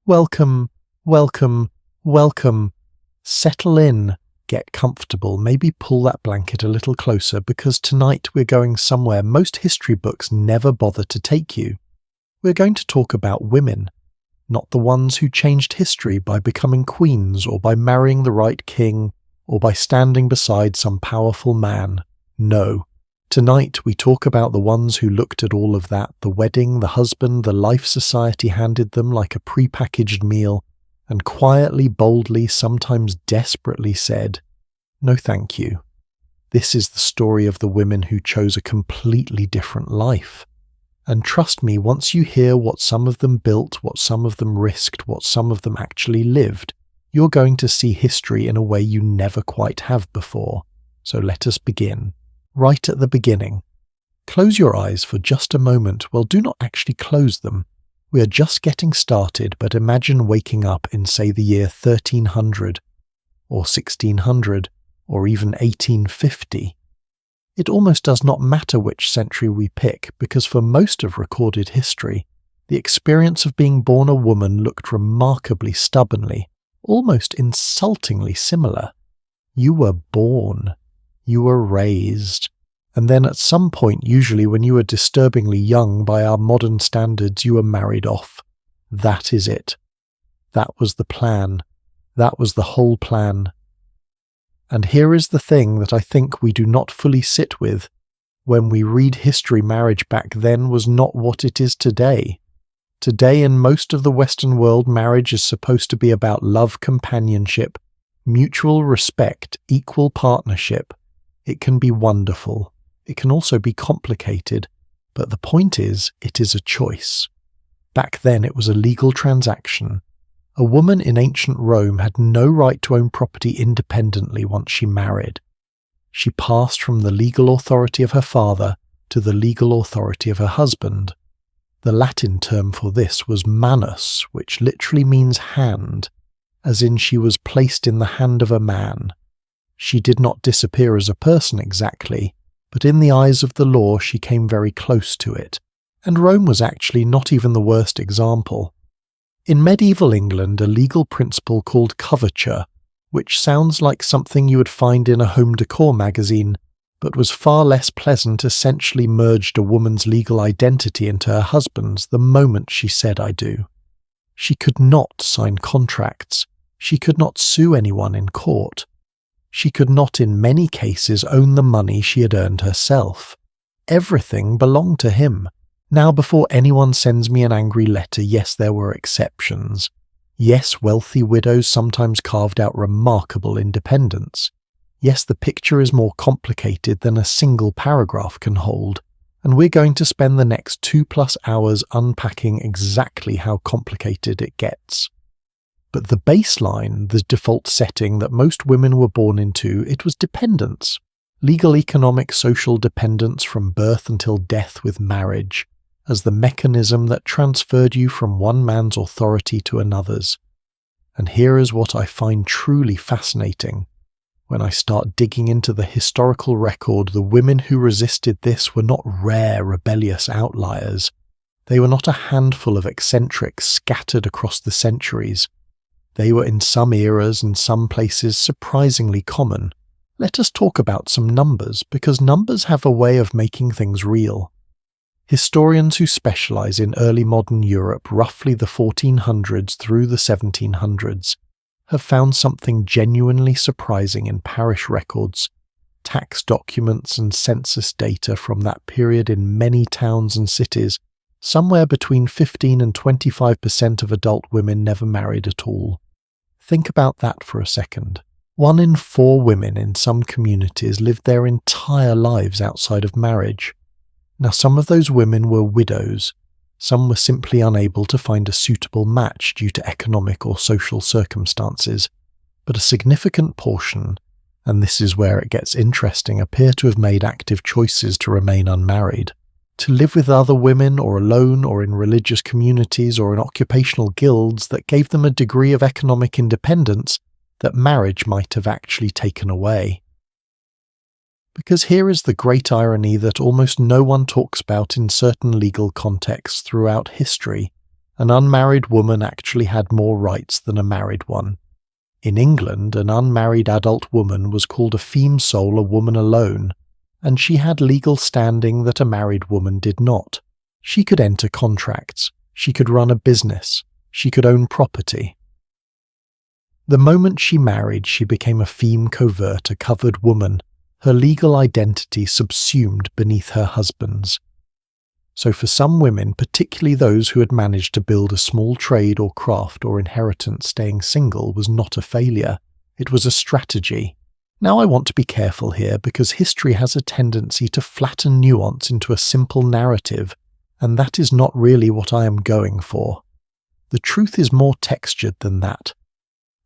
Welcome, welcome, welcome. Settle in, get comfortable, maybe pull that blanket a little closer because tonight we're going somewhere most history books never bother to take you. We're going to talk about women, not the ones who changed history by becoming queens or by marrying the right king or by standing beside some powerful man. No. Tonight we talk about the ones who looked at all of that, the wedding, the husband, the life society handed them like a prepackaged meal, and quietly, boldly, sometimes desperately said, "No thank you." This is the story of the women who chose a completely different life. And trust me, once you hear what some of them built, what some of them risked, what some of them actually lived, you're going to see history in a way you never quite have before. So let us begin. Right at the beginning. Close your eyes for just a moment. Well, do not actually close them. We are just getting started, but imagine waking up in, say, the year 1300, or 1600, or even 1850. It almost does not matter which century we pick, because for most of recorded history, the experience of being born a woman looked remarkably stubbornly, almost insultingly similar. You were born. You were raised, and then at some point, usually when you were disturbingly young by our modern standards, you were married off. That is it. That was the plan. That was the whole plan. And here is the thing that I think we do not fully sit with. When we read history, marriage back then was not what it is today. Today, in most of the Western world, marriage is supposed to be about love, companionship, mutual respect, equal partnership. It can be wonderful. It can also be complicated. But the point is, it is a choice. Back then, it was a legal transaction. A woman in ancient Rome had no right to own property independently once she married. She passed from the legal authority of her father to the legal authority of her husband. The Latin term for this was manus, which literally means hand, as in she was placed in the hand of a man. She did not disappear as a person exactly, but in the eyes of the law she came very close to it, and Rome was actually not even the worst example. In medieval England, a legal principle called coverture, which sounds like something you would find in a home decor magazine, but was far less pleasant, essentially merged a woman's legal identity into her husband's the moment she said "I do." She could not sign contracts. She could not sue anyone in court. She could not in many cases own the money she had earned herself. Everything belonged to him. Now, before anyone sends me an angry letter, yes, there were exceptions. Yes, wealthy widows sometimes carved out remarkable independence. Yes, the picture is more complicated than a single paragraph can hold, and we're going to spend the next 2+ hours unpacking exactly how complicated it gets. But the baseline, the default setting that most women were born into, it was dependence. Legal, economic, social dependence from birth until death with marriage, as the mechanism that transferred you from one man's authority to another's. And here is what I find truly fascinating. When I start digging into the historical record, the women who resisted this were not rare, rebellious outliers. They were not a handful of eccentrics scattered across the centuries. They were in some eras and some places surprisingly common. Let us talk about some numbers, because numbers have a way of making things real. Historians who specialize in early modern Europe, roughly the 1400s through the 1700s, have found something genuinely surprising in parish records, tax documents and census data from that period in many towns and cities. Somewhere between 15 and 25% of adult women never married at all. Think about that for a second. 1 in 4 women in some communities lived their entire lives outside of marriage. Now, some of those women were widows. Some were simply unable to find a suitable match due to economic or social circumstances. But a significant portion, and this is where it gets interesting, appear to have made active choices to remain unmarried. To live with other women or alone or in religious communities or in occupational guilds that gave them a degree of economic independence that marriage might have actually taken away. Because here is the great irony that almost no one talks about in certain legal contexts throughout history, An unmarried woman actually had more rights than a married one. In England, an unmarried adult woman was called a feme sole, a woman alone, and she had legal standing that a married woman did not. She could enter contracts, she could run a business, she could own property. The moment she married, she became a feme covert, a covered woman, her legal identity subsumed beneath her husband's. So for some women, particularly those who had managed to build a small trade or craft or inheritance, staying single was not a failure. It was a strategy. Now I want to be careful here because history has a tendency to flatten nuance into a simple narrative, and that is not really what I am going for. The truth is more textured than that.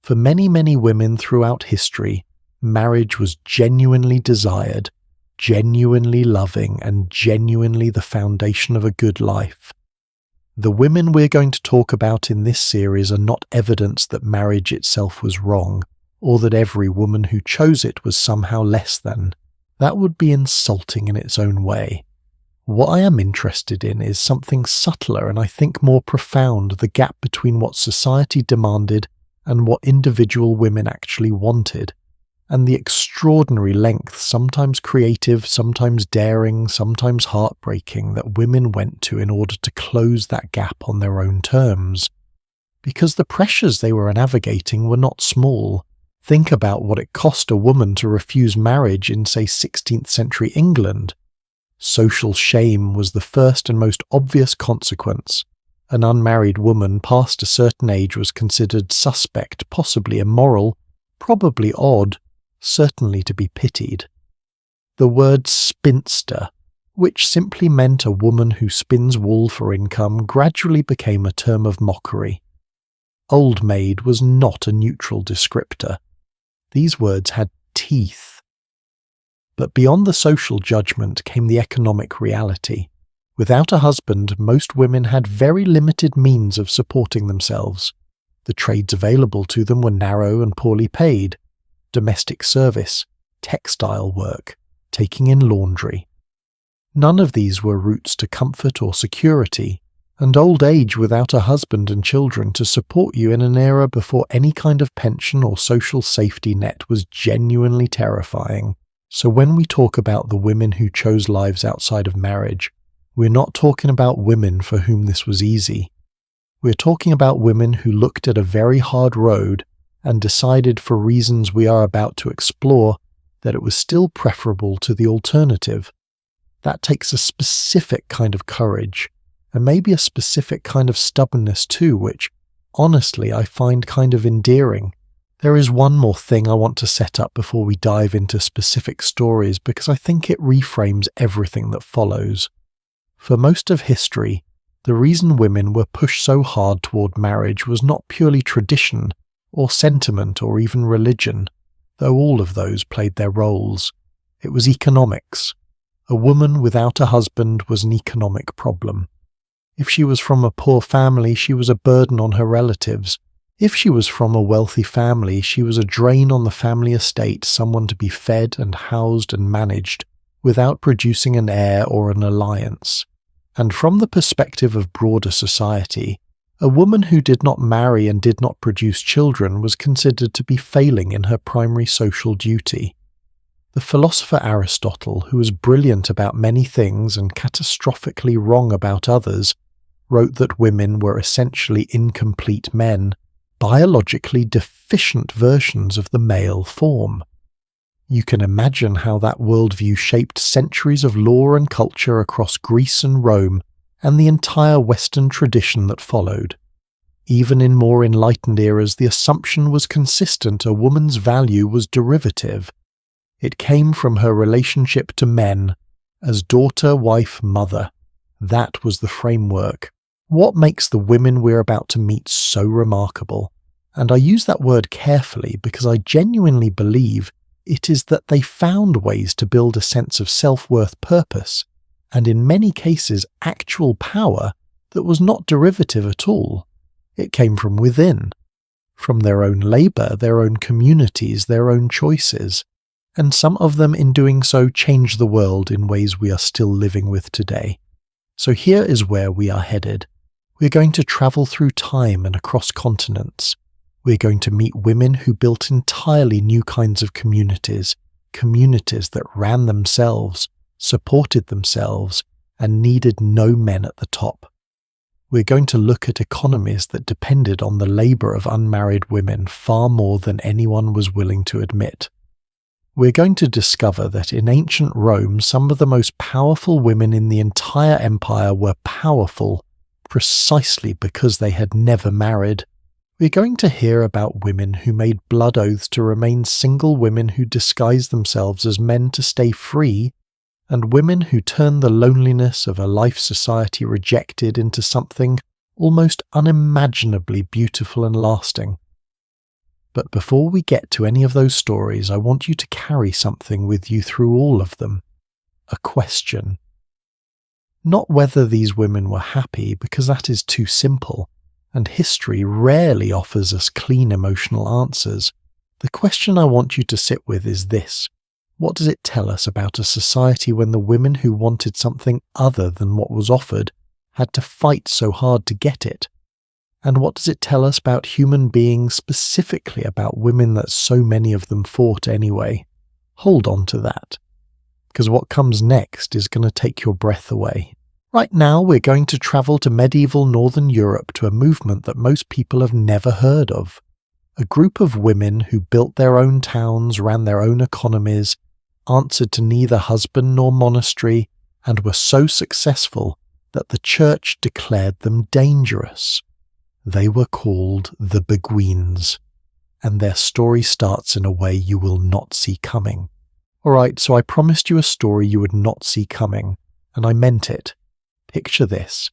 For many, many women throughout history, marriage was genuinely desired, genuinely loving, and genuinely the foundation of a good life. The women we're going to talk about in this series are not evidence that marriage itself was wrong, or that every woman who chose it was somehow less than. That would be insulting in its own way. What I am interested in is something subtler and I think more profound, the gap between what society demanded and what individual women actually wanted, and the extraordinary length, sometimes creative, sometimes daring, sometimes heartbreaking, that women went to in order to close that gap on their own terms. Because the pressures they were navigating were not small. Think about what it cost a woman to refuse marriage in, say, 16th century England. Social shame was the first and most obvious consequence. An unmarried woman past a certain age was considered suspect, possibly immoral, probably odd, certainly to be pitied. The word spinster, which simply meant a woman who spins wool for income, gradually became a term of mockery. Old maid was not a neutral descriptor. These words had teeth. But beyond the social judgment came the economic reality. Without a husband, most women had very limited means of supporting themselves. The trades available to them were narrow and poorly paid. Domestic service, textile work, taking in laundry. None of these were routes to comfort or security, and old age without a husband and children to support you in an era before any kind of pension or social safety net was genuinely terrifying. So when we talk about the women who chose lives outside of marriage, we're not talking about women for whom this was easy. We're talking about women who looked at a very hard road and decided, for reasons we are about to explore, that it was still preferable to the alternative. That takes a specific kind of courage, and maybe a specific kind of stubbornness too, which, honestly, I find kind of endearing. There is one more thing I want to set up before we dive into specific stories, because I think it reframes everything that follows. For most of history, the reason women were pushed so hard toward marriage was not purely tradition, or sentiment, or even religion, though all of those played their roles. It was economics. A woman without a husband was an economic problem. If she was from a poor family, she was a burden on her relatives. If she was from a wealthy family, she was a drain on the family estate, someone to be fed and housed and managed, without producing an heir or an alliance. And from the perspective of broader society, a woman who did not marry and did not produce children was considered to be failing in her primary social duty. The philosopher Aristotle, who was brilliant about many things and catastrophically wrong about others, wrote that women were essentially incomplete men, biologically deficient versions of the male form. You can imagine how that worldview shaped centuries of law and culture across Greece and Rome, and the entire Western tradition that followed. Even in more enlightened eras, the assumption was consistent: a woman's value was derivative. It came from her relationship to men, as daughter, wife, mother. That was the framework. What makes the women we're about to meet so remarkable? And I use that word carefully because I genuinely believe it is that they found ways to build a sense of self-worth, purpose, and in many cases actual power that was not derivative at all. It came from within, from their own labour, their own communities, their own choices, and some of them in doing so changed the world in ways we are still living with today. So here is where we are headed. We're going to travel through time and across continents. We're going to meet women who built entirely new kinds of communities that ran themselves, supported themselves, and needed no men at the top. We're going to look at economies that depended on the labour of unmarried women far more than anyone was willing to admit. We're going to discover that in ancient Rome, some of the most powerful women in the entire empire were powerful precisely because they had never married. We're going to hear about women who made blood oaths to remain single, women who disguised themselves as men to stay free, and women who turned the loneliness of a life society rejected into something almost unimaginably beautiful and lasting. But before we get to any of those stories, I want you to carry something with you through all of them. A question. Not whether these women were happy, because that is too simple, and history rarely offers us clean emotional answers. The question I want you to sit with is this. What does it tell us about a society when the women who wanted something other than what was offered had to fight so hard to get it? And what does it tell us about human beings, specifically about women that so many of them fought anyway? Hold on to that, because what comes next is going to take your breath away. Right now, we're going to travel to medieval Northern Europe to a movement that most people have never heard of. A group of women who built their own towns, ran their own economies, answered to neither husband nor monastery, and were so successful that the church declared them dangerous. They were called the beguines, and their story starts in a way you will not see coming. Alright, so I promised you a story you would not see coming, and I meant it. Picture this.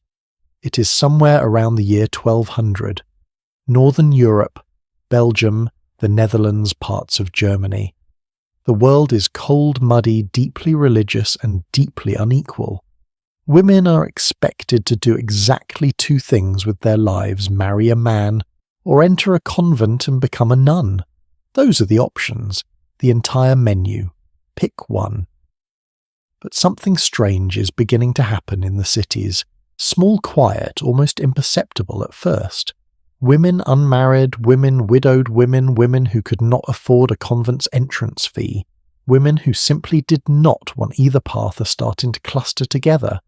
It is somewhere around the year 1200. Northern Europe, Belgium, the Netherlands, parts of Germany. The world is cold, muddy, deeply religious, and deeply unequal. Women are expected to do exactly two things with their lives: marry a man, or enter a convent and become a nun. Those are the options, the entire menu. Pick one. But something strange is beginning to happen in the cities. Small, quiet, almost imperceptible at first. Women unmarried, women widowed, women who could not afford a convent's entrance fee, women who simply did not want either path are starting to cluster together.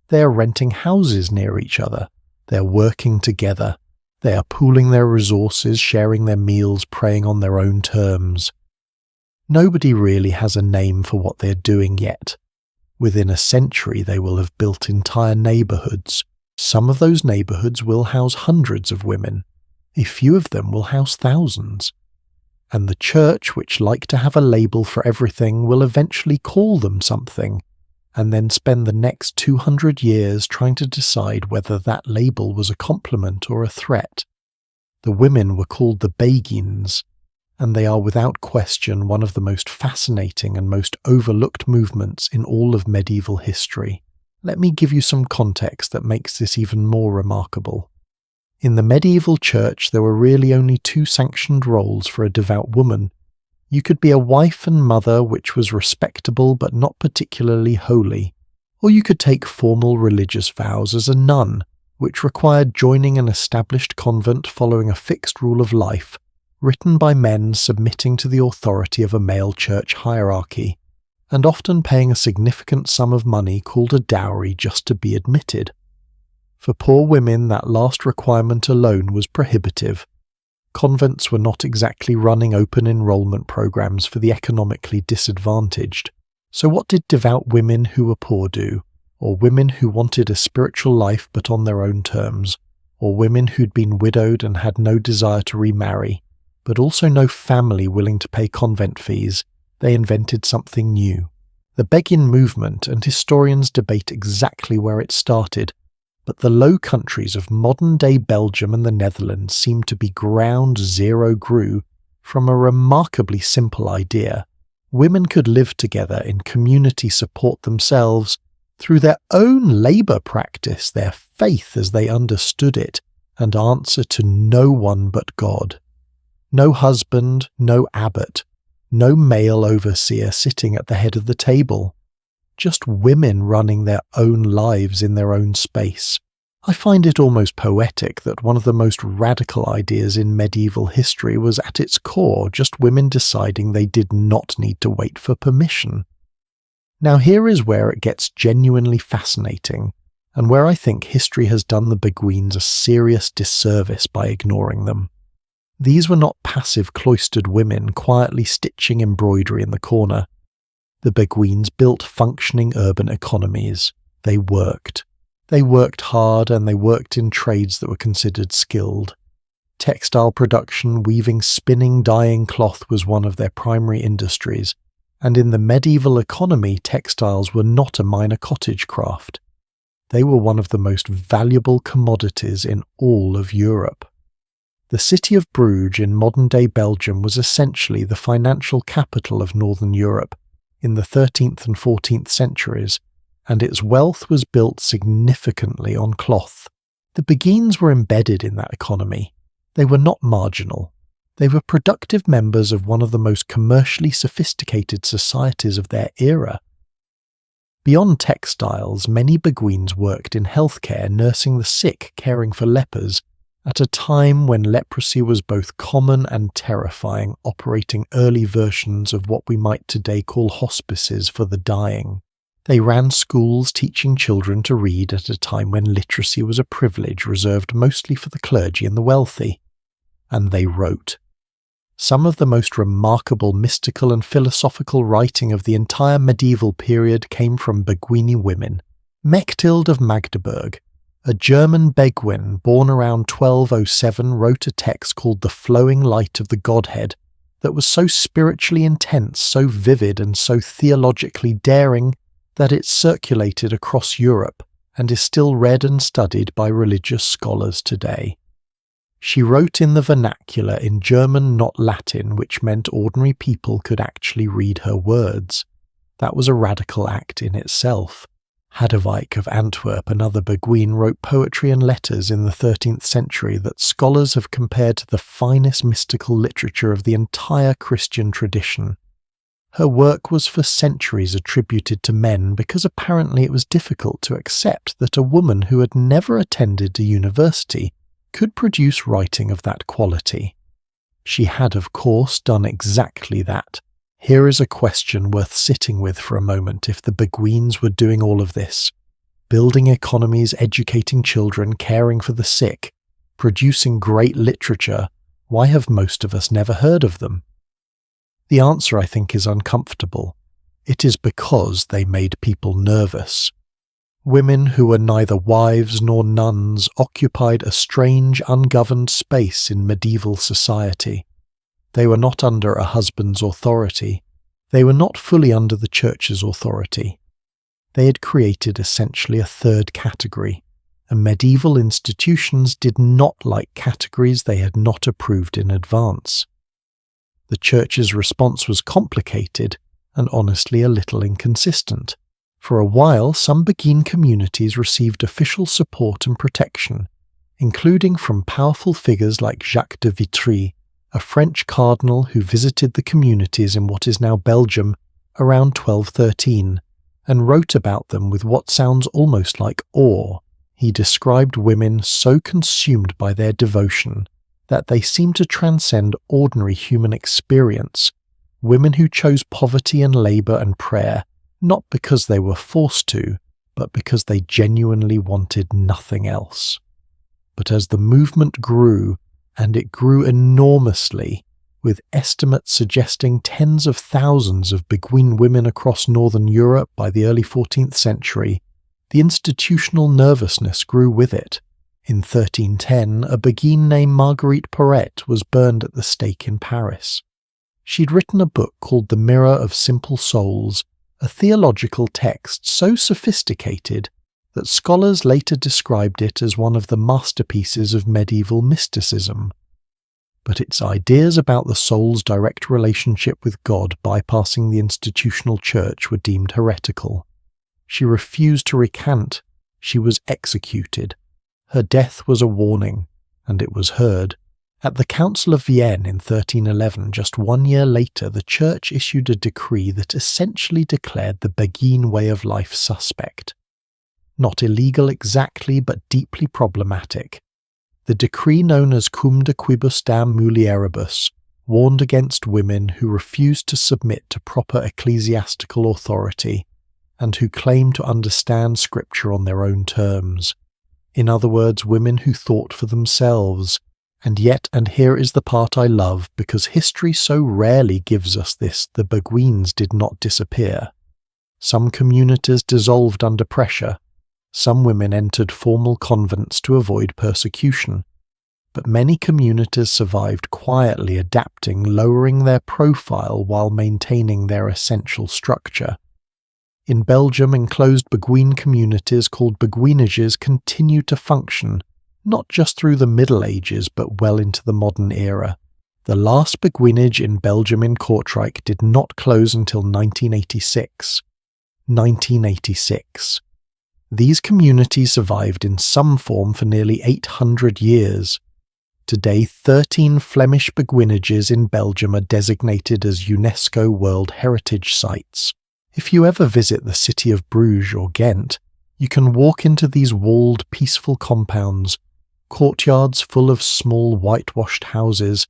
They are renting houses near each other. They are working together. They are pooling their resources, sharing their meals, praying on their own terms. Nobody really has a name for what they're doing yet. Within a century they will have built entire neighbourhoods. Some of those neighbourhoods will house hundreds of women. A few of them will house thousands. And the church, which like to have a label for everything, will eventually call them something, and then spend the next 200 years trying to decide whether that label was a compliment or a threat. The women were called the beguines, and they are without question one of the most fascinating and most overlooked movements in all of medieval history. Let me give you some context that makes this even more remarkable. In the medieval church, there were really only two sanctioned roles for a devout woman. You could be a wife and mother, which was respectable but not particularly holy, or you could take formal religious vows as a nun, which required joining an established convent following a fixed rule of life, written by men submitting to the authority of a male church hierarchy, and often paying a significant sum of money called a dowry just to be admitted. For poor women, that last requirement alone was prohibitive. Convents were not exactly running open enrollment programs for the economically disadvantaged. So what did devout women who were poor do? Or women who wanted a spiritual life but on their own terms? Or women who'd been widowed and had no desire to remarry, but also no family willing to pay convent fees? They invented something new. The beguine movement, and historians debate exactly where it started, but the Low Countries of modern-day Belgium and the Netherlands seem to be ground zero grew from a remarkably simple idea. Women could live together in community, support themselves through their own labour practice, their faith as they understood it, and answer to no one but God. No husband, no abbot, no male overseer sitting at the head of the table. Just women running their own lives in their own space, I find it almost poetic that one of the most radical ideas in medieval history was at its core just women deciding they did not need to wait for permission. Now here is where it gets genuinely fascinating, and where I think history has done the beguines a serious disservice by ignoring them. These were not passive cloistered women quietly stitching embroidery in the corner. The beguines built functioning urban economies. They worked. They worked hard, and they worked in trades that were considered skilled. Textile production, weaving, spinning, dyeing cloth was one of their primary industries, and in the medieval economy textiles were not a minor cottage craft. They were one of the most valuable commodities in all of Europe. The city of Bruges in modern-day Belgium was essentially the financial capital of Northern Europe in the 13th and 14th centuries, and its wealth was built significantly on cloth. The beguines were embedded in that economy. They were not marginal. They were productive members of one of the most commercially sophisticated societies of their era. Beyond textiles, many beguines worked in healthcare, nursing the sick, caring for lepers, at a time when leprosy was both common and terrifying, operating early versions of what we might today call hospices for the dying. They ran schools teaching children to read at a time when literacy was a privilege reserved mostly for the clergy and the wealthy. And they wrote. Some of the most remarkable mystical and philosophical writing of the entire medieval period came from beguine women. Mechthild of Magdeburg, a German beguine born around 1207, wrote a text called The Flowing Light of the Godhead that was so spiritually intense, so vivid, and so theologically daring that it circulated across Europe and is still read and studied by religious scholars today. She wrote in the vernacular in German, not Latin, which meant ordinary people could actually read her words. That was a radical act in itself. Hadewijk of Antwerp, another beguine, wrote poetry and letters in the 13th century that scholars have compared to the finest mystical literature of the entire Christian tradition. Her work was for centuries attributed to men because apparently it was difficult to accept that a woman who had never attended a university could produce writing of that quality. She had, of course, done exactly that. Here is a question worth sitting with for a moment. If the beguines were doing all of this, building economies, educating children, caring for the sick, producing great literature, why have most of us never heard of them? The answer, I think, is uncomfortable. It is because they made people nervous. Women who were neither wives nor nuns occupied a strange, ungoverned space in medieval society. They were not under a husband's authority. They were not fully under the church's authority. They had created essentially a third category, and medieval institutions did not like categories they had not approved in advance. The church's response was complicated and honestly a little inconsistent. For a while, some beguine communities received official support and protection, including from powerful figures like Jacques de Vitry, a French cardinal who visited the communities in what is now Belgium around 1213, and wrote about them with what sounds almost like awe. He described women so consumed by their devotion that they seemed to transcend ordinary human experience, women who chose poverty and labour and prayer, not because they were forced to, but because they genuinely wanted nothing else. But as the movement grew, and it grew enormously, with estimates suggesting tens of thousands of beguine women across northern Europe by the early 14th century, the institutional nervousness grew with it. In 1310, a beguine named Marguerite Porete was burned at the stake in Paris. She'd written a book called The Mirror of Simple Souls, a theological text so sophisticated that scholars later described it as one of the masterpieces of medieval mysticism. But its ideas about the soul's direct relationship with God bypassing the institutional church were deemed heretical. She refused to recant. She was executed. Her death was a warning, and it was heard. At the Council of Vienne in 1311, just 1 year later, the Church issued a decree that essentially declared the beguine way of life suspect. not illegal exactly but deeply problematic. The decree known as cum de quibus dam mulieribus warned against women who refused to submit to proper ecclesiastical authority and who claimed to understand Scripture on their own terms. In other words, women who thought for themselves. And yet, and here is the part I love, because history so rarely gives us this, the beguines did not disappear. Some communities dissolved under pressure. Some women entered formal convents to avoid persecution. But many communities survived quietly, adapting, lowering their profile while maintaining their essential structure. In Belgium, enclosed beguine communities called beguinages continue to function, not just through the Middle Ages but well into the modern era. The last beguinage in Belgium in Kortrijk did not close until 1986. 1986. These communities survived in some form for nearly 800 years. Today, 13 Flemish beguinages in Belgium are designated as UNESCO World Heritage Sites. If you ever visit the city of Bruges or Ghent, you can walk into these walled, peaceful compounds, courtyards full of small whitewashed houses,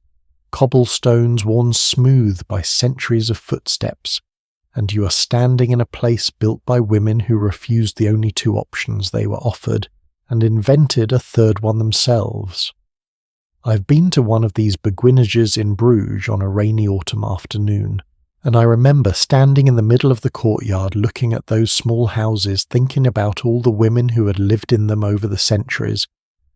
cobblestones worn smooth by centuries of footsteps, and you are standing in a place built by women who refused the only two options they were offered and invented a third one themselves. I've been to one of these beguinages in Bruges on a rainy autumn afternoon, and I remember standing in the middle of the courtyard looking at those small houses, thinking about all the women who had lived in them over the centuries,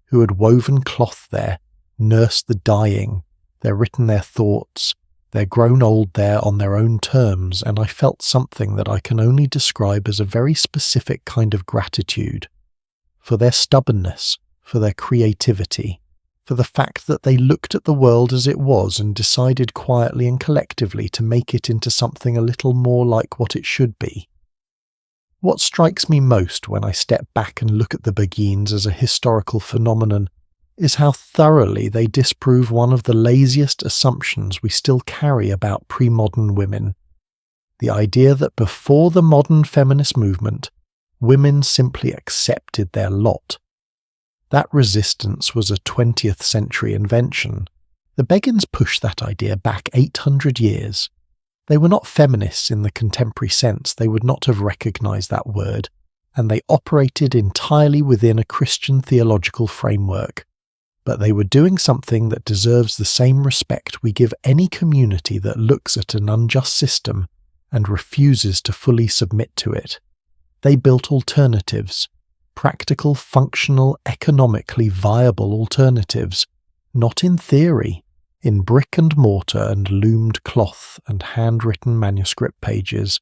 who had woven cloth there, nursed the dying, they'd written their thoughts, they'd grown old there on their own terms, and I felt something that I can only describe as a very specific kind of gratitude. For their stubbornness, for their creativity, for the fact that they looked at the world as it was and decided quietly and collectively to make it into something a little more like what it should be. What strikes me most when I step back and look at the beguines as a historical phenomenon is how thoroughly they disprove one of the laziest assumptions we still carry about pre-modern women. The idea that before the modern feminist movement, women simply accepted their lot. That resistance was a 20th century invention. The beguines pushed that idea back 800 years. They were not feminists in the contemporary sense, they would not have recognized that word, and they operated entirely within a Christian theological framework. But they were doing something that deserves the same respect we give any community that looks at an unjust system and refuses to fully submit to it. They built alternatives. Practical, functional, economically viable alternatives, not in theory, in brick and mortar and loomed cloth and handwritten manuscript pages.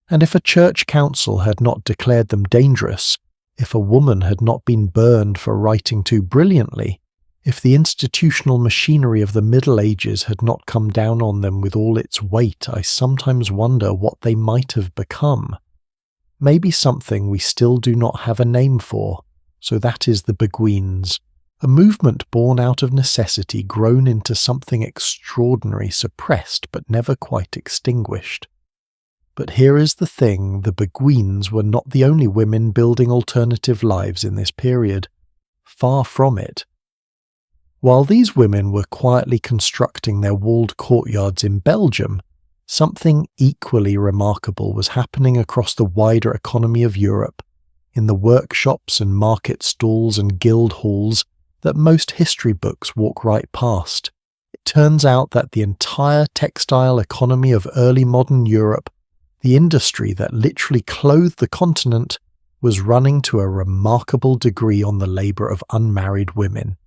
And if a church council had not declared them dangerous, if a woman had not been burned for writing too brilliantly, if the institutional machinery of the Middle Ages had not come down on them with all its weight, I sometimes wonder what they might have become. Maybe something we still do not have a name for, so that is the beguines, a movement born out of necessity, grown into something extraordinary, suppressed but never quite extinguished. But here is the thing, the beguines were not the only women building alternative lives in this period. Far from it. While these women were quietly constructing their walled courtyards in Belgium, something equally remarkable was happening across the wider economy of Europe, in the workshops and market stalls and guild halls that most history books walk right past. It turns out that the entire textile economy of early modern Europe, the industry that literally clothed the continent, was running to a remarkable degree on the labour of unmarried women.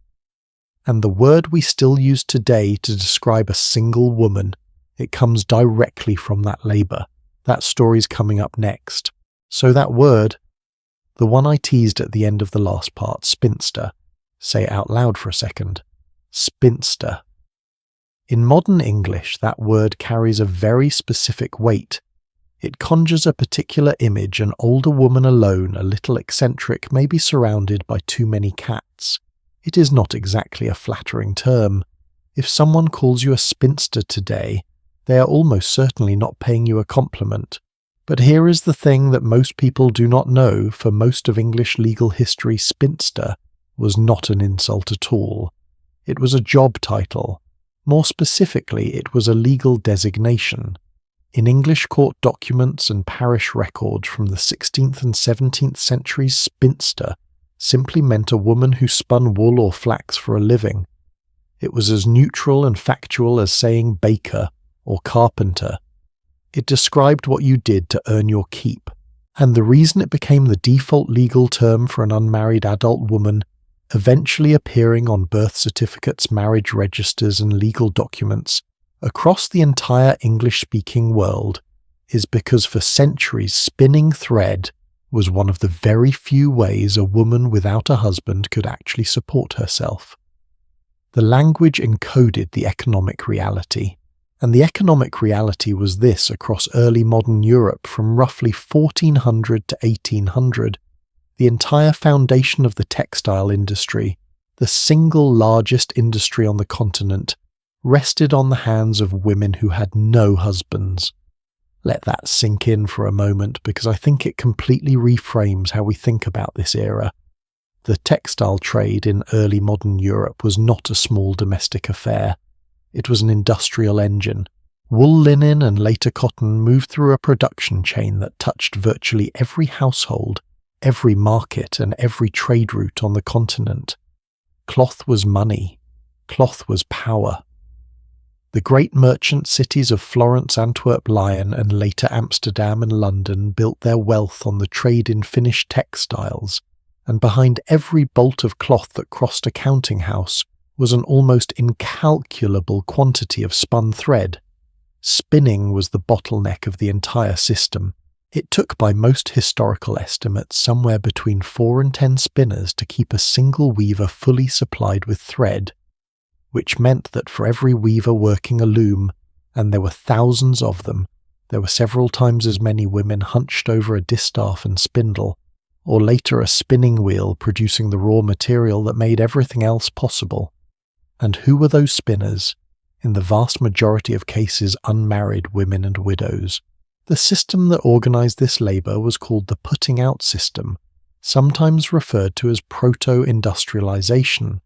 And the word we still use today to describe a single woman, it comes directly from that labour. That story's coming up next. So that word, the one I teased at the end of the last part, spinster, say it out loud for a second. Spinster. In modern English, that word carries a very specific weight. It conjures a particular image, an older woman alone, a little eccentric, maybe surrounded by too many cats. It is not exactly a flattering term. If someone calls you a spinster today, they are almost certainly not paying you a compliment. But here is the thing that most people do not know: for most of English legal history, spinster was not an insult at all. It was a job title. More specifically, it was a legal designation. In English court documents and parish records from the 16th and 17th centuries, spinster simply meant a woman who spun wool or flax for a living. It was as neutral and factual as saying baker or carpenter. It described what you did to earn your keep, and the reason it became the default legal term for an unmarried adult woman, eventually appearing on birth certificates, marriage registers, and legal documents across the entire English-speaking world, is because for centuries spinning thread was one of the very few ways a woman without a husband could actually support herself. The language encoded the economic reality, and the economic reality was this across early modern Europe from roughly 1400 to 1800. The entire foundation of the textile industry, the single largest industry on the continent, rested on the hands of women who had no husbands. Let that sink in for a moment, because I think it completely reframes how we think about this era. The textile trade in early modern Europe was not a small domestic affair. It was an industrial engine. Wool, linen, and later cotton moved through a production chain that touched virtually every household, every market, and every trade route on the continent. Cloth was money. Cloth was power. The great merchant cities of Florence, Antwerp, Lyon, and later Amsterdam and London built their wealth on the trade in finished textiles, and behind every bolt of cloth that crossed a counting house was an almost incalculable quantity of spun thread. Spinning was the bottleneck of the entire system. It took, by most historical estimates, somewhere between 4 and 10 spinners to keep a single weaver fully supplied with thread, which meant that for every weaver working a loom, and there were thousands of them, there were several times as many women hunched over a distaff and spindle, or later a spinning wheel producing the raw material that made everything else possible. And who were those spinners? In the vast majority of cases, unmarried women and widows. The system that organized this labor was called the putting out system, sometimes referred to as proto-industrialization.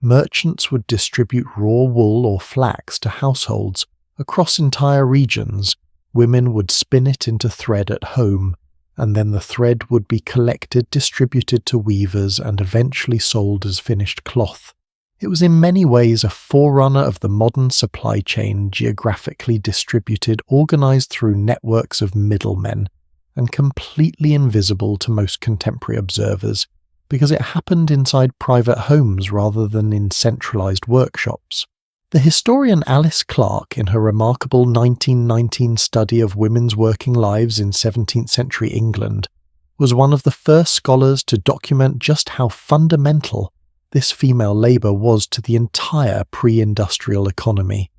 Merchants would distribute raw wool or flax to households across entire regions. Women would spin it into thread at home, and then the thread would be collected, distributed to weavers, and eventually sold as finished cloth. It was in many ways a forerunner of the modern supply chain, geographically distributed, organized through networks of middlemen, and completely invisible to most contemporary observers, because it happened inside private homes rather than in centralized workshops. The historian Alice Clark, in her remarkable 1919 study of women's working lives in 17th century England, was one of the first scholars to document just how fundamental this female labour was to the entire pre-industrial economy.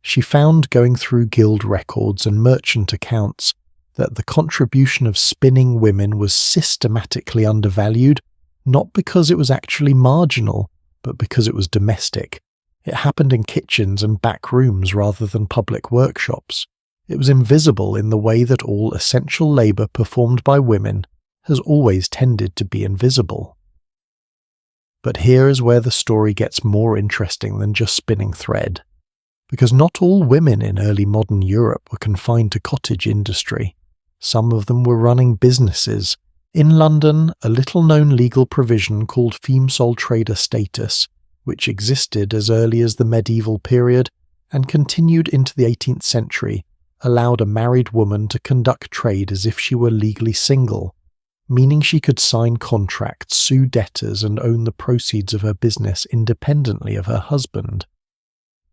She found, going through guild records and merchant accounts, that the contribution of spinning women was systematically undervalued, not because it was actually marginal, but because it was domestic. It happened in kitchens and back rooms rather than public workshops. It was invisible in the way that all essential labour performed by women has always tended to be invisible. But here is where the story gets more interesting than just spinning thread, because not all women in early modern Europe were confined to cottage industry. Some of them were running businesses. In London, a little-known legal provision called feme sole trader status, which existed as early as the medieval period and continued into the 18th century, allowed a married woman to conduct trade as if she were legally single, meaning she could sign contracts, sue debtors, and own the proceeds of her business independently of her husband.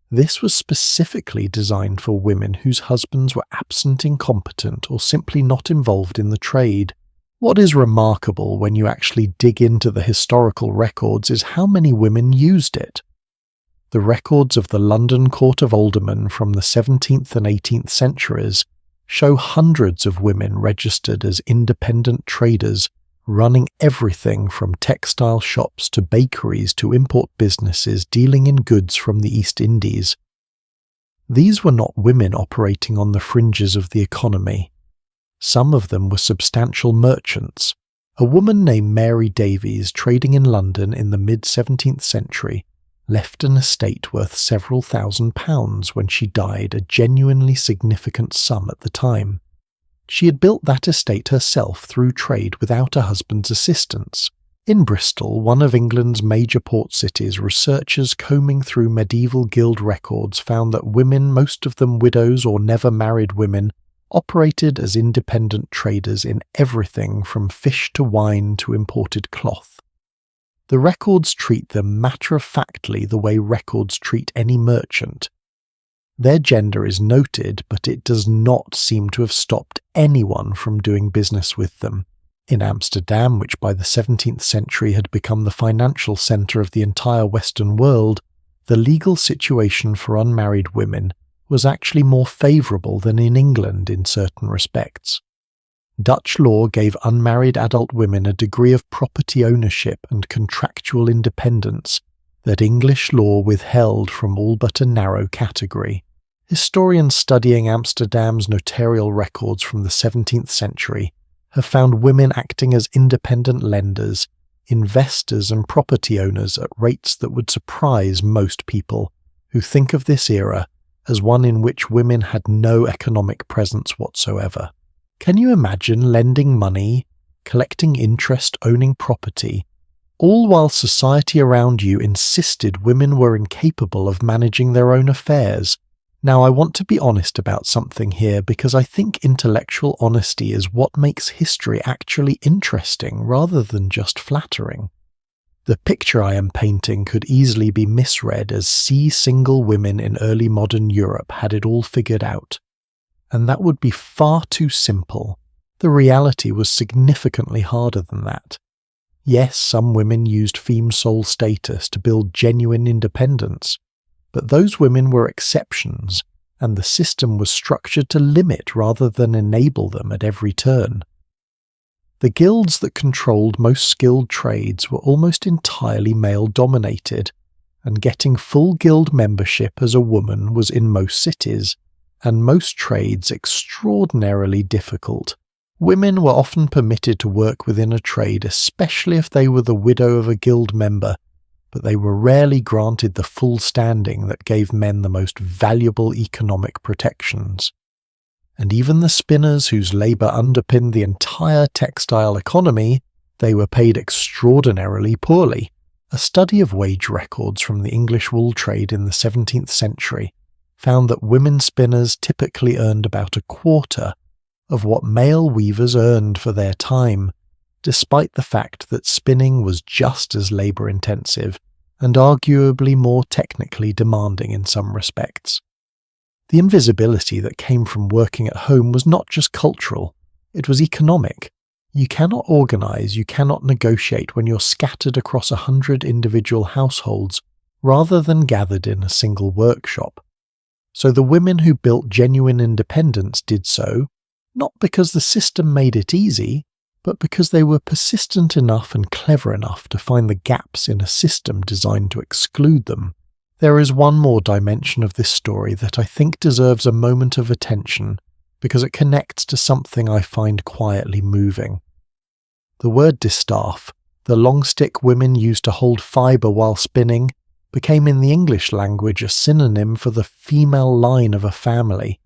This was specifically designed for women whose husbands were absent, incompetent, or simply not involved in the trade. What is remarkable when you actually dig into the historical records is how many women used it. The records of the London Court of Aldermen from the 17th and 18th centuries show hundreds of women registered as independent traders, running everything from textile shops to bakeries to import businesses dealing in goods from the East Indies. These were not women operating on the fringes of the economy. Some of them were substantial merchants. A woman named Mary Davies, trading in London in the mid-17th century, left an estate worth several £1,000s when she died, a genuinely significant sum at the time. She had built that estate herself through trade without her husband's assistance. In Bristol, one of England's major port cities, researchers combing through medieval guild records found that women, most of them widows or never married women, operated as independent traders in everything from fish to wine to imported cloth. The records treat them matter-of-factly the way records treat any merchant. Their gender is noted, but it does not seem to have stopped anyone from doing business with them. In Amsterdam, which by the 17th century had become the financial centre of the entire Western world, the legal situation for unmarried women was actually more favourable than in England in certain respects. Dutch law gave unmarried adult women a degree of property ownership and contractual independence that English law withheld from all but a narrow category. Historians studying Amsterdam's notarial records from the 17th century have found women acting as independent lenders, investors and property owners at rates that would surprise most people who think of this era as one in which women had no economic presence whatsoever. Can you imagine lending money, collecting interest, owning property, all while society around you insisted women were incapable of managing their own affairs? Now, I want to be honest about something here because I think intellectual honesty is what makes history actually interesting rather than just flattering. The picture I am painting could easily be misread as single women in early modern Europe had it all figured out. And that would be far too simple. The reality was significantly harder than that. Yes, some women used femme sole status to build genuine independence, but those women were exceptions, and the system was structured to limit rather than enable them at every turn. The guilds that controlled most skilled trades were almost entirely male-dominated, and getting full guild membership as a woman was in most cities, and most trades extraordinarily difficult. Women were often permitted to work within a trade, especially if they were the widow of a guild member, but they were rarely granted the full standing that gave men the most valuable economic protections. And even the spinners whose labour underpinned the entire textile economy, they were paid extraordinarily poorly. A study of wage records from the English wool trade in the 17th century found that women spinners typically earned about a quarter of what male weavers earned for their time, despite the fact that spinning was just as labour-intensive and arguably more technically demanding in some respects. The invisibility that came from working at home was not just cultural, it was economic. You cannot organise, you cannot negotiate when you're scattered across 100 individual households rather than gathered in a single workshop. So the women who built genuine independence did so, not because the system made it easy, but because they were persistent enough and clever enough to find the gaps in a system designed to exclude them. There is one more dimension of this story that I think deserves a moment of attention because it connects to something I find quietly moving. The word distaff, the long stick women used to hold fibre while spinning, became in the English language a synonym for the female line of a family.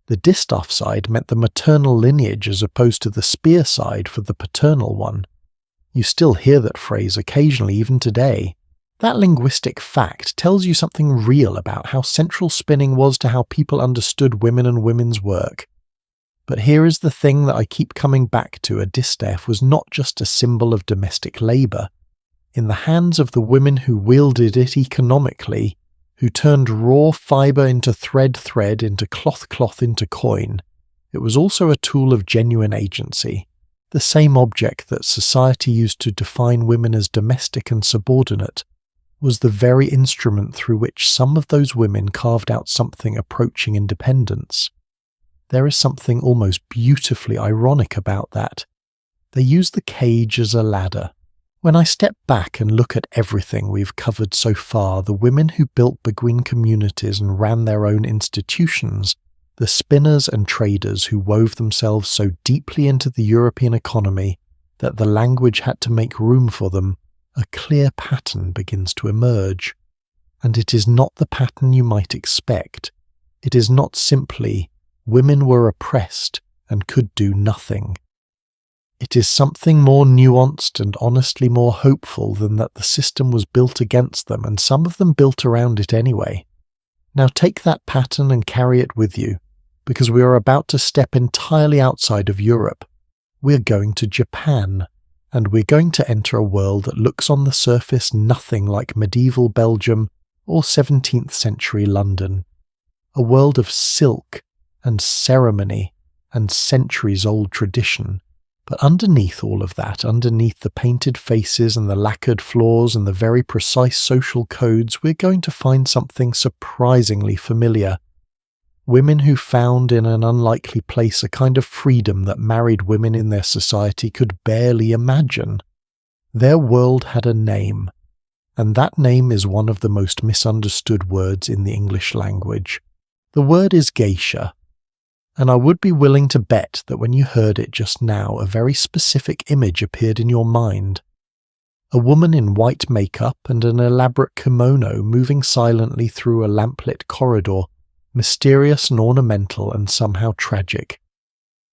The distaff side meant the maternal lineage as opposed to the spear side for the paternal one. You still hear that phrase occasionally even today. That linguistic fact tells you something real about how central spinning was to how people understood women and women's work. But here is the thing that I keep coming back to: a distaff was not just a symbol of domestic labour. In the hands of the women who wielded it economically, who turned raw fibre into thread into cloth into coin, it was also a tool of genuine agency, the same object that society used to define women as domestic and subordinate, was the very instrument through which some of those women carved out something approaching independence. There is something almost beautifully ironic about that. They used the cage as a ladder. When I step back and look at everything we've covered so far, the women who built beguine communities and ran their own institutions The spinners and traders who wove themselves so deeply into the European economy that the language had to make room for them, a clear pattern begins to emerge. And it is not the pattern you might expect. It is not simply women were oppressed and could do nothing. It is something more nuanced and honestly more hopeful than that the system was built against them and some of them built around it anyway. Now take that pattern and carry it with you, because we are about to step entirely outside of Europe. We're going to Japan, and we're going to enter a world that looks on the surface nothing like medieval Belgium or 17th century London. A world of silk and ceremony and centuries-old tradition. But underneath all of that, underneath the painted faces and the lacquered floors and the very precise social codes, we're going to find something surprisingly familiar. Women who found in an unlikely place a kind of freedom that married women in their society could barely imagine. Their world had a name, and that name is one of the most misunderstood words in the English language. The word is geisha. And I would be willing to bet that when you heard it just now, a very specific image appeared in your mind. A woman in white makeup and an elaborate kimono moving silently through a lamplit corridor, mysterious and ornamental and somehow tragic.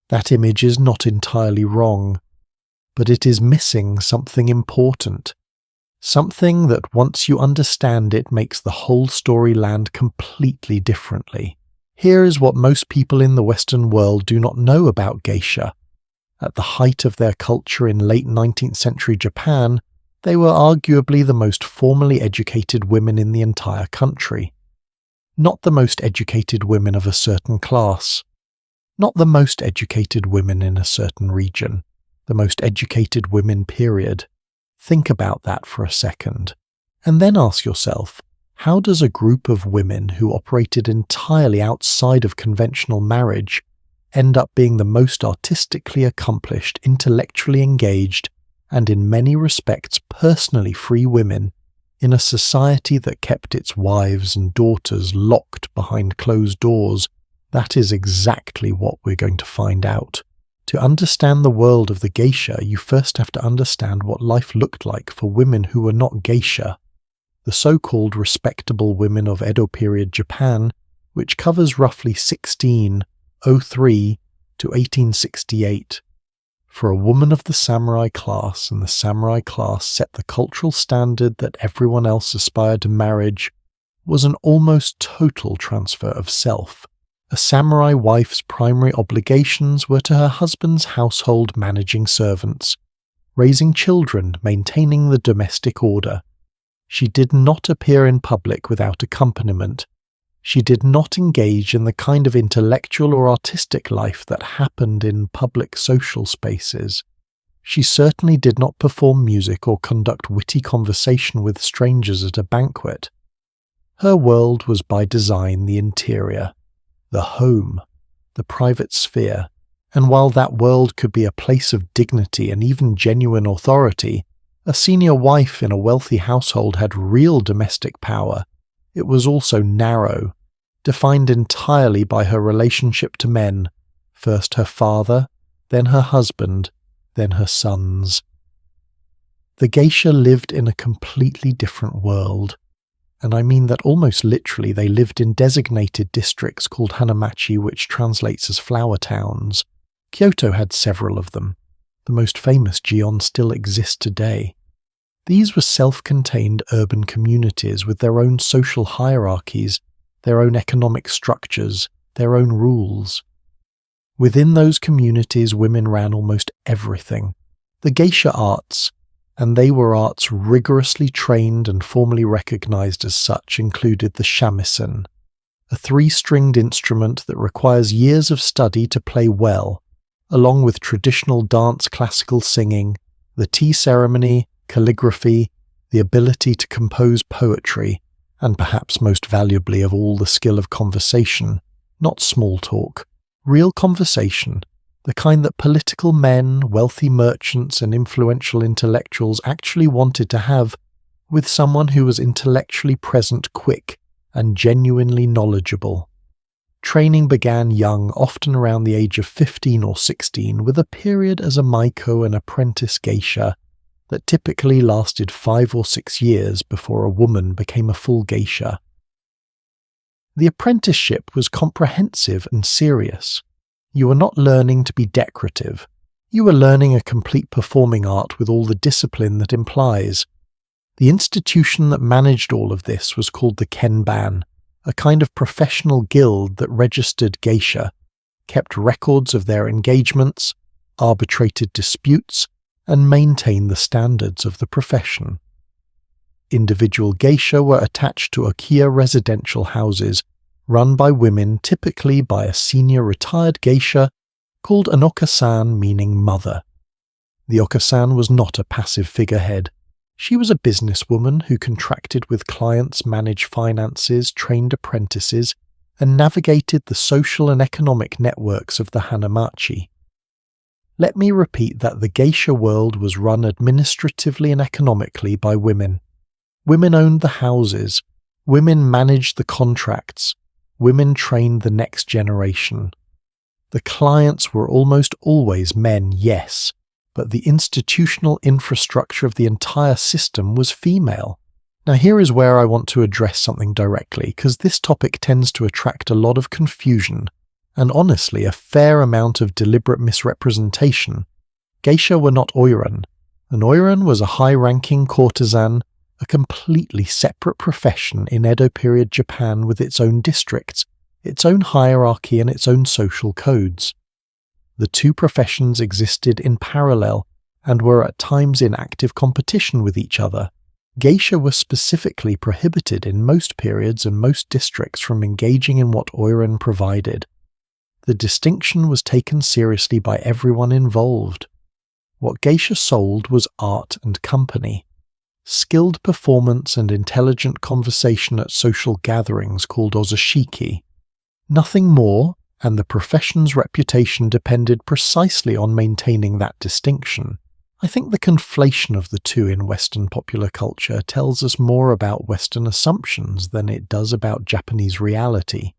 That image is not entirely wrong, but it is missing something important. Something that once you understand it makes the whole story land completely differently. Here is what most people in the Western world do not know about geisha. At the height of their culture in late 19th century Japan, they were arguably the most formally educated women in the entire country. Not the most educated women of a certain class. Not the most educated women in a certain region. The most educated women, period. Think about that for a second. And then ask yourself, how does a group of women who operated entirely outside of conventional marriage end up being the most artistically accomplished, intellectually engaged, and in many respects personally free women in a society that kept its wives and daughters locked behind closed doors? That is exactly what we're going to find out. To understand the world of the geisha, you first have to understand what life looked like for women who were not geisha. The so-called respectable women of Edo period Japan, which covers roughly 1603 to 1868. For a woman of the samurai class, and the samurai class set the cultural standard that everyone else aspired to marriage, was an almost total transfer of self. A samurai wife's primary obligations were to her husband's household, managing servants, raising children, maintaining the domestic order. She did not appear in public without accompaniment. She did not engage in the kind of intellectual or artistic life that happened in public social spaces. She certainly did not perform music or conduct witty conversation with strangers at a banquet. Her world was by design the interior, the home, the private sphere, and while that world could be a place of dignity and even genuine authority, a senior wife in a wealthy household had real domestic power. It was also narrow, defined entirely by her relationship to men, first her father, then her husband, then her sons. The geisha lived in a completely different world, and I mean that almost literally. They lived in designated districts called hanamachi, which translates as flower towns. Kyoto had several of them. The most famous, Gion, still exists today. These were self-contained urban communities with their own social hierarchies, their own economic structures, their own rules. Within those communities, women ran almost everything. The geisha arts, and they were arts rigorously trained and formally recognized as such, included the shamisen, a three-stringed instrument that requires years of study to play well, along with traditional dance, classical singing, the tea ceremony, calligraphy, the ability to compose poetry, and perhaps most valuably of all, the skill of conversation, not small talk, real conversation, the kind that political men, wealthy merchants, and influential intellectuals actually wanted to have with someone who was intellectually present, quick, and genuinely knowledgeable. Training began young, often around the age of 15 or 16, with a period as a maiko, an apprentice geisha, that typically lasted 5 or 6 years before a woman became a full geisha. The apprenticeship was comprehensive and serious. You were not learning to be decorative. You were learning a complete performing art with all the discipline that implies. The institution that managed all of this was called the kenban, a kind of professional guild that registered geisha, kept records of their engagements, arbitrated disputes, and maintained the standards of the profession. Individual geisha were attached to okiya residential houses, run by women, typically by a senior retired geisha called an okasan, meaning mother. The okasan was not a passive figurehead. She was a businesswoman who contracted with clients, managed finances, trained apprentices, and navigated the social and economic networks of the hanamachi. Let me repeat that the geisha world was run administratively and economically by women. Women owned the houses. Women managed the contracts. Women trained the next generation. The clients were almost always men, yes, but the institutional infrastructure of the entire system was female. Now here is where I want to address something directly, because this topic tends to attract a lot of confusion, and honestly a fair amount of deliberate misrepresentation. Geisha were not oiran. An oiran was a high-ranking courtesan, a completely separate profession in Edo period Japan with its own districts, its own hierarchy and its own social codes. The two professions existed in parallel and were at times in active competition with each other. Geisha were specifically prohibited in most periods and most districts from engaging in what oiran provided. The distinction was taken seriously by everyone involved. What geisha sold was art and company. Skilled performance and intelligent conversation at social gatherings called ozushiki. Nothing more, and the profession's reputation depended precisely on maintaining that distinction. I think the conflation of the two in Western popular culture tells us more about Western assumptions than it does about Japanese reality.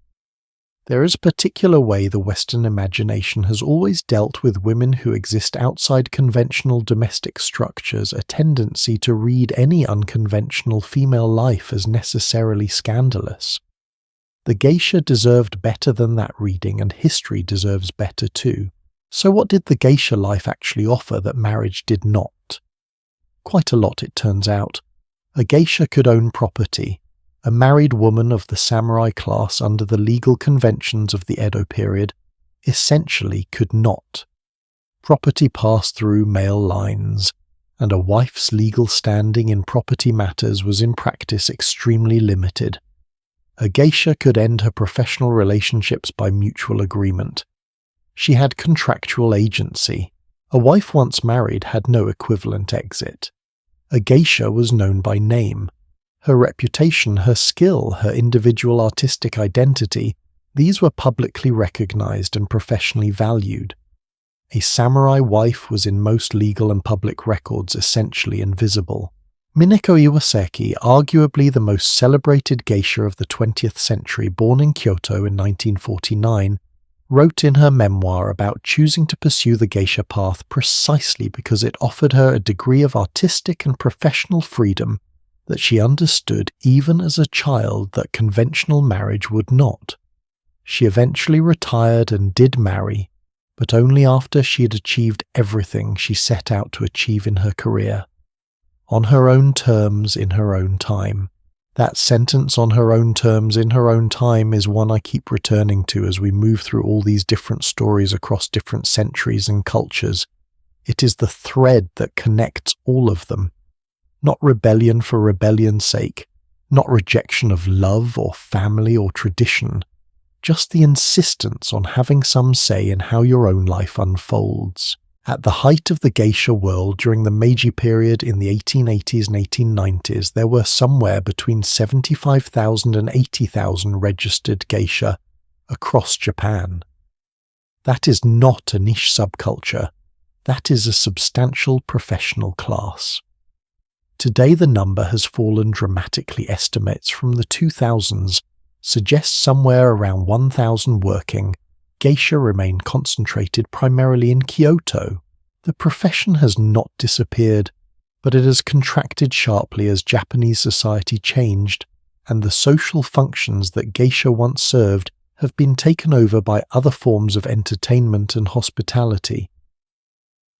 There is a particular way the Western imagination has always dealt with women who exist outside conventional domestic structures, a tendency to read any unconventional female life as necessarily scandalous. The geisha deserved better than that reading, and history deserves better too. So what did the geisha life actually offer that marriage did not? Quite a lot, it turns out. A geisha could own property. A married woman of the samurai class under the legal conventions of the Edo period essentially could not. Property passed through male lines, and a wife's legal standing in property matters was in practice extremely limited. A geisha could end her professional relationships by mutual agreement. She had contractual agency. A wife once married had no equivalent exit. A geisha was known by name. Her reputation, her skill, her individual artistic identity, these were publicly recognized and professionally valued. A samurai wife was in most legal and public records essentially invisible. Mineko Iwaseki, arguably the most celebrated geisha of the 20th century, born in Kyoto in 1949, wrote in her memoir about choosing to pursue the geisha path precisely because it offered her a degree of artistic and professional freedom that she understood even as a child that conventional marriage would not. She eventually retired and did marry, but only after she had achieved everything she set out to achieve in her career. On her own terms, in her own time. That sentence, on her own terms, in her own time, is one I keep returning to as we move through all these different stories across different centuries and cultures. It is the thread that connects all of them. Not rebellion for rebellion's sake, not rejection of love or family or tradition, just the insistence on having some say in how your own life unfolds. At the height of the geisha world during the Meiji period in the 1880s and 1890s, there were somewhere between 75,000 and 80,000 registered geisha across Japan. That is not a niche subculture. That is a substantial professional class. Today the number has fallen dramatically. Estimates from the 2000s suggests somewhere around 1,000 working, geisha remain concentrated primarily in Kyoto. The profession has not disappeared, but it has contracted sharply as Japanese society changed, and the social functions that geisha once served have been taken over by other forms of entertainment and hospitality.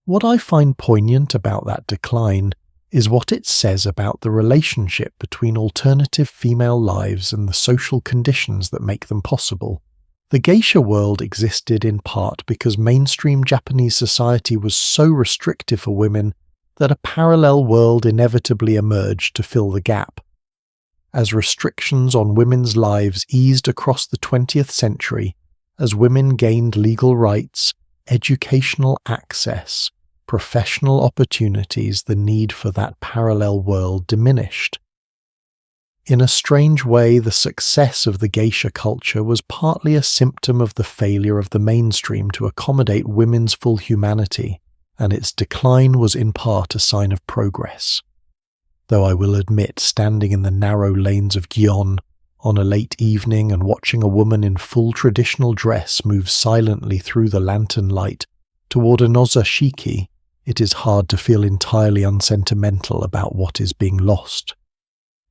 What I find poignant about that decline is what it says about the relationship between alternative female lives and the social conditions that make them possible. The geisha world existed in part because mainstream Japanese society was so restrictive for women that a parallel world inevitably emerged to fill the gap. As restrictions on women's lives eased across the 20th century, as women gained legal rights, educational access, professional opportunities, the need for that parallel world diminished. In a strange way, the success of the geisha culture was partly a symptom of the failure of the mainstream to accommodate women's full humanity, and its decline was in part a sign of progress. Though I will admit, standing in the narrow lanes of Gion on a late evening and watching a woman in full traditional dress move silently through the lantern light toward a nozashiki, it is hard to feel entirely unsentimental about what is being lost.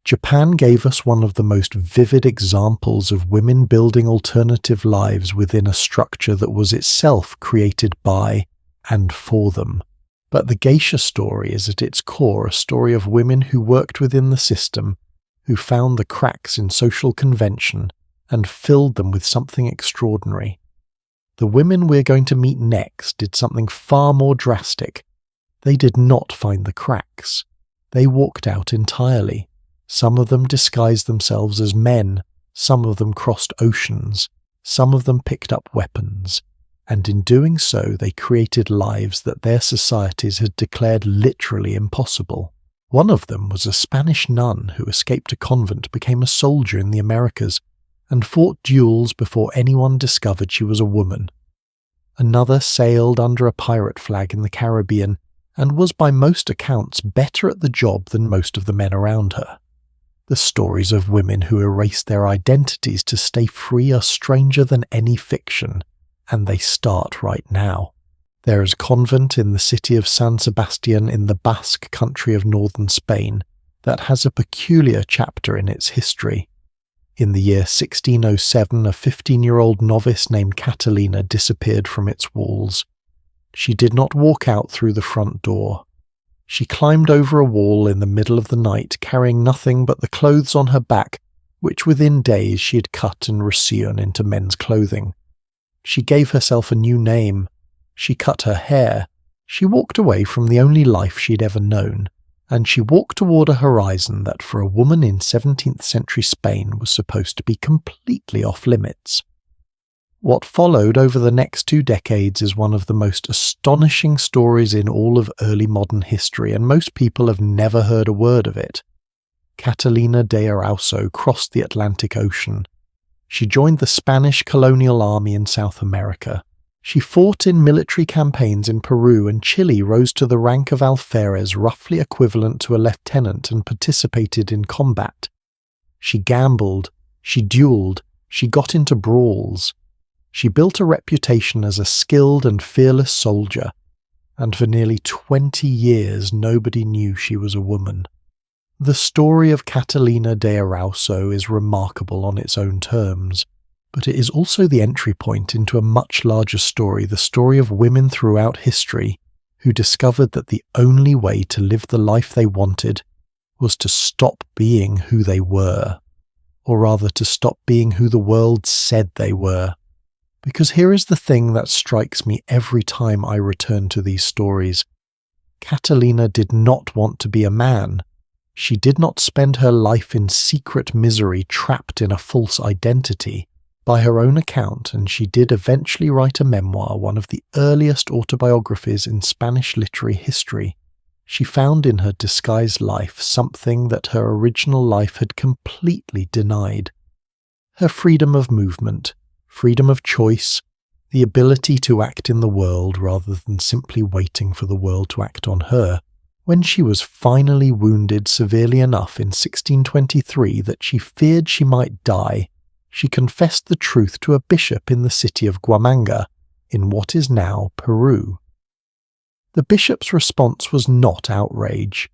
Japan gave us one of the most vivid examples of women building alternative lives within a structure that was itself created by and for them. But the geisha story is at its core a story of women who worked within the system, who found the cracks in social convention and filled them with something extraordinary. The women we're going to meet next did something far more drastic. They did not find the cracks. They walked out entirely. Some of them disguised themselves as men, some of them crossed oceans, some of them picked up weapons, and in doing so they created lives that their societies had declared literally impossible. One of them was a Spanish nun who escaped a convent, became a soldier in the Americas, and fought duels before anyone discovered she was a woman. Another sailed under a pirate flag in the Caribbean, and was by most accounts better at the job than most of the men around her. The stories of women who erased their identities to stay free are stranger than any fiction, and they start right now. There is a convent in the city of San Sebastian in the Basque country of northern Spain that has a peculiar chapter in its history. In the year 1607, a 15-year-old novice named Catalina disappeared from its walls. She did not walk out through the front door. She climbed over a wall in the middle of the night, carrying nothing but the clothes on her back, which within days she had cut and resewn into men's clothing. She gave herself a new name. She cut her hair. She walked away from the only life she'd ever known, and she walked toward a horizon that for a woman in 17th century Spain was supposed to be completely off limits. What followed over the next 2 decades is one of the most astonishing stories in all of early modern history, and most people have never heard a word of it. Catalina de Arauso crossed the Atlantic Ocean. She joined the Spanish colonial army in South America. She fought in military campaigns in Peru, and Chile rose to the rank of alferez, roughly equivalent to a lieutenant, and participated in combat. She gambled, she duelled, she got into brawls. She built a reputation as a skilled and fearless soldier, and for nearly 20 years nobody knew she was a woman. The story of Catalina de Arauso is remarkable on its own terms, but it is also the entry point into a much larger story, the story of women throughout history who discovered that the only way to live the life they wanted was to stop being who they were, or rather to stop being who the world said they were. Because here is the thing that strikes me every time I return to these stories. Catalina did not want to be a man. She did not spend her life in secret misery, trapped in a false identity. By her own account, and she did eventually write a memoir, one of the earliest autobiographies in Spanish literary history, she found in her disguised life something that her original life had completely denied. Her freedom of movement, freedom of choice, the ability to act in the world rather than simply waiting for the world to act on her. When she was finally wounded severely enough in 1623 that she feared she might die, she confessed the truth to a bishop in the city of Guamanga, in what is now Peru. The bishop's response was not outrage.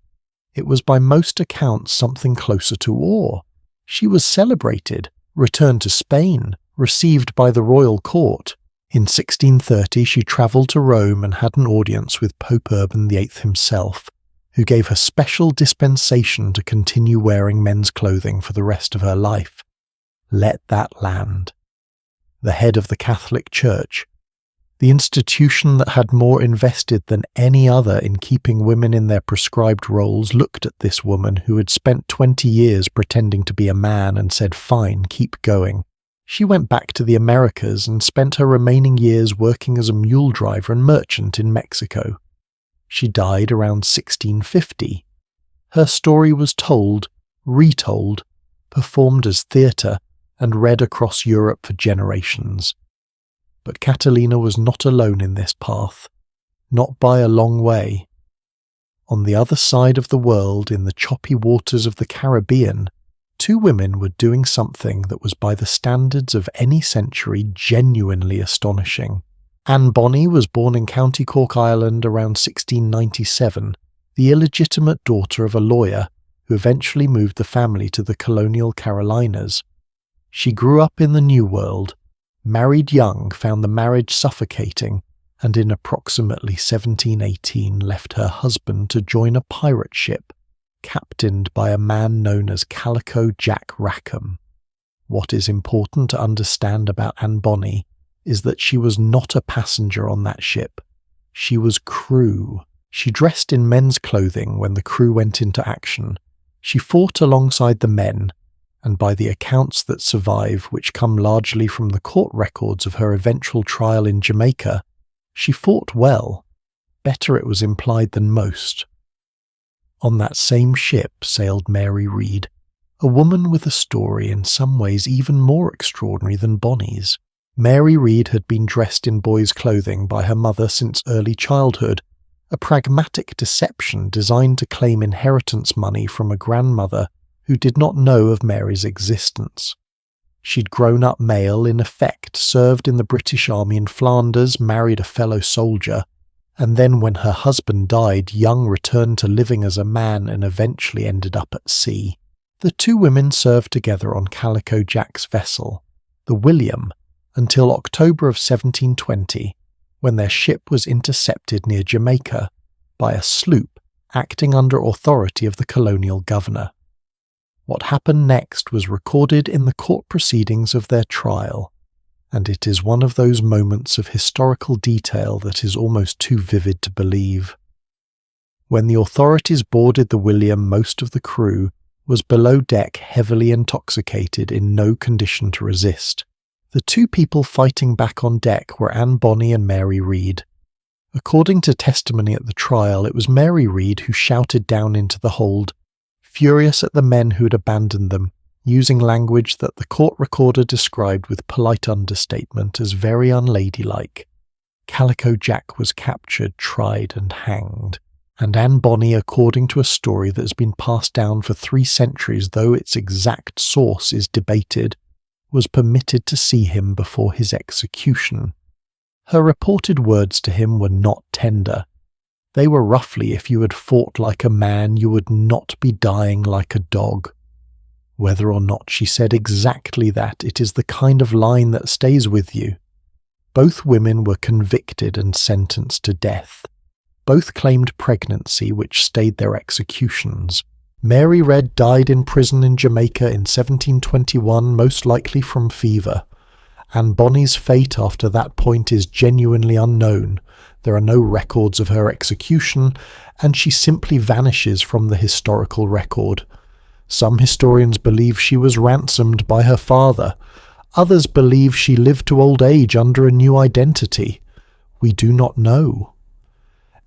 It was by most accounts something closer to awe. She was celebrated, returned to Spain, received by the royal court. In 1630 she travelled to Rome and had an audience with Pope Urban VIII himself, who gave her special dispensation to continue wearing men's clothing for the rest of her life. Let that land. The head of the Catholic Church, the institution that had more invested than any other in keeping women in their prescribed roles, looked at this woman who had spent 20 years pretending to be a man and said, "Fine, keep going." She went back to the Americas and spent her remaining years working as a mule driver and merchant in Mexico. She died around 1650. Her story was told, retold, performed as theatre, and read across Europe for generations. But Catalina was not alone in this path, not by a long way. On the other side of the world, in the choppy waters of the Caribbean, two women were doing something that was by the standards of any century genuinely astonishing. Anne Bonny was born in County Cork, Ireland around 1697, the illegitimate daughter of a lawyer who eventually moved the family to the colonial Carolinas. She grew up in the New World, married young, found the marriage suffocating, and in approximately 1718 left her husband to join a pirate ship, captained by a man known as Calico Jack Rackham. What is important to understand about Anne Bonny is that she was not a passenger on that ship. She was crew. She dressed in men's clothing when the crew went into action. She fought alongside the men, and by the accounts that survive, which come largely from the court records of her eventual trial in Jamaica, she fought well. Better, it was implied, than most. On that same ship sailed Mary Read, a woman with a story in some ways even more extraordinary than Bonny's. Mary Read had been dressed in boys' clothing by her mother since early childhood, a pragmatic deception designed to claim inheritance money from a grandmother who did not know of Mary's existence. She'd grown up male, in effect, served in the British Army in Flanders, married a fellow soldier, and then when her husband died, young returned to living as a man and eventually ended up at sea. The two women served together on Calico Jack's vessel, the William, until October of 1720, when their ship was intercepted near Jamaica by a sloop acting under authority of the colonial governor. What happened next was recorded in the court proceedings of their trial, and it is one of those moments of historical detail that is almost too vivid to believe. When the authorities boarded the William, most of the crew was below deck, heavily intoxicated, in no condition to resist. The two people fighting back on deck were Anne Bonny and Mary Read. According to testimony at the trial, it was Mary Read who shouted down into the hold, furious at the men who had abandoned them, using language that the court recorder described with polite understatement as very unladylike. Calico Jack was captured, tried and hanged, and Anne Bonny, according to a story that has been passed down for 3 centuries, though its exact source is debated, was permitted to see him before his execution. Her reported words to him were not tender. They were roughly, "If you had fought like a man, you would not be dying like a dog." Whether or not she said exactly that, it is the kind of line that stays with you. Both women were convicted and sentenced to death. Both claimed pregnancy, which stayed their executions. Mary Read died in prison in Jamaica in 1721, most likely from fever. Anne Bonny's fate after that point is genuinely unknown. There are no records of her execution, and she simply vanishes from the historical record. Some historians believe she was ransomed by her father. Others believe she lived to old age under a new identity. We do not know.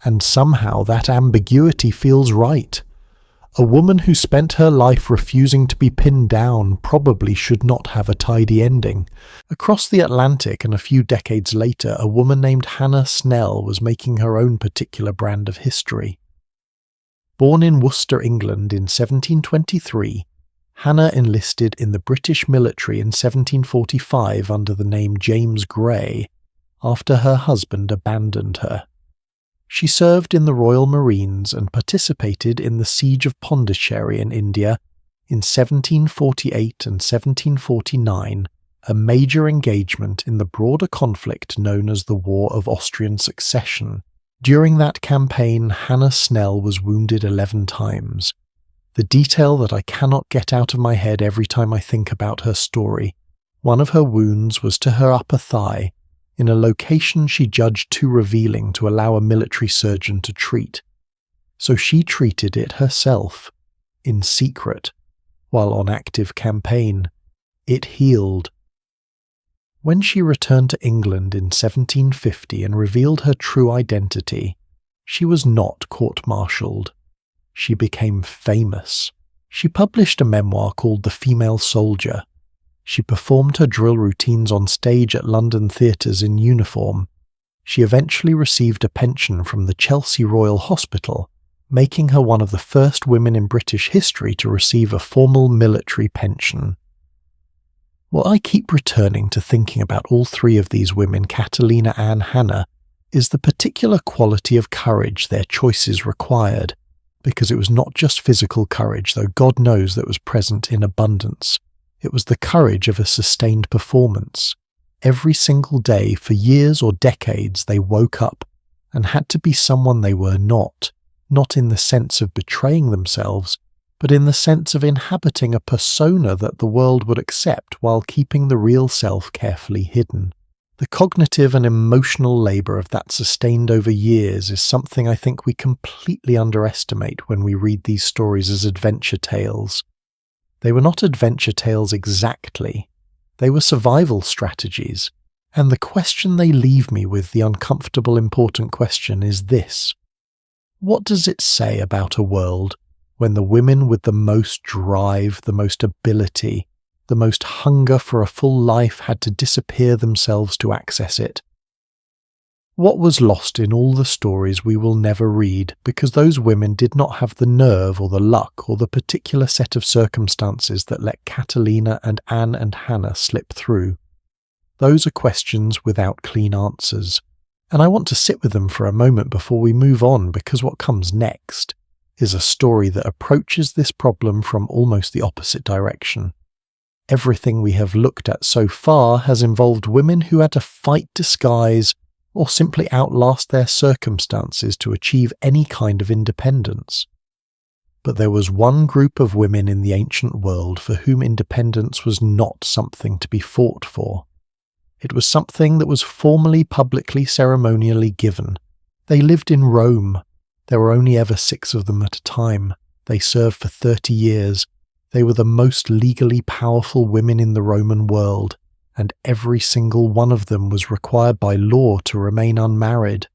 And somehow that ambiguity feels right. A woman who spent her life refusing to be pinned down probably should not have a tidy ending. Across the Atlantic and a few decades later, a woman named Hannah Snell was making her own particular brand of history. Born in Worcester, England in 1723, Hannah enlisted in the British military in 1745 under the name James Grey, after her husband abandoned her. She served in the Royal Marines and participated in the Siege of Pondicherry in India in 1748 and 1749, a major engagement in the broader conflict known as the War of Austrian Succession. During that campaign, Hannah Snell was wounded 11 times. The detail that I cannot get out of my head every time I think about her story. One of her wounds was to her upper thigh, in a location she judged too revealing to allow a military surgeon to treat. So she treated it herself, in secret, while on active campaign. It healed. When she returned to England in 1750 and revealed her true identity, she was not court-martialed. She became famous. She published a memoir called The Female Soldier. She performed her drill routines on stage at London theatres in uniform. She eventually received a pension from the Chelsea Royal Hospital, making her one of the first women in British history to receive a formal military pension. What I keep returning to thinking about all three of these women, Catalina, Anne, Hannah, is the particular quality of courage their choices required, because it was not just physical courage, though God knows that was present in abundance. It was the courage of a sustained performance. Every single day, for years or decades, they woke up and had to be someone they were not in the sense of betraying themselves, but in the sense of inhabiting a persona that the world would accept while keeping the real self carefully hidden. The cognitive and emotional labour of that sustained over years is something I think we completely underestimate when we read these stories as adventure tales. They were not adventure tales exactly. They were survival strategies. And the question they leave me with, the uncomfortable, important question, is this. What does it say about a world when the women with the most drive, the most ability, the most hunger for a full life had to disappear themselves to access it? What was lost in all the stories we will never read because those women did not have the nerve or the luck or the particular set of circumstances that let Catalina and Anne and Hannah slip through? Those are questions without clean answers, and I want to sit with them for a moment before we move on, because what comes next is a story that approaches this problem from almost the opposite direction. Everything we have looked at so far has involved women who had to fight disguise or simply outlast their circumstances to achieve any kind of independence. But there was one group of women in the ancient world for whom independence was not something to be fought for. It was something that was formally, publicly, ceremonially given. They lived in Rome. There were only ever 6 of them at a time. They served for 30 years. They were the most legally powerful women in the Roman world, and every single one of them was required by law to remain unmarried.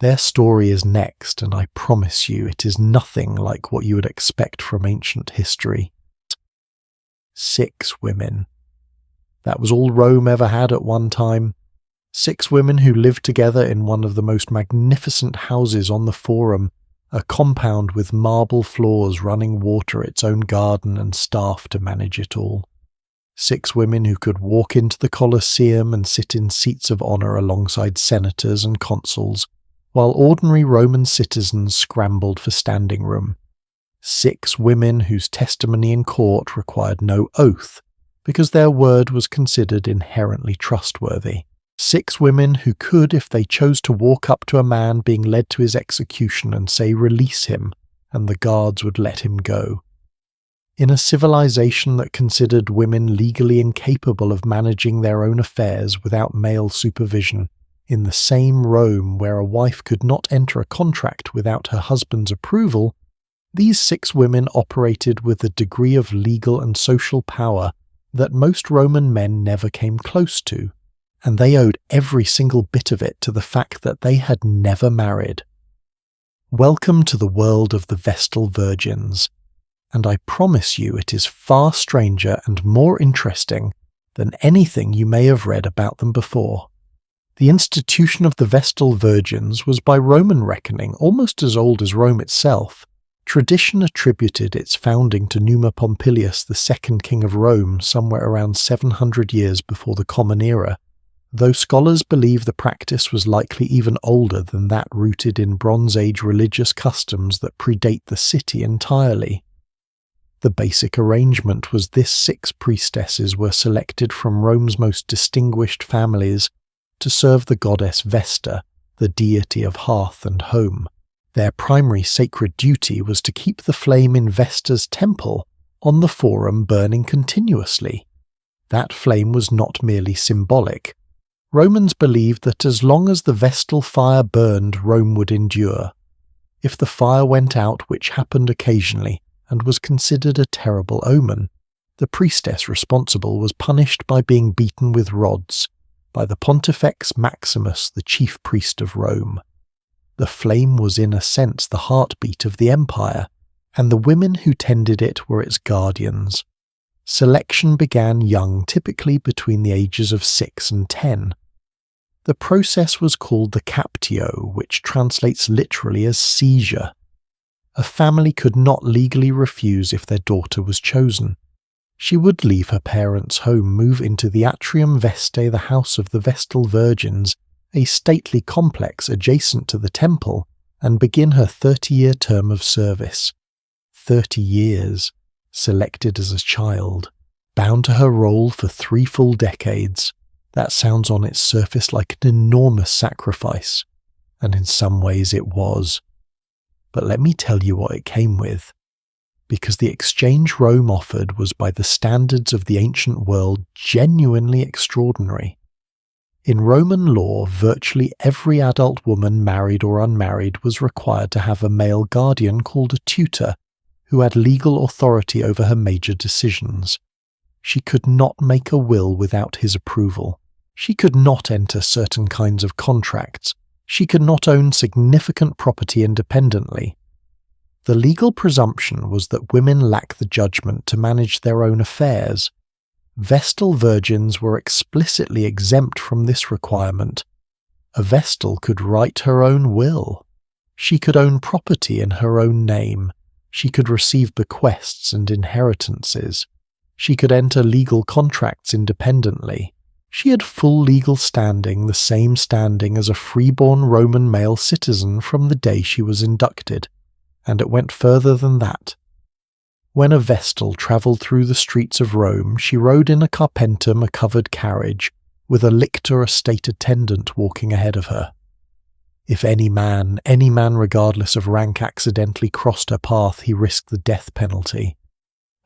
Their story is next, and I promise you it is nothing like what you would expect from ancient history. 6 women. That was all Rome ever had at one time. 6 women who lived together in one of the most magnificent houses on the Forum, a compound with marble floors, running water, its own garden and staff to manage it all. 6 women who could walk into the Colosseum and sit in seats of honour alongside senators and consuls, while ordinary Roman citizens scrambled for standing room. 6 women whose testimony in court required no oath, because their word was considered inherently trustworthy. 6 women who could, if they chose to walk up to a man being led to his execution and say, "Release him," and the guards would let him go. In a civilization that considered women legally incapable of managing their own affairs without male supervision, in the same Rome where a wife could not enter a contract without her husband's approval, these 6 women operated with a degree of legal and social power that most Roman men never came close to, and they owed every single bit of it to the fact that they had never married. Welcome to the world of the Vestal Virgins, and I promise you it is far stranger and more interesting than anything you may have read about them before. The institution of the Vestal Virgins was by Roman reckoning almost as old as Rome itself, Tradition attributed its founding to Numa Pompilius, the second king of Rome, somewhere around 700 years before the Common Era, though scholars believe the practice was likely even older than that, rooted in Bronze Age religious customs that predate the city entirely. The basic arrangement was this: 6 priestesses were selected from Rome's most distinguished families to serve the goddess Vesta, the deity of hearth and home. Their primary sacred duty was to keep the flame in Vesta's temple on the forum burning continuously. That flame was not merely symbolic. Romans believed that as long as the vestal fire burned, Rome would endure. If the fire went out, which happened occasionally and was considered a terrible omen, the priestess responsible was punished by being beaten with rods by the Pontifex Maximus, the chief priest of Rome. The flame was in a sense the heartbeat of the empire, and the women who tended it were its guardians. Selection began young, typically between the ages of 6 and 10. The process was called the captio, which translates literally as seizure. A family could not legally refuse if their daughter was chosen. She would leave her parents' home, move into the Atrium Vestae, the house of the Vestal Virgins, a stately complex adjacent to the temple, and begin her 30-year term of service. 30 years, selected as a child, bound to her role for 3 full decades. That sounds on its surface like an enormous sacrifice, and in some ways it was. But let me tell you what it came with. Because the exchange Rome offered was, by the standards of the ancient world, genuinely extraordinary. In Roman law, virtually every adult woman, married or unmarried, was required to have a male guardian called a tutor, who had legal authority over her major decisions. She could not make a will without his approval. She could not enter certain kinds of contracts. She could not own significant property independently. The legal presumption was that women lack the judgment to manage their own affairs. Vestal virgins were explicitly exempt from this requirement. A vestal could write her own will. She could own property in her own name. She could receive bequests and inheritances. She could enter legal contracts independently. She had full legal standing, the same standing as a freeborn Roman male citizen from the day she was inducted, and it went further than that. When a vestal travelled through the streets of Rome, she rode in a carpentum, a covered carriage, with a lictor, a state attendant, walking ahead of her. If any man regardless of rank, accidentally crossed her path, he risked the death penalty.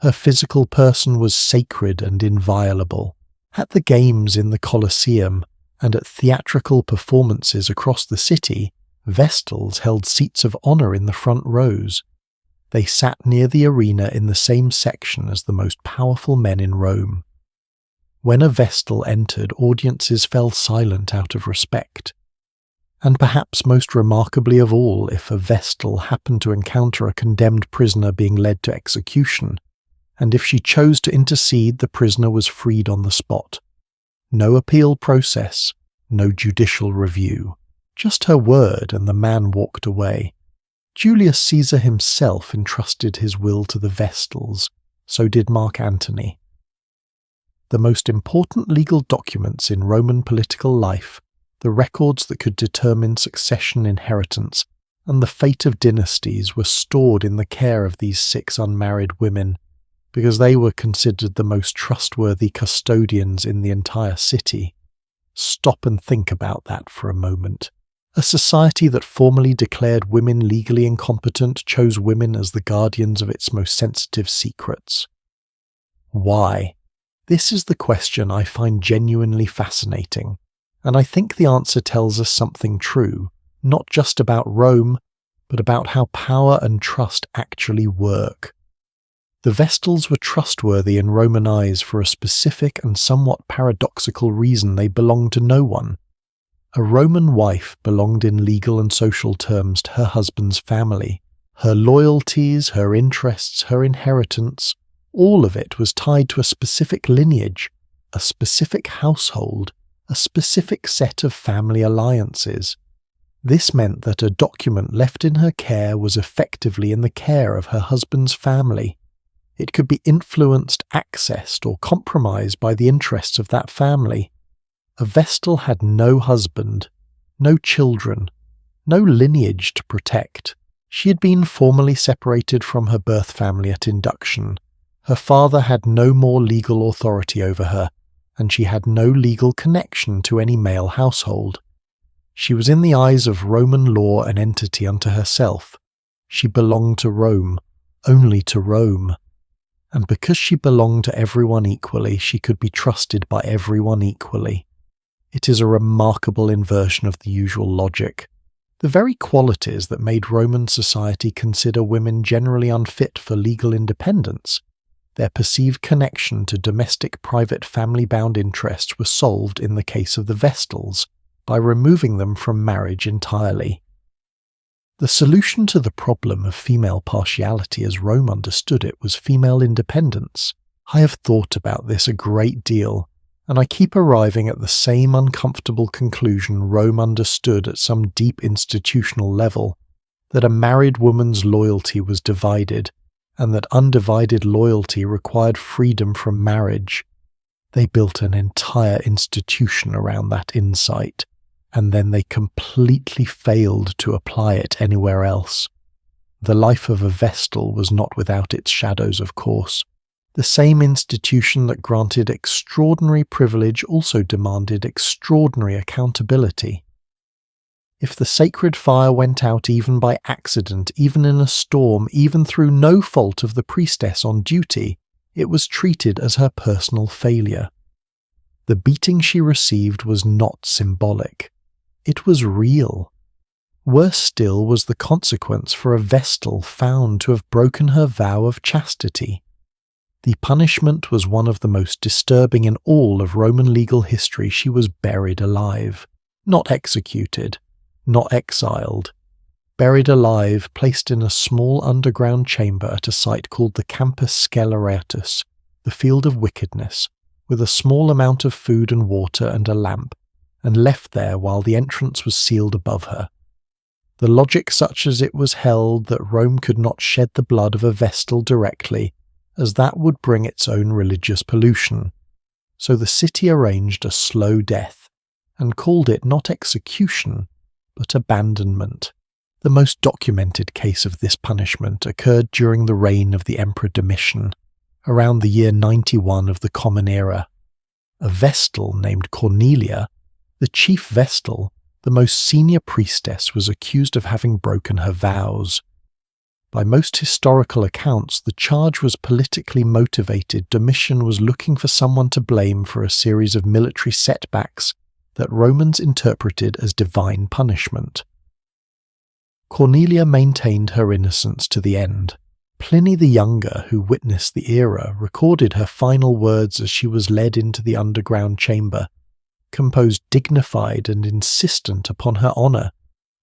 Her physical person was sacred and inviolable. At the games in the Colosseum and at theatrical performances across the city, vestals held seats of honour in the front rows. They sat near the arena in the same section as the most powerful men in Rome. When a vestal entered, audiences fell silent out of respect. And perhaps most remarkably of all, if a vestal happened to encounter a condemned prisoner being led to execution, and if she chose to intercede, the prisoner was freed on the spot. No appeal process, no judicial review. Just her word, and the man walked away. Julius Caesar himself entrusted his will to the vestals, so did Mark Antony. The most important legal documents in Roman political life, the records that could determine succession, inheritance, and the fate of dynasties, were stored in the care of these 6 unmarried women, because they were considered the most trustworthy custodians in the entire city. Stop and think about that for a moment. A society that formally declared women legally incompetent chose women as the guardians of its most sensitive secrets. Why? This is the question I find genuinely fascinating, and I think the answer tells us something true, not just about Rome, but about how power and trust actually work. The vestals were trustworthy in Roman eyes for a specific and somewhat paradoxical reason: they belonged to no one. A Roman wife belonged in legal and social terms to her husband's family. Her loyalties, her interests, her inheritance, all of it was tied to a specific lineage, a specific household, a specific set of family alliances. This meant that a document left in her care was effectively in the care of her husband's family. It could be influenced, accessed, or compromised by the interests of that family. A vestal had no husband, no children, no lineage to protect. She had been formally separated from her birth family at induction. Her father had no more legal authority over her, and she had no legal connection to any male household. She was in the eyes of Roman law an entity unto herself. She belonged to Rome, only to Rome. And because she belonged to everyone equally, she could be trusted by everyone equally. It is a remarkable inversion of the usual logic. The very qualities that made Roman society consider women generally unfit for legal independence, their perceived connection to domestic private family-bound interests, were solved in the case of the Vestals, by removing them from marriage entirely. The solution to the problem of female partiality as Rome understood it was female independence. I have thought about this a great deal, and I keep arriving at the same uncomfortable conclusion Rome understood at some deep institutional level, that a married woman's loyalty was divided, and that undivided loyalty required freedom from marriage. They built an entire institution around that insight, and then they completely failed to apply it anywhere else. The life of a vestal was not without its shadows, of course. The same institution that granted extraordinary privilege also demanded extraordinary accountability. If the sacred fire went out even by accident, even in a storm, even through no fault of the priestess on duty, it was treated as her personal failure. The beating she received was not symbolic. It was real. Worse still was the consequence for a vestal found to have broken her vow of chastity. The punishment was one of the most disturbing in all of Roman legal history. She was buried alive, not executed, not exiled. Buried alive, placed in a small underground chamber at a site called the Campus Sceleratus, the field of wickedness, with a small amount of food and water and a lamp, and left there while the entrance was sealed above her. The logic such as it was held that Rome could not shed the blood of a vestal directly, as that would bring its own religious pollution. So the city arranged a slow death, and called it not execution, but abandonment. The most documented case of this punishment occurred during the reign of the Emperor Domitian, around the year 91 of the Common Era. A vestal named Cornelia, the chief vestal, the most senior priestess, was accused of having broken her vows. By most historical accounts, the charge was politically motivated. Domitian was looking for someone to blame for a series of military setbacks that Romans interpreted as divine punishment. Cornelia maintained her innocence to the end. Pliny the Younger, who witnessed the era, recorded her final words as she was led into the underground chamber, composed dignified and insistent upon her honour.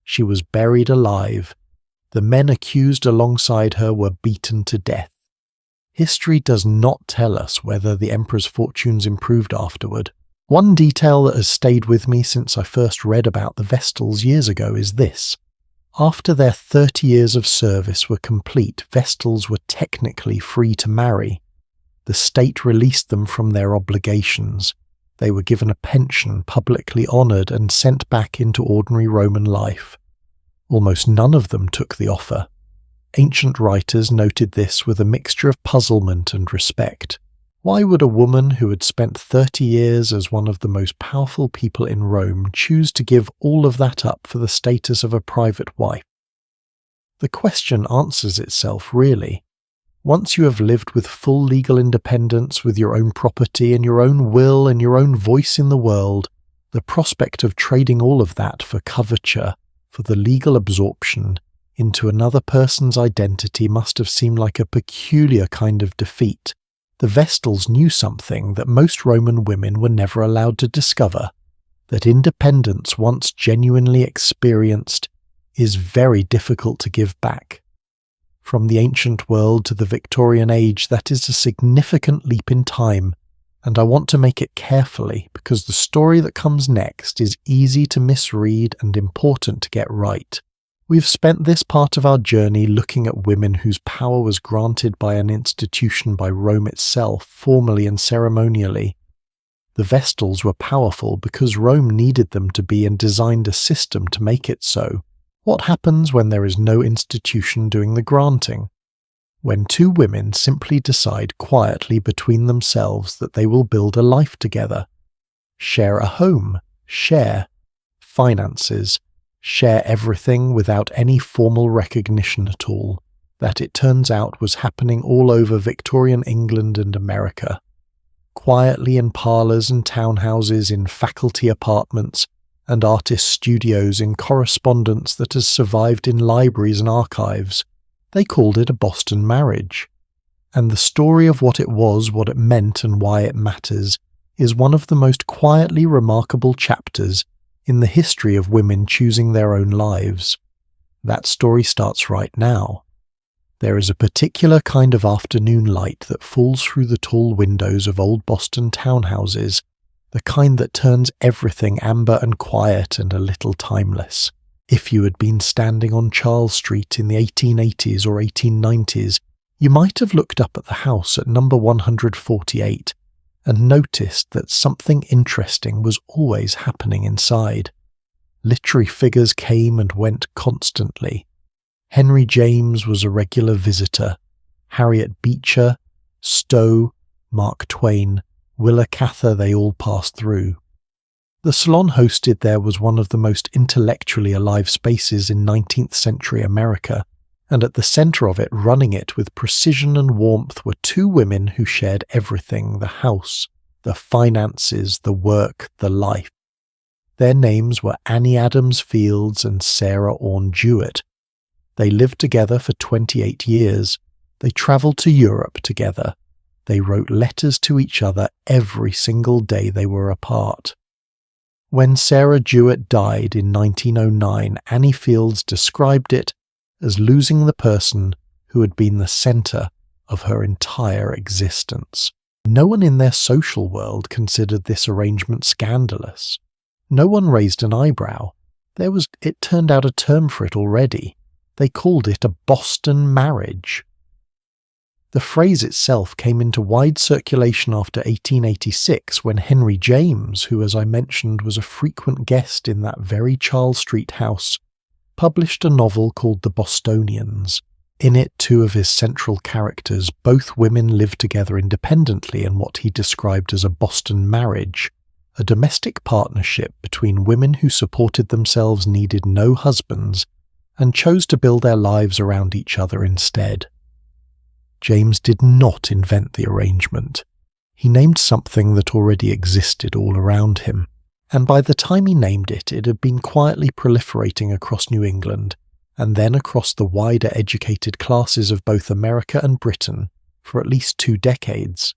She was buried alive. The men accused alongside her were beaten to death. History does not tell us whether the emperor's fortunes improved afterward. One detail that has stayed with me since I first read about the Vestals years ago is this. After their 30 years of service were complete, Vestals were technically free to marry. The state released them from their obligations. They were given a pension, publicly honoured, and sent back into ordinary Roman life. Almost none of them took the offer. Ancient writers noted this with a mixture of puzzlement and respect. Why would a woman who had spent 30 years as one of the most powerful people in Rome choose to give all of that up for the status of a private wife? The question answers itself, really. Once you have lived with full legal independence, with your own property and your own will and your own voice in the world, the prospect of trading all of that for coverture, for the legal absorption into another person's identity must have seemed like a peculiar kind of defeat. The Vestals knew something that most Roman women were never allowed to discover, that independence once genuinely experienced is very difficult to give back. From the ancient world to the Victorian age, that is a significant leap in time, and I want to make it carefully because the story that comes next is easy to misread and important to get right. We've spent this part of our journey looking at women whose power was granted by an institution by Rome itself, formally and ceremonially. The Vestals were powerful because Rome needed them to be and designed a system to make it so. What happens when there is no institution doing the granting? When two women simply decide quietly between themselves that they will build a life together, share a home, share finances, share everything without any formal recognition at all, that it turns out was happening all over Victorian England and America. Quietly in parlours and townhouses, in faculty apartments, and artist studios, in correspondence that has survived in libraries and archives. They called it a Boston marriage. And the story of what it was, what it meant, and why it matters is one of the most quietly remarkable chapters in the history of women choosing their own lives. That story starts right now. There is a particular kind of afternoon light that falls through the tall windows of old Boston townhouses, the kind that turns everything amber and quiet and a little timeless. If you had been standing on Charles Street in the 1880s or 1890s, you might have looked up at the house at number 148 and noticed that something interesting was always happening inside. Literary figures came and went constantly. Henry James was a regular visitor. Harriet Beecher, Stowe, Mark Twain, Willa Cather, they all passed through. The salon hosted there was one of the most intellectually alive spaces in 19th century America, and at the centre of it, running it with precision and warmth, were two women who shared everything: the house, the finances, the work, the life. Their names were Annie Adams Fields and Sarah Orne Jewett. They lived together for 28 years. They travelled to Europe together. They wrote letters to each other every single day they were apart. When Sarah Jewett died in 1909, Annie Fields described it as losing the person who had been the centre of her entire existence. No one in their social world considered this arrangement scandalous. No one raised an eyebrow. It turned out a term for it already. They called it a Boston marriage. The phrase itself came into wide circulation after 1886 when Henry James, who as I mentioned was a frequent guest in that very Charles Street house, published a novel called The Bostonians. In it, two of his central characters, both women, lived together independently in what he described as a Boston marriage, a domestic partnership between women who supported themselves, needed no husbands, and chose to build their lives around each other instead. James did not invent the arrangement. He named something that already existed all around him, and by the time he named it, it had been quietly proliferating across New England, and then across the wider educated classes of both America and Britain for at least 2 decades.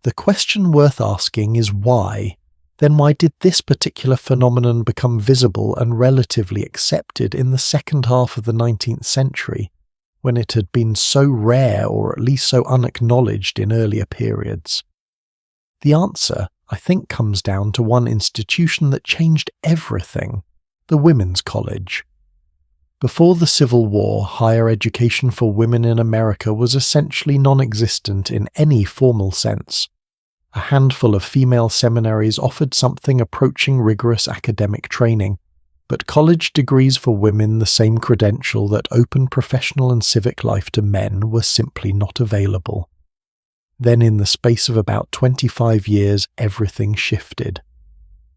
The question worth asking is why? Then why did this particular phenomenon become visible and relatively accepted in the second half of the 19th century, when it had been so rare or at least so unacknowledged in earlier periods? The answer, I think, comes down to one institution that changed everything: the Women's College. Before the Civil War, higher education for women in America was essentially non-existent in any formal sense. A handful of female seminaries offered something approaching rigorous academic training, but college degrees for women, the same credential that opened professional and civic life to men, were simply not available. Then in the space of about 25 years, everything shifted.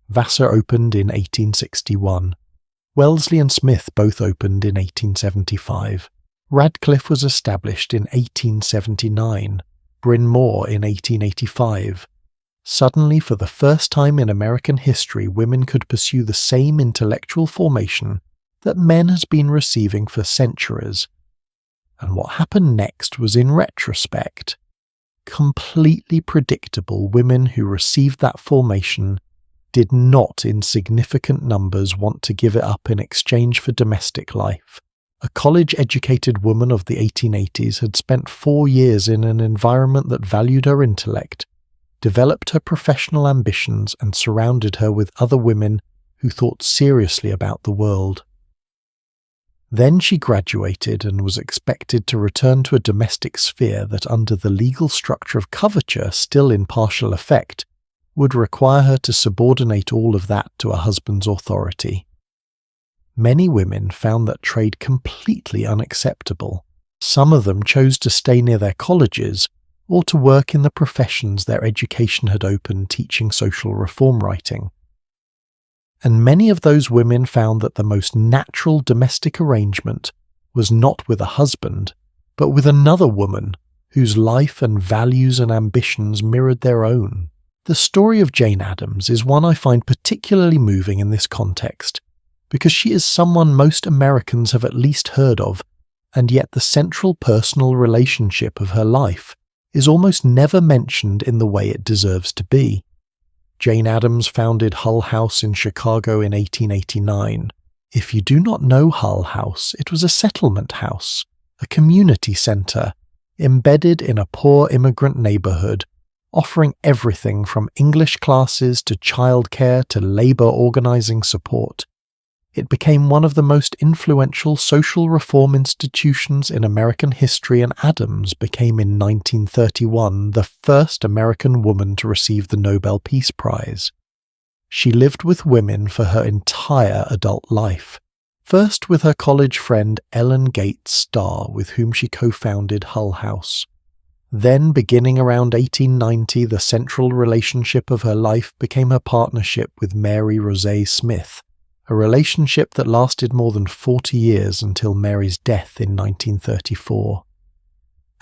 Vassar opened in 1861. Wellesley and Smith both opened in 1875. Radcliffe was established in 1879. Bryn Mawr in 1885. Suddenly, for the first time in American history, women could pursue the same intellectual formation that men had been receiving for centuries. And what happened next was, in retrospect, completely predictable. Women who received that formation did not in significant numbers want to give it up in exchange for domestic life. A college-educated woman of the 1880s had spent 4 years in an environment that valued her intellect, developed her professional ambitions and surrounded her with other women who thought seriously about the world. Then she graduated and was expected to return to a domestic sphere that, under the legal structure of coverture still in partial effect, would require her to subordinate all of that to a husband's authority. Many women found that trade completely unacceptable. Some of them chose to stay near their colleges or to work in the professions their education had opened, teaching social reform writing. And many of those women found that the most natural domestic arrangement was not with a husband, but with another woman whose life and values and ambitions mirrored their own. The story of Jane Addams is one I find particularly moving in this context, because she is someone most Americans have at least heard of, and yet the central personal relationship of her life is almost never mentioned in the way it deserves to be. Jane Addams founded Hull House in Chicago in 1889. If you do not know Hull House, it was a settlement house, a community centre, embedded in a poor immigrant neighbourhood, offering everything from English classes to childcare to labour organising support. It became one of the most influential social reform institutions in American history, and Addams became in 1931 the first American woman to receive the Nobel Peace Prize. She lived with women for her entire adult life, first with her college friend Ellen Gates Starr, with whom she co-founded Hull House. Then, beginning around 1890, the central relationship of her life became her partnership with Mary Rosé Smith, a relationship that lasted more than 40 years until Mary's death in 1934.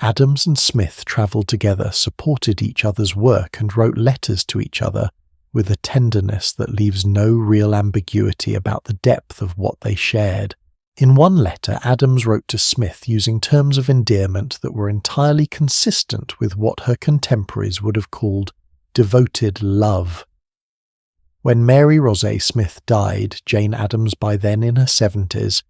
Addams and Smith travelled together, supported each other's work, and wrote letters to each other with a tenderness that leaves no real ambiguity about the depth of what they shared. In one letter, Addams wrote to Smith using terms of endearment that were entirely consistent with what her contemporaries would have called devoted love. When Mary Rosé Smith died, Jane Addams, by then in her 70s,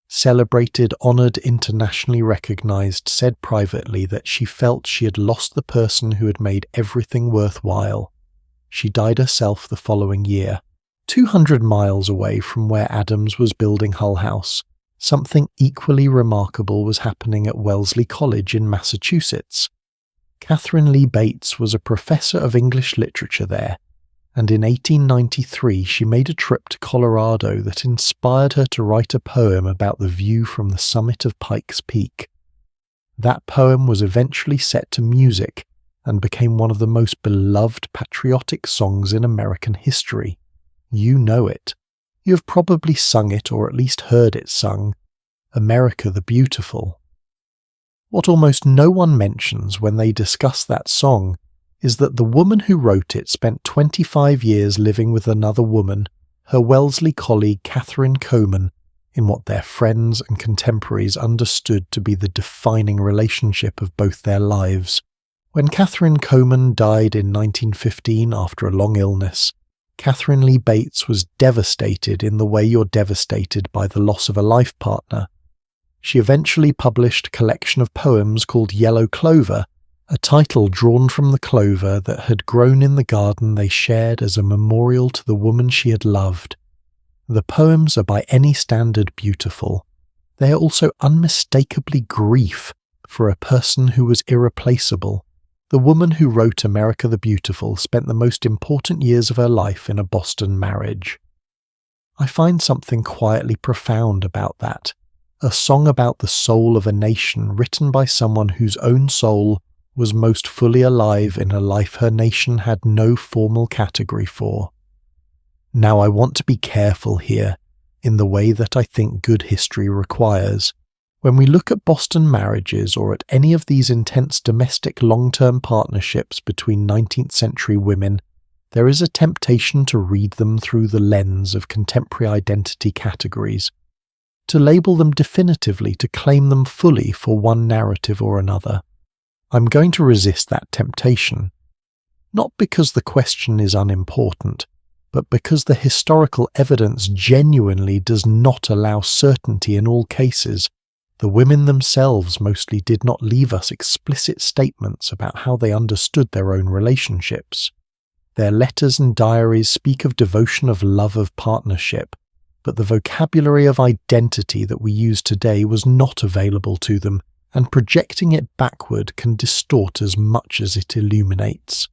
celebrated, honoured, internationally recognised, said privately that she felt she had lost the person who had made everything worthwhile. She died herself the following year. 200 miles away from where Addams was building Hull House, something equally remarkable was happening at Wellesley College in Massachusetts. Catherine Lee Bates was a professor of English literature there, and in 1893 she made a trip to Colorado that inspired her to write a poem about the view from the summit of Pikes Peak. That poem was eventually set to music and became one of the most beloved patriotic songs in American history. You know it. You have probably sung it, or at least heard it sung, America the Beautiful. What almost no one mentions when they discuss that song is that the woman who wrote it spent 25 years living with another woman, her Wellesley colleague Catherine Coman, in what their friends and contemporaries understood to be the defining relationship of both their lives. When Catherine Coman died in 1915 after a long illness, Catherine Lee Bates was devastated in the way you're devastated by the loss of a life partner. She eventually published a collection of poems called Yellow Clover, a title drawn from the clover that had grown in the garden they shared as a memorial to the woman she had loved. The poems are by any standard beautiful. They are also unmistakably grief for a person who was irreplaceable. The woman who wrote America the Beautiful spent the most important years of her life in a Boston marriage. I find something quietly profound about that. A song about the soul of a nation written by someone whose own soul was most fully alive in a life her nation had no formal category for. Now, I want to be careful here, in the way that I think good history requires. When we look at Boston marriages or at any of these intense domestic long-term partnerships between 19th century women, there is a temptation to read them through the lens of contemporary identity categories, to label them definitively, to claim them fully for one narrative or another. I'm going to resist that temptation, not because the question is unimportant, but because the historical evidence genuinely does not allow certainty in all cases, The women themselves mostly did not leave us explicit statements about how they understood their own relationships. Their letters and diaries speak of devotion, of love, of partnership, but the vocabulary of identity that we use today was not available to them, and projecting it backward can distort as much as it illuminates.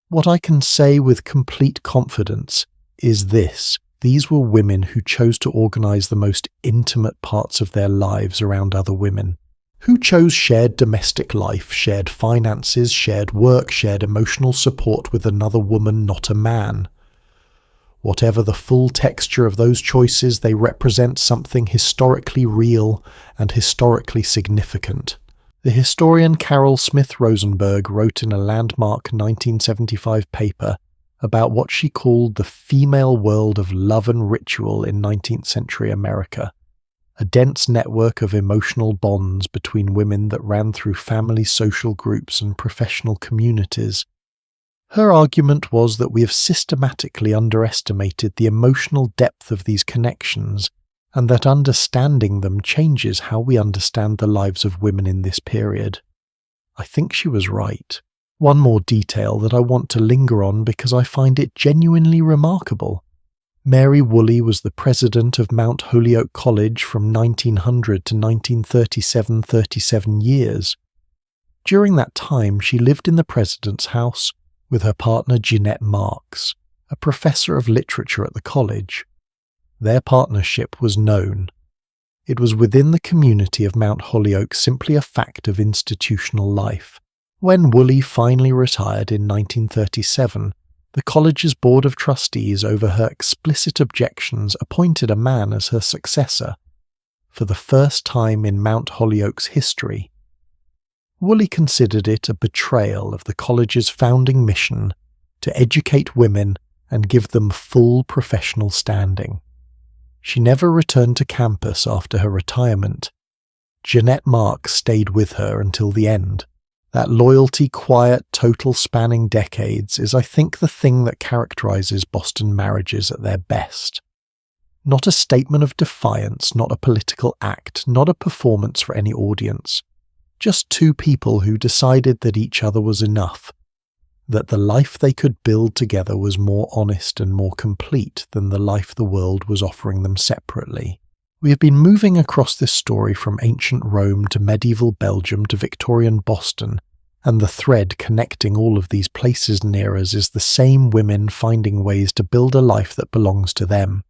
What I can say with complete confidence is this: these were women who chose to organize the most intimate parts of their lives around other women, who chose shared domestic life, shared finances, shared work, shared emotional support with another woman, not a man. Whatever the full texture of those choices, they represent something historically real and historically significant. The historian Carol Smith Rosenberg wrote in a landmark 1975 paper about what she called the female world of love and ritual in 19th century America, a dense network of emotional bonds between women that ran through family, social groups, and professional communities. Her argument was that we have systematically underestimated the emotional depth of these connections, and that understanding them changes how we understand the lives of women in this period. I think she was right. One more detail that I want to linger on because I find it genuinely remarkable. Mary Woolley was the president of Mount Holyoke College from 1900 to 1937, 37 years. During that time, she lived in the president's house with her partner Jeanette Marks, a professor of literature at the college. Their partnership was known. It was within the community of Mount Holyoke simply a fact of institutional life. When Woolley finally retired in 1937, the college's board of trustees, over her explicit objections, appointed a man as her successor, for the first time in Mount Holyoke's history. Woolley considered it a betrayal of the college's founding mission to educate women and give them full professional standing. She never returned to campus after her retirement. Jeanette Marks stayed with her until the end. That loyalty, quiet, total spanning decades is, I think, the thing that characterizes Boston marriages at their best. Not a statement of defiance, not a political act, not a performance for any audience. Just two people who decided that each other was enough, that the life they could build together was more honest and more complete than the life the world was offering them separately. We have been moving across this story from ancient Rome to medieval Belgium to Victorian Boston, and the thread connecting all of these places and eras is the same women finding ways to build a life that belongs to them.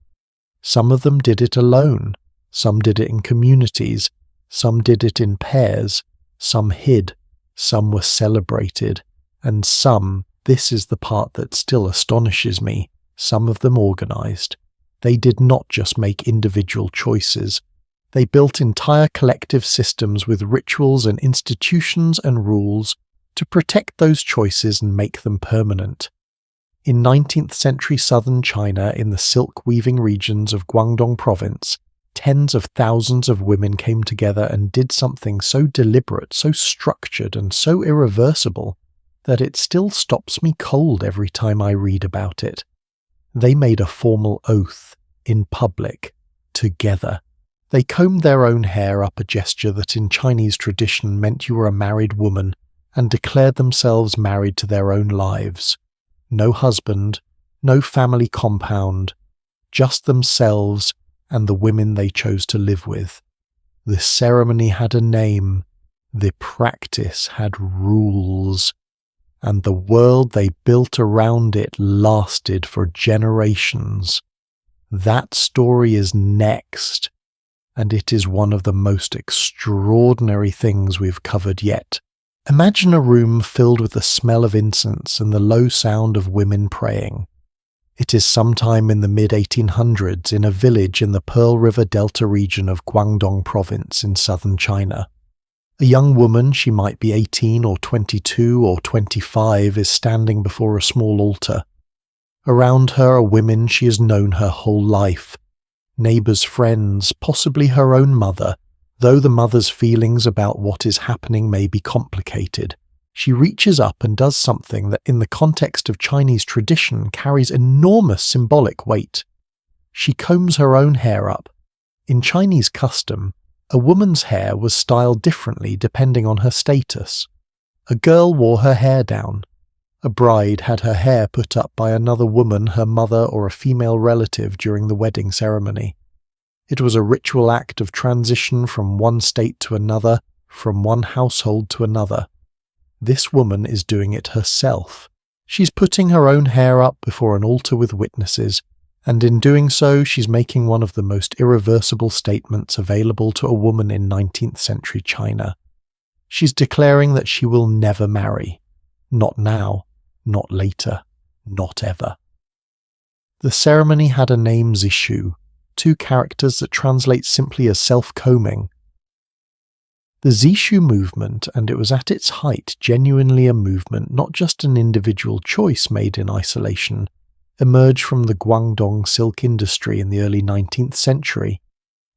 Some of them did it alone, some did it in communities, some did it in pairs, some hid, some were celebrated, and some, this is the part that still astonishes me, some of them organized. They did not just make individual choices. They built entire collective systems with rituals and institutions and rules to protect those choices and make them permanent. In 19th century southern China, in the silk-weaving regions of Guangdong province, tens of thousands of women came together and did something so deliberate, so structured, and so irreversible that it still stops me cold every time I read about it. They made a formal oath, in public, together. They combed their own hair up, a gesture that in Chinese tradition meant you were a married woman, and declared themselves married to their own lives. No husband, no family compound, just themselves and the women they chose to live with. The ceremony had a name, the practice had rules, and the world they built around it lasted for generations. That story is next, and it is one of the most extraordinary things we've covered yet. Imagine a room filled with the smell of incense and the low sound of women praying. It is sometime in the mid-1800s in a village in the Pearl River Delta region of Guangdong province in southern China. A young woman, she might be 18 or 22 or 25, is standing before a small altar. Around her are women she has known her whole life. Neighbours, friends, possibly her own mother, though the mother's feelings about what is happening may be complicated. She reaches up and does something that in the context of Chinese tradition carries enormous symbolic weight. She combs her own hair up. In Chinese custom, A woman's hair was styled differently depending on her status. A girl wore her hair down. A bride had her hair put up by another woman, her mother, or a female relative during the wedding ceremony. It was a ritual act of transition from one state to another, from one household to another. This woman is doing it herself. She's putting her own hair up before an altar with witnesses, and in doing so she's making one of the most irreversible statements available to a woman in 19th century China. She's declaring that she will never marry. Not now, not later, not ever. The ceremony had a name, zishu, 2 characters that translate simply as self-combing. The zishu movement, and it was at its height genuinely a movement, not just an individual choice made in isolation, emerged from the Guangdong silk industry in the early 19th century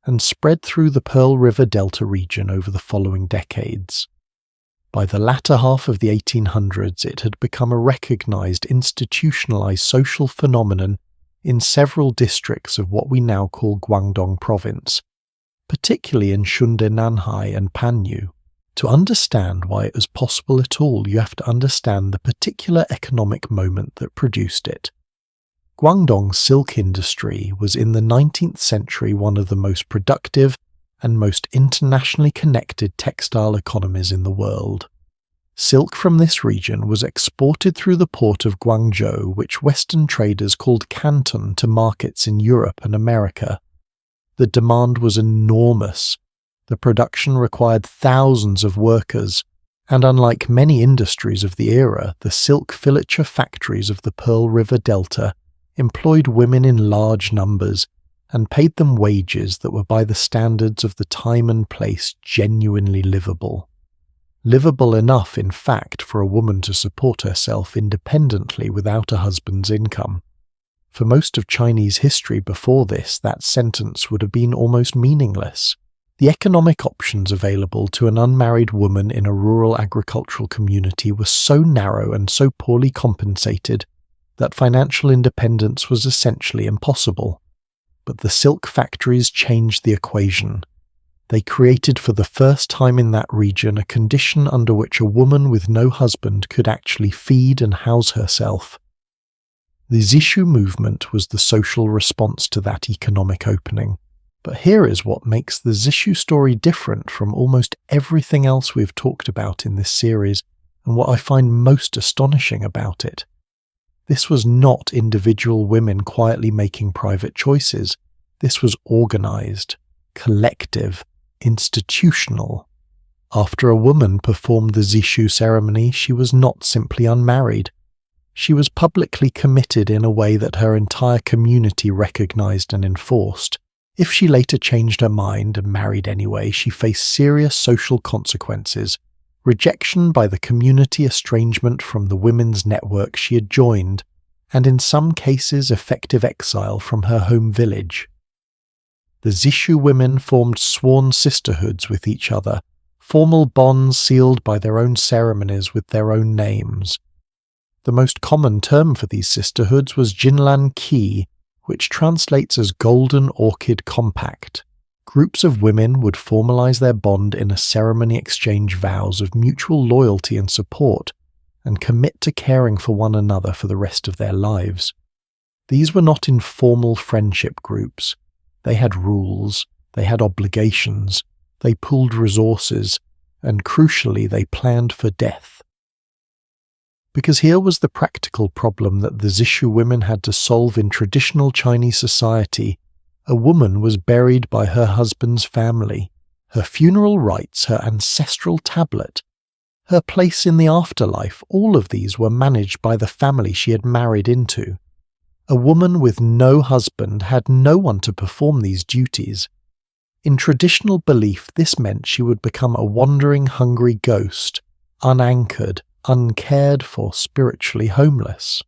and spread through the Pearl River Delta region over the following decades. By the latter half of the 1800s, it had become a recognized, institutionalized social phenomenon in several districts of what we now call Guangdong province, particularly in Shunde Nanhai and Panyu. To understand why it was possible at all, you have to understand the particular economic moment that produced it. Guangdong's silk industry was in the 19th century one of the most productive and most internationally connected textile economies in the world. Silk from this region was exported through the port of Guangzhou, which Western traders called Canton, to markets in Europe and America. The demand was enormous. The production required thousands of workers, and unlike many industries of the era, the silk filature factories of the Pearl River Delta employed women in large numbers and paid them wages that were by the standards of the time and place genuinely livable. Livable enough, in fact, for a woman to support herself independently without a husband's income. For most of Chinese history before this, that sentence would have been almost meaningless. The economic options available to an unmarried woman in a rural agricultural community were so narrow and so poorly compensated that financial independence was essentially impossible. But the silk factories changed the equation. They created for the first time in that region a condition under which a woman with no husband could actually feed and house herself. The zishu movement was the social response to that economic opening. But here is what makes the zishu story different from almost everything else we've talked about in this series, and what I find most astonishing about it. This was not individual women quietly making private choices. This was organized, collective, institutional. After a woman performed the zishu ceremony, she was not simply unmarried. She was publicly committed in a way that her entire community recognized and enforced. If she later changed her mind and married anyway, she faced serious social consequences: rejection by the community, estrangement from the women's network she had joined, and in some cases effective exile from her home village. The zishu women formed sworn sisterhoods with each other, formal bonds sealed by their own ceremonies with their own names. The most common term for these sisterhoods was Jinlan Qi, which translates as Golden Orchid Compact. Groups of women would formalize their bond in a ceremony, exchange vows of mutual loyalty and support, and commit to caring for one another for the rest of their lives. These were not informal friendship groups. They had rules, they had obligations, they pooled resources, and crucially they planned for death. Because here was the practical problem that the zishu women had to solve in traditional Chinese society. A woman was buried by her husband's family. Her funeral rites, her ancestral tablet, her place in the afterlife, all of these were managed by the family she had married into. A woman with no husband had no one to perform these duties. In traditional belief, this meant she would become a wandering, hungry ghost, unanchored, uncared for, spiritually homeless.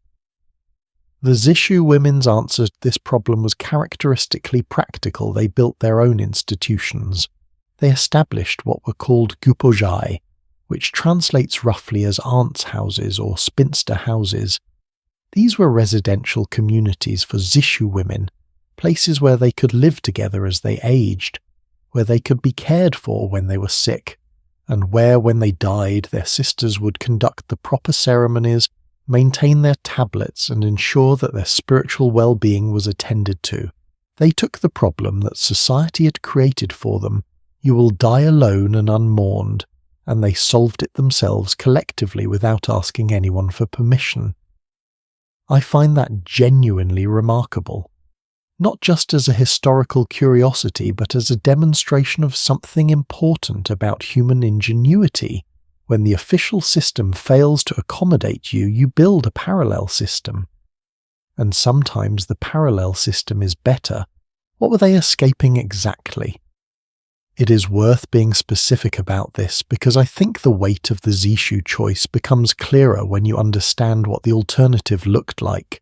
The zishu women's answer to this problem was characteristically practical. They built their own institutions. They established what were called gupozhai, which translates roughly as aunts' houses or spinster houses. These were residential communities for zishu women, places where they could live together as they aged, where they could be cared for when they were sick, and where, when they died, their sisters would conduct the proper ceremonies, maintain their tablets, and ensure that their spiritual well-being was attended to. They took the problem that society had created for them, "You will die alone and unmourned," and they solved it themselves collectively without asking anyone for permission. I find that genuinely remarkable, not just as a historical curiosity, but as a demonstration of something important about human ingenuity. When the official system fails to accommodate you, you build a parallel system. And sometimes the parallel system is better. What were they escaping exactly? It is worth being specific about this because I think the weight of the zishu choice becomes clearer when you understand what the alternative looked like.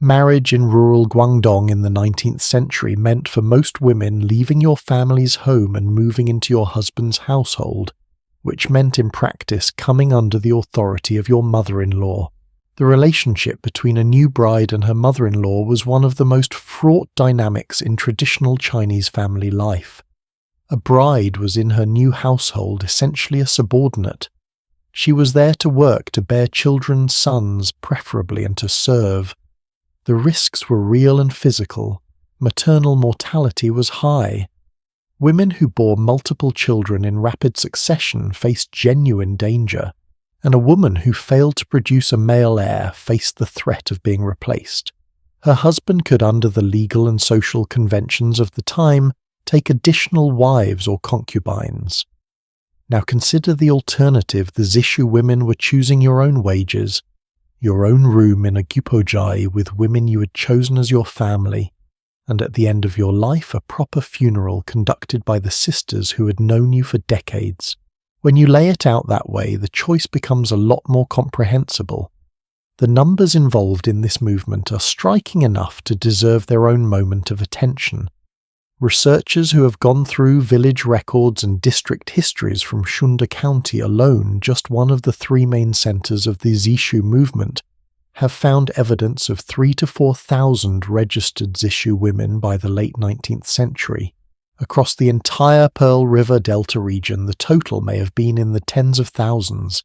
Marriage in rural Guangdong in the 19th century meant for most women leaving your family's home and moving into your husband's household, which meant in practice coming under the authority of your mother-in-law. The relationship between a new bride and her mother-in-law was one of the most fraught dynamics in traditional Chinese family life. A bride was in her new household essentially a subordinate. She was there to work, to bear children's sons, preferably, and to serve. The risks were real and physical. Maternal mortality was high. Women who bore multiple children in rapid succession faced genuine danger, and a woman who failed to produce a male heir faced the threat of being replaced. Her husband could, under the legal and social conventions of the time, take additional wives or concubines. Now consider the alternative. The zishu women were choosing your own wages, your own room in a gyupojai with women you had chosen as your family, and at the end of your life a proper funeral conducted by the sisters who had known you for decades. When you lay it out that way, the choice becomes a lot more comprehensible. The numbers involved in this movement are striking enough to deserve their own moment of attention. Researchers who have gone through village records and district histories from Shunda County alone, just one of the three main centers of the zishu movement, have found evidence of 3,000 to 4,000 registered zishu women by the late 19th century. Across the entire Pearl River Delta region, the total may have been in the tens of thousands.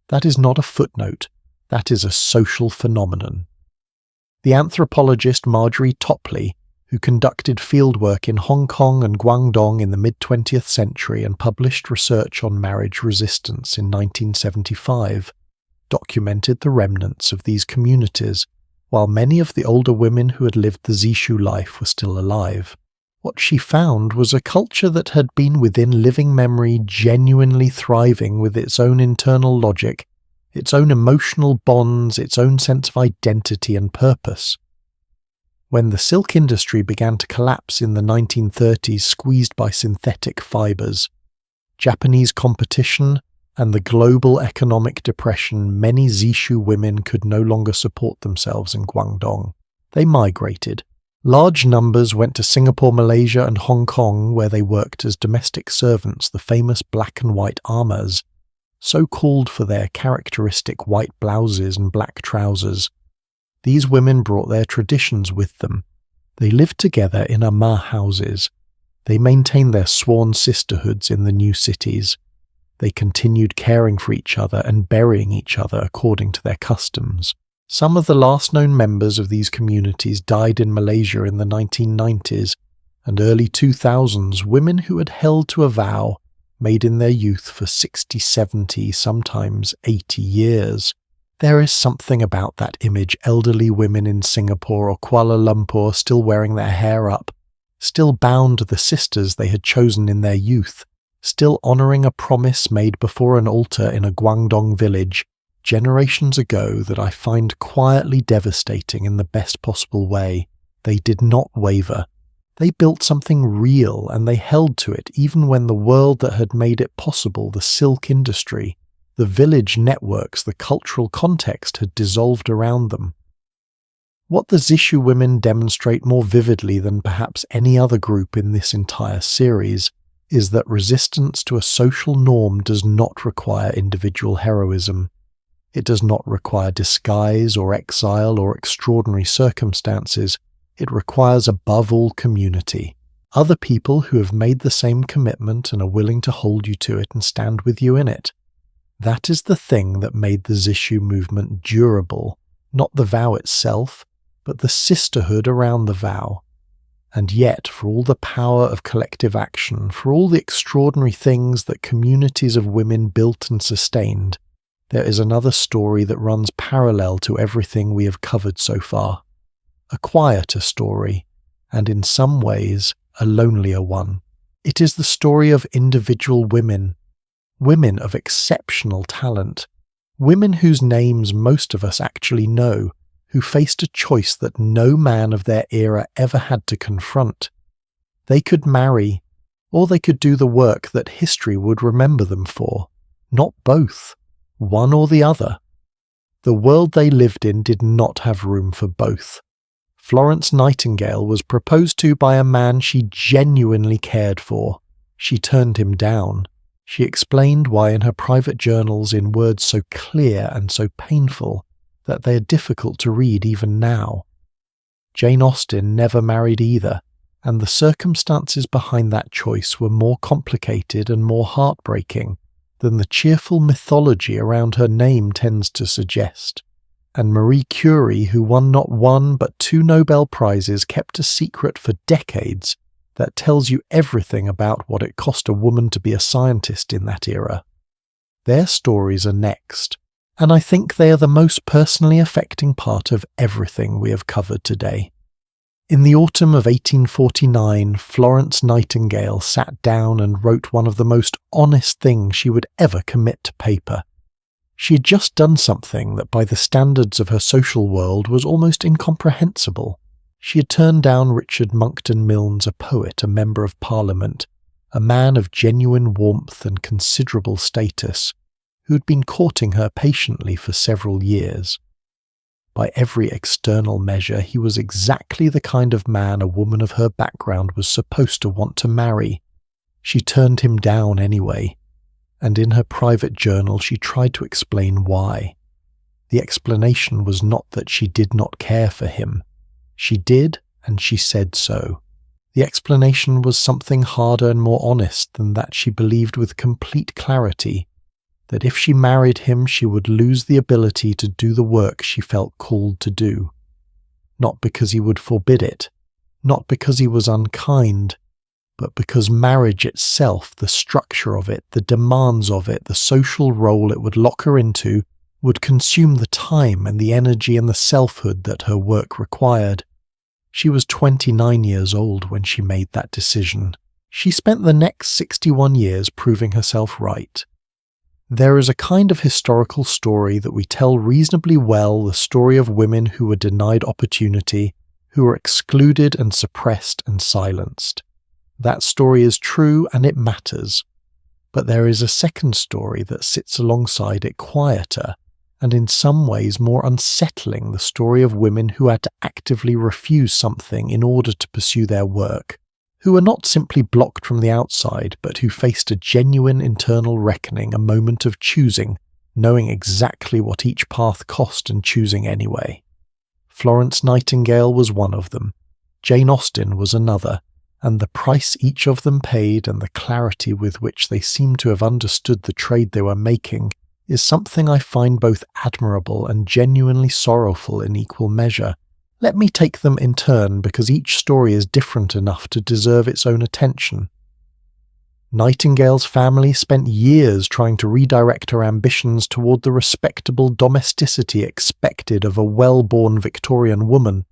That is not a footnote. That is a social phenomenon. The anthropologist Marjorie Topley, who conducted fieldwork in Hong Kong and Guangdong in the mid-20th century and published research on marriage resistance in 1975, documented the remnants of these communities, while many of the older women who had lived the zishu life were still alive. What she found was a culture that had been within living memory genuinely thriving with its own internal logic, its own emotional bonds, its own sense of identity and purpose. When the silk industry began to collapse in the 1930s, squeezed by synthetic fibers, Japanese competition, and the global economic depression, many zishu women could no longer support themselves in Guangdong. They migrated. Large numbers went to Singapore, Malaysia, and Hong Kong, where they worked as domestic servants, the famous black and white amas, so called for their characteristic white blouses and black trousers. These women brought their traditions with them. They lived together in ama houses. They maintained their sworn sisterhoods in the new cities. They continued caring for each other and burying each other according to their customs. Some of the last known members of these communities died in Malaysia in the 1990s and early 2000s, women who had held to a vow made in their youth for 60, 70, sometimes 80 years. There is something about that image, elderly women in Singapore or Kuala Lumpur still wearing their hair up, still bound to the sisters they had chosen in their youth, still honouring a promise made before an altar in a Guangdong village generations ago that I find quietly devastating in the best possible way. They did not waver. They built something real and they held to it even when the world that had made it possible, the silk industry, the village networks, the cultural context had dissolved around them. What the zishu women demonstrate more vividly than perhaps any other group in this entire series is that resistance to a social norm does not require individual heroism. It does not require disguise or exile or extraordinary circumstances. It requires above all community. Other people who have made the same commitment and are willing to hold you to it and stand with you in it. That is the thing that made the zishu movement durable, not the vow itself, but the sisterhood around the vow. And yet, for all the power of collective action, for all the extraordinary things that communities of women built and sustained, there is another story that runs parallel to everything we have covered so far. A quieter story, and in some ways, a lonelier one. It is the story of individual women. Women of exceptional talent. Women whose names most of us actually know, who faced a choice that no man of their era ever had to confront. They could marry, or they could do the work that history would remember them for. Not both. One or the other. The world they lived in did not have room for both. Florence Nightingale was proposed to by a man she genuinely cared for. She turned him down. She explained why in her private journals in words so clear and so painful that they are difficult to read even now. Jane Austen never married either, and the circumstances behind that choice were more complicated and more heartbreaking than the cheerful mythology around her name tends to suggest. And Marie Curie, who won not one but 2 Nobel Prizes, kept a secret for decades that tells you everything about what it cost a woman to be a scientist in that era. Their stories are next, and I think they are the most personally affecting part of everything we have covered today. In the autumn of 1849, Florence Nightingale sat down and wrote one of the most honest things she would ever commit to paper. She had just done something that by the standards of her social world was almost incomprehensible. She had turned down Richard Monckton Milnes, a poet, a member of Parliament, a man of genuine warmth and considerable status, who had been courting her patiently for several years. By every external measure, he was exactly the kind of man a woman of her background was supposed to want to marry. She turned him down anyway, and in her private journal she tried to explain why. The explanation was not that she did not care for him. She did, and she said so. The explanation was something harder and more honest than that. She believed with complete clarity that if she married him she would lose the ability to do the work she felt called to do. Not because he would forbid it, not because he was unkind, but because marriage itself, the structure of it, the demands of it, the social role it would lock her into, would consume the time and the energy and the selfhood that her work required. She was 29 years old when she made that decision. She spent the next 61 years proving herself right. There is a kind of historical story that we tell reasonably well, the story of women who were denied opportunity, who were excluded and suppressed and silenced. That story is true and it matters. But there is a second story that sits alongside it, quieter, and in some ways more unsettling, the story of women who had to actively refuse something in order to pursue their work, who were not simply blocked from the outside, but who faced a genuine internal reckoning, a moment of choosing, knowing exactly what each path cost and choosing anyway. Florence Nightingale was one of them. Jane Austen was another, and the price each of them paid and the clarity with which they seemed to have understood the trade they were making is something I find both admirable and genuinely sorrowful in equal measure. Let me take them in turn, because each story is different enough to deserve its own attention. Nightingale's family spent years trying to redirect her ambitions toward the respectable domesticity expected of a well-born Victorian woman.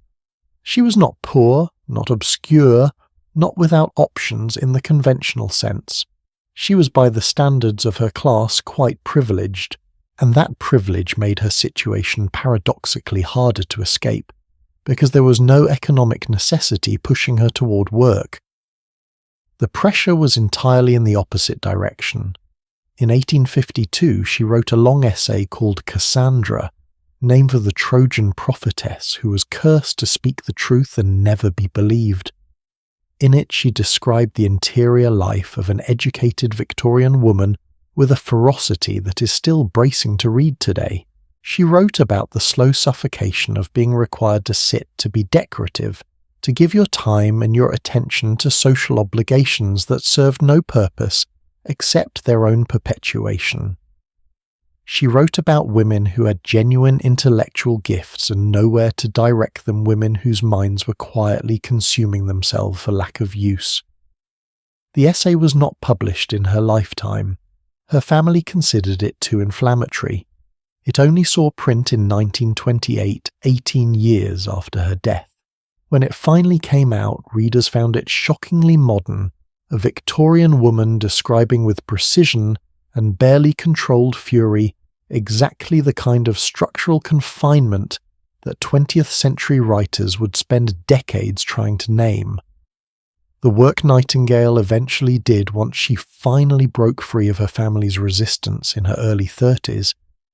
She was not poor, not obscure, not without options in the conventional sense. She was by the standards of her class quite privileged, and that privilege made her situation paradoxically harder to escape, because there was no economic necessity pushing her toward work. The pressure was entirely in the opposite direction. In 1852 she wrote a long essay called Cassandra, named for the Trojan prophetess who was cursed to speak the truth and never be believed. In it she described the interior life of an educated Victorian woman with a ferocity that is still bracing to read today. She wrote about the slow suffocation of being required to sit, to be decorative, to give your time and your attention to social obligations that serve no purpose except their own perpetuation. She wrote about women who had genuine intellectual gifts and nowhere to direct them, women whose minds were quietly consuming themselves for lack of use. The essay was not published in her lifetime. Her family considered it too inflammatory. It only saw print in 1928, 18 years after her death. When it finally came out, readers found it shockingly modern, a Victorian woman describing with precision and barely controlled fury exactly the kind of structural confinement that 20th century writers would spend decades trying to name. The work Nightingale eventually did once she finally broke free of her family's resistance in her early 30s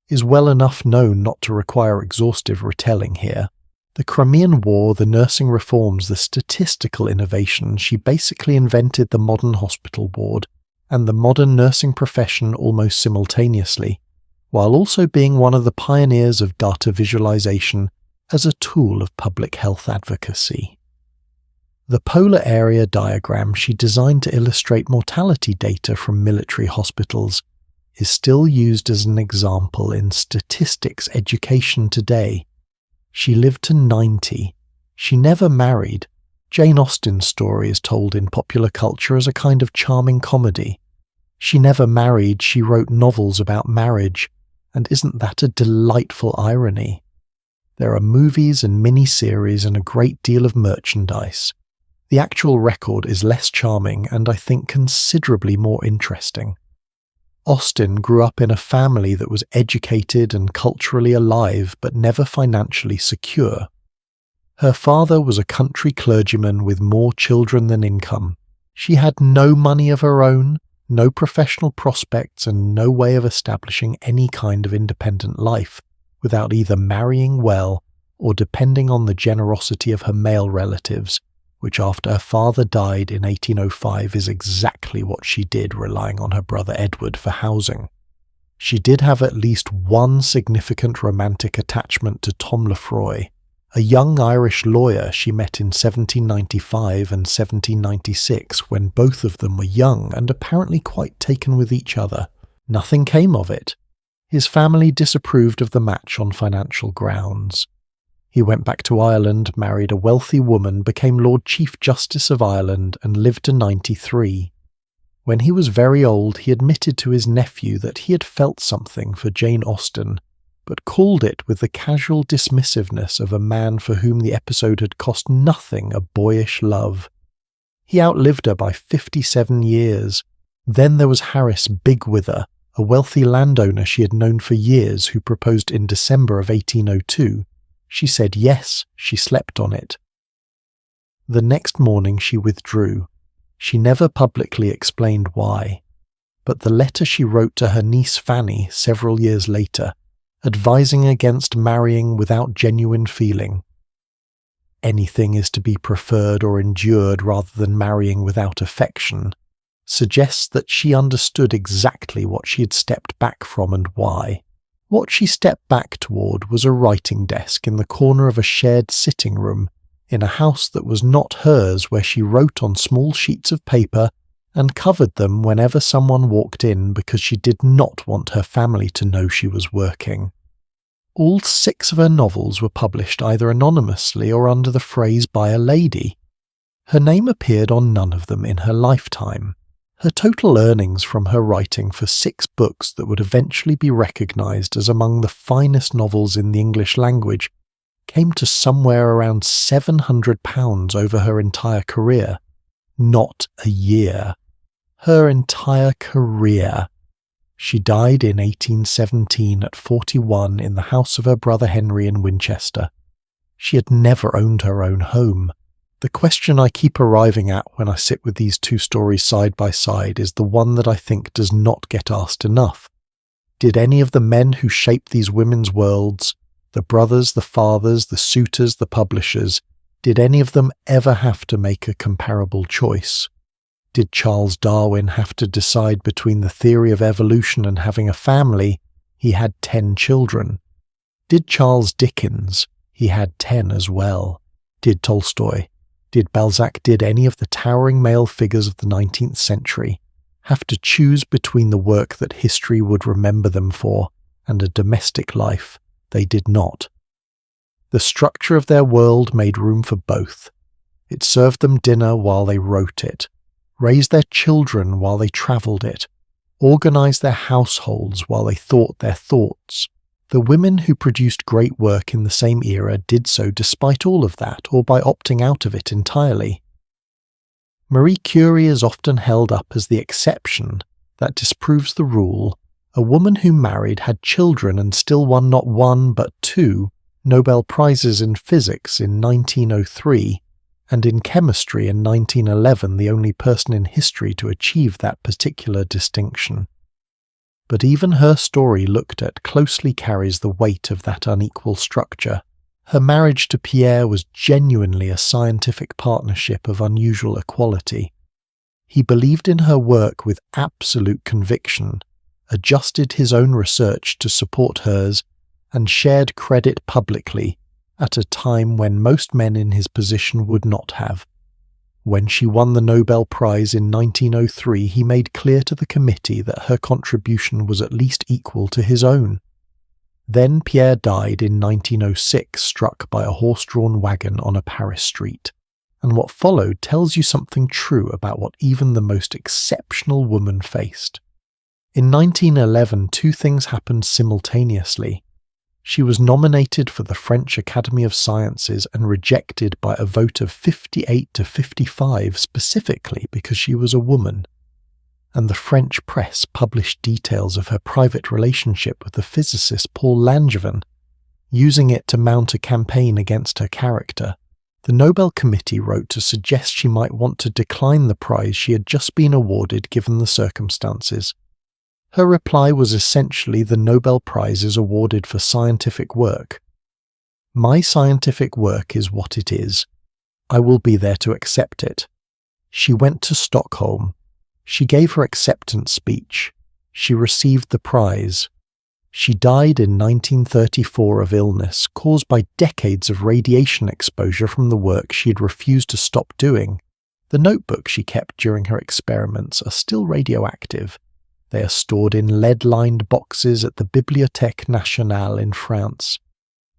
is well enough known not to require exhaustive retelling here. The Crimean War, the nursing reforms, the statistical innovations, she basically invented the modern hospital ward and the modern nursing profession almost simultaneously, while also being one of the pioneers of data visualization as a tool of public health advocacy. The polar area diagram she designed to illustrate mortality data from military hospitals is still used as an example in statistics education today. She lived to 90. She never married. Jane Austen's story is told in popular culture as a kind of charming comedy. She never married, she wrote novels about marriage, and isn't that a delightful irony? There are movies and mini-series and a great deal of merchandise. The actual record is less charming and I think considerably more interesting. Austen grew up in a family that was educated and culturally alive but never financially secure. Her father was a country clergyman with more children than income. She had no money of her own, no professional prospects, and no way of establishing any kind of independent life without either marrying well or depending on the generosity of her male relatives, which after her father died in 1805 is exactly what she did, relying on her brother Edward for housing. She did have at least one significant romantic attachment to Tom Lefroy, a young Irish lawyer she met in 1795 and 1796 when both of them were young and apparently quite taken with each other. Nothing came of it. His family disapproved of the match on financial grounds. He went back to Ireland, married a wealthy woman, became Lord Chief Justice of Ireland, and lived to 93. When he was very old, he admitted to his nephew that he had felt something for Jane Austen, but called it with the casual dismissiveness of a man for whom the episode had cost nothing, a boyish love. He outlived her by 57 years. Then there was Harris Bigwither, a wealthy landowner she had known for years who proposed in December of 1802. She said yes, she slept on it. The next morning she withdrew. She never publicly explained why, but the letter she wrote to her niece Fanny several years later, advising against marrying without genuine feeling. Anything is to be preferred or endured rather than marrying without affection, suggests that she understood exactly what she had stepped back from and why. What she stepped back toward was a writing desk in the corner of a shared sitting room in a house that was not hers, where she wrote on small sheets of paper and covered them whenever someone walked in because she did not want her family to know she was working. All 6 of her novels were published either anonymously or under the phrase "by a lady." Her name appeared on none of them in her lifetime. Her total earnings from her writing for 6 books that would eventually be recognised as among the finest novels in the English language came to somewhere around £700 over her entire career. Not a year. Her entire career. She died in 1817 at 41 in the house of her brother Henry in Winchester. She had never owned her own home. The question I keep arriving at when I sit with these 2 stories side by side is the one that I think does not get asked enough. Did any of the men who shaped these women's worlds, the brothers, the fathers, the suitors, the publishers, did any of them ever have to make a comparable choice? Did Charles Darwin have to decide between the theory of evolution and having a family? He had 10 children. Did Charles Dickens? He had 10 as well. Did Tolstoy? Did any of the towering male figures of the 19th century have to choose between the work that history would remember them for and a domestic life? They did not. The structure of their world made room for both. It served them dinner while they wrote it, raised their children while they travelled it, organised their households while they thought their thoughts. The women who produced great work in the same era did so despite all of that, or by opting out of it entirely. Marie Curie is often held up as the exception that disproves the rule. A woman who married, had children, and still won not one but two Nobel Prizes in physics in 1903, and in chemistry in 1911, the only person in history to achieve that particular distinction. But even her story looked at closely carries the weight of that unequal structure. Her marriage to Pierre was genuinely a scientific partnership of unusual equality. He believed in her work with absolute conviction, adjusted his own research to support hers, and shared credit publicly at a time when most men in his position would not have. When she won the Nobel Prize in 1903, he made clear to the committee that her contribution was at least equal to his own. Then Pierre died in 1906, struck by a horse-drawn wagon on a Paris street, and what followed tells you something true about what even the most exceptional woman faced. In 1911, two things happened simultaneously. She was nominated for the French Academy of Sciences and rejected by a vote of 58 to 55 specifically because she was a woman. And the French press published details of her private relationship with the physicist Paul Langevin, using it to mount a campaign against her character. The Nobel Committee wrote to suggest she might want to decline the prize she had just been awarded given the circumstances. Her reply was essentially, the Nobel Prize is awarded for scientific work. My scientific work is what it is. I will be there to accept it. She went to Stockholm. She gave her acceptance speech. She received the prize. She died in 1934 of illness caused by decades of radiation exposure from the work she had refused to stop doing. The notebooks she kept during her experiments are still radioactive. They are stored in lead-lined boxes at the Bibliothèque Nationale in France.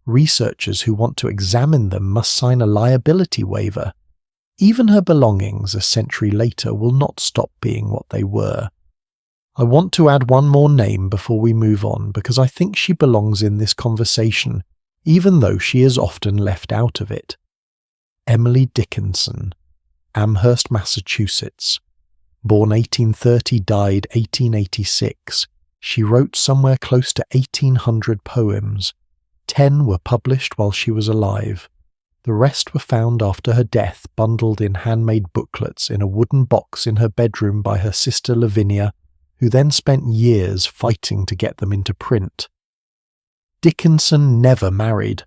Researchers who want to examine them must sign a liability waiver. Even her belongings, a century later, will not stop being what they were. I want to add one more name before we move on because I think she belongs in this conversation, even though she is often left out of it. Emily Dickinson, Amherst, Massachusetts. Born 1830, died 1886, she wrote somewhere close to 1,800 poems. 10 were published while she was alive. The rest were found after her death, bundled in handmade booklets in a wooden box in her bedroom by her sister Lavinia, who then spent years fighting to get them into print. Dickinson never married.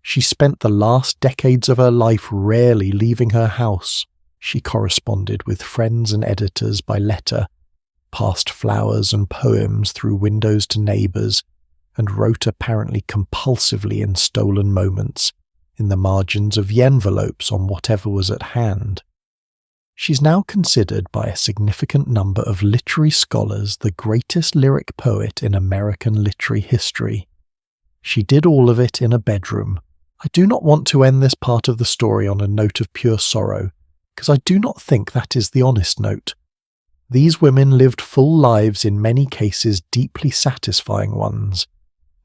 She spent the last decades of her life rarely leaving her house. She corresponded with friends and editors by letter, passed flowers and poems through windows to neighbours, and wrote apparently compulsively in stolen moments, in the margins of the envelopes on whatever was at hand. She's now considered by a significant number of literary scholars the greatest lyric poet in American literary history. She did all of it in a bedroom. I do not want to end this part of the story on a note of pure sorrow, because I do not think that is the honest note. These women lived full lives, in many cases deeply satisfying ones.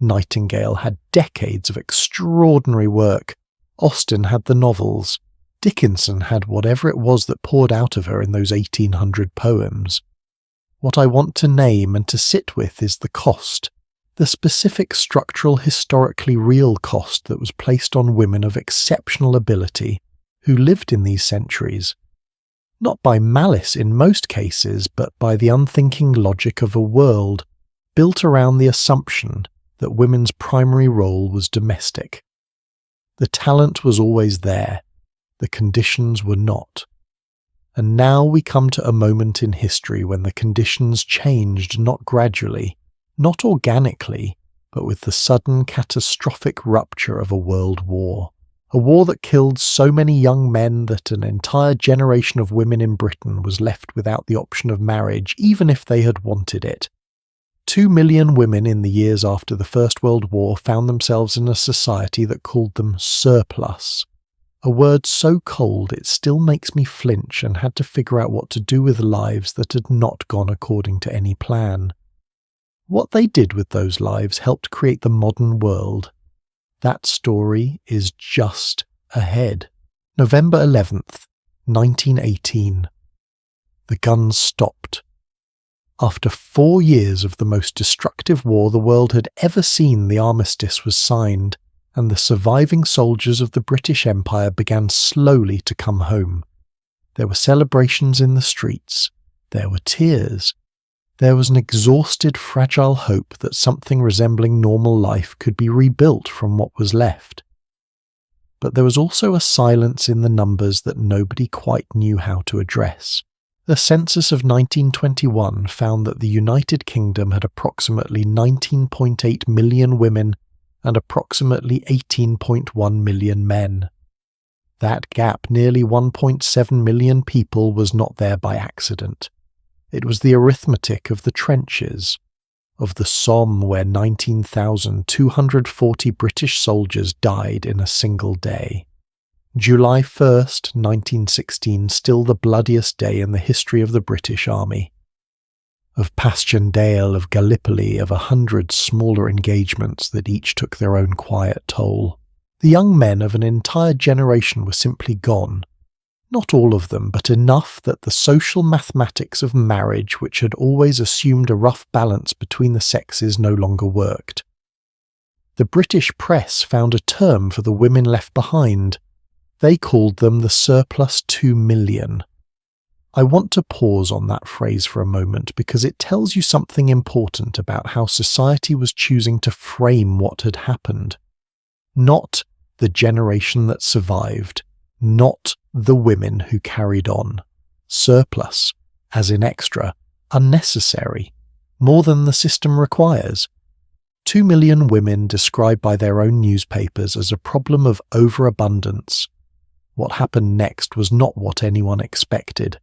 Nightingale had decades of extraordinary work. Austen had the novels. Dickinson had whatever it was that poured out of her in those 1,800 poems. What I want to name and to sit with is the cost, the specific structural, historically real cost that was placed on women of exceptional ability who lived in these centuries, not by malice in most cases, but by the unthinking logic of a world built around the assumption that women's primary role was domestic. The talent was always there, the conditions were not. And now we come to a moment in history when the conditions changed, not gradually, not organically, but with the sudden catastrophic rupture of a world war. A war that killed so many young men that an entire generation of women in Britain was left without the option of marriage, even if they had wanted it. 2 million women in the years after the First World War found themselves in a society that called them surplus. A word so cold it still makes me flinch, and had to figure out what to do with lives that had not gone according to any plan. What they did with those lives helped create the modern world. That story is just ahead. November 11th, 1918. The guns stopped. After 4 years of the most destructive war the world had ever seen, the armistice was signed, and the surviving soldiers of the British Empire began slowly to come home. There were celebrations in the streets. There were tears. There was an exhausted, fragile hope that something resembling normal life could be rebuilt from what was left. But there was also a silence in the numbers that nobody quite knew how to address. The census of 1921 found that the United Kingdom had approximately 19.8 million women and approximately 18.1 million men. That gap, nearly 1.7 million people, was not there by accident. It was the arithmetic of the trenches, of the Somme, where 19,240 British soldiers died in a single day. July 1st, 1916, still the bloodiest day in the history of the British Army. Of Passchendaele, of Gallipoli, of 100 smaller engagements that each took their own quiet toll. The young men of an entire generation were simply gone. Not all of them, but enough that the social mathematics of marriage, which had always assumed a rough balance between the sexes, no longer worked. The British press found a term for the women left behind. They called them the surplus 2 million. I want to pause on that phrase for a moment because it tells you something important about how society was choosing to frame what had happened. Not the generation that survived, not the women who carried on. Surplus, as in extra, unnecessary, more than the system requires. 2 million women described by their own newspapers as a problem of overabundance. What happened next was not what anyone expected.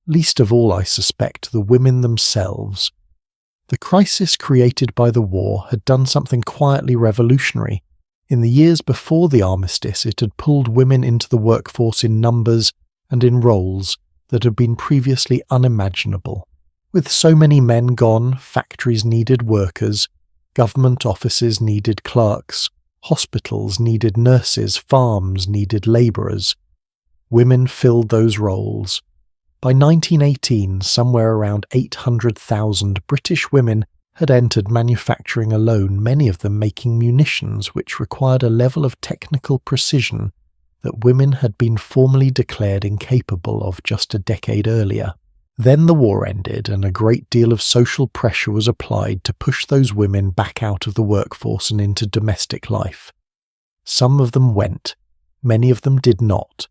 Least of all, I suspect, the women themselves. The crisis created by the war had done something quietly revolutionary. In the years before the armistice, it had pulled women into the workforce in numbers and in roles that had been previously unimaginable. With so many men gone, factories needed workers, government offices needed clerks, hospitals needed nurses, farms needed labourers. Women filled those roles. By 1918, somewhere around 800,000 British women had entered manufacturing alone, many of them making munitions which required a level of technical precision that women had been formally declared incapable of just a decade earlier. Then the war ended, and a great deal of social pressure was applied to push those women back out of the workforce and into domestic life. Some of them went, many of them did not.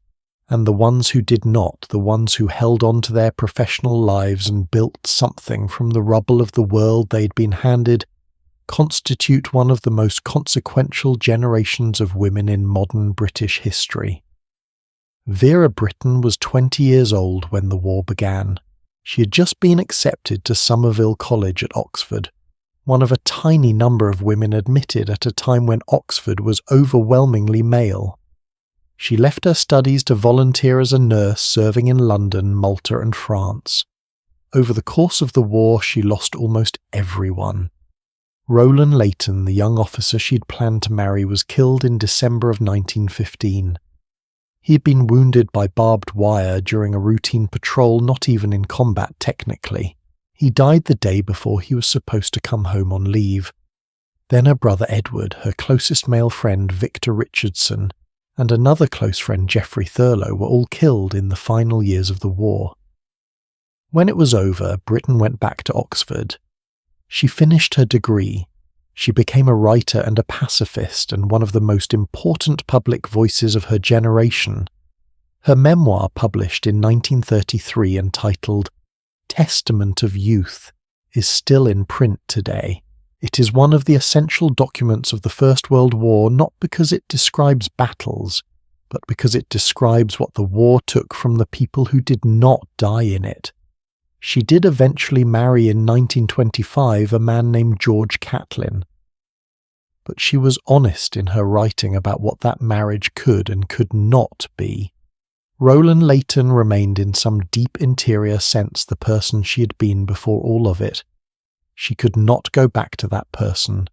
And the ones who did not, the ones who held on to their professional lives and built something from the rubble of the world they'd been handed, constitute one of the most consequential generations of women in modern British history. Vera Brittain was 20 years old when the war began. She had just been accepted to Somerville College at Oxford, one of a tiny number of women admitted at a time when Oxford was overwhelmingly male. She left her studies to volunteer as a nurse serving in London, Malta and France. Over the course of the war, she lost almost everyone. Roland Leighton, the young officer she'd planned to marry, was killed in December of 1915. He'd been wounded by barbed wire during a routine patrol, not even in combat technically. He died the day before he was supposed to come home on leave. Then her brother Edward, her closest male friend Victor Richardson, and another close friend, Geoffrey Thurlow, were all killed in the final years of the war. When it was over, Brittain went back to Oxford. She finished her degree. She became a writer and a pacifist and one of the most important public voices of her generation. Her memoir, published in 1933 entitled Testament of Youth, is still in print today. It is one of the essential documents of the First World War, not because it describes battles, but because it describes what the war took from the people who did not die in it. She did eventually marry in 1925 a man named George Catlin, but she was honest in her writing about what that marriage could and could not be. Rowland Layton remained in some deep interior sense the person she had been before all of it. She could not go back to that person.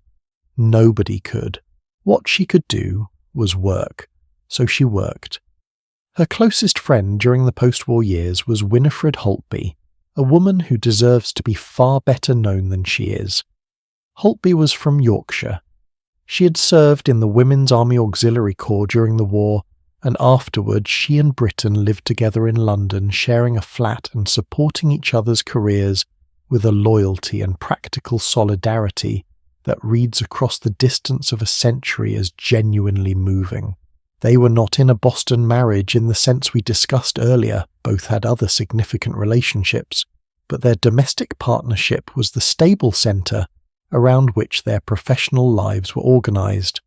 Nobody could. What she could do was work, so she worked. Her closest friend during the post-war years was Winifred Holtby, a woman who deserves to be far better known than she is. Holtby was from Yorkshire. She had served in the Women's Army Auxiliary Corps during the war, and afterwards she and Britain lived together in London, sharing a flat and supporting each other's careers with a loyalty and practical solidarity that reads across the distance of a century as genuinely moving. They were not in a Boston marriage in the sense we discussed earlier, both had other significant relationships, but their domestic partnership was the stable centre around which their professional lives were organised.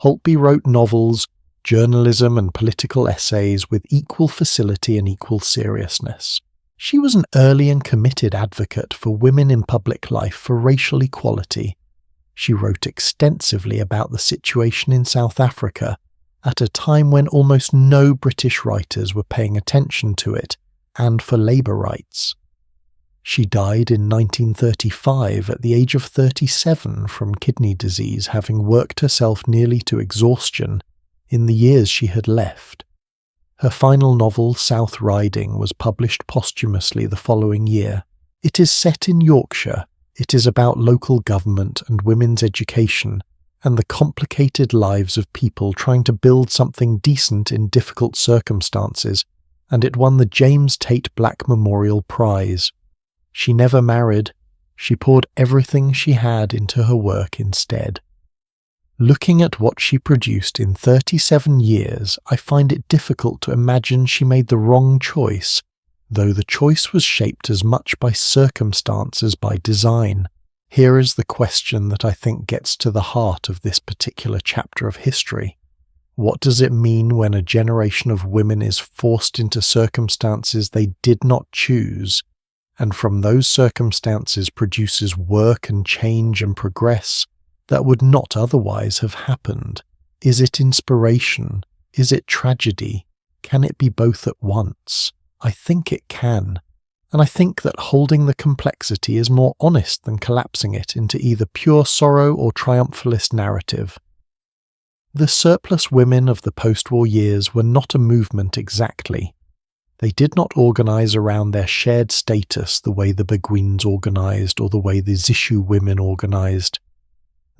Holtby wrote novels, journalism and political essays with equal facility and equal seriousness. She was an early and committed advocate for women in public life for racial equality. She wrote extensively about the situation in South Africa at a time when almost no British writers were paying attention to it, and for labour rights. She died in 1935 at the age of 37 from kidney disease, having worked herself nearly to exhaustion in the years she had left. Her final novel, South Riding, was published posthumously the following year. It is set in Yorkshire. It is about local government and women's education, and the complicated lives of people trying to build something decent in difficult circumstances, and it won the James Tate Black Memorial Prize. She never married. She poured everything she had into her work instead. Looking at what she produced in 37 years, I find it difficult to imagine she made the wrong choice, though the choice was shaped as much by circumstance as by design. Here is the question that I think gets to the heart of this particular chapter of history. What does it mean when a generation of women is forced into circumstances they did not choose, and from those circumstances produces work and change and progress that would not otherwise have happened? Is it inspiration? Is it tragedy? Can it be both at once? I think it can. And I think that holding the complexity is more honest than collapsing it into either pure sorrow or triumphalist narrative. The surplus women of the post-war years were not a movement exactly. They did not organise around their shared status the way the beguines organised or the way the zishu women organised.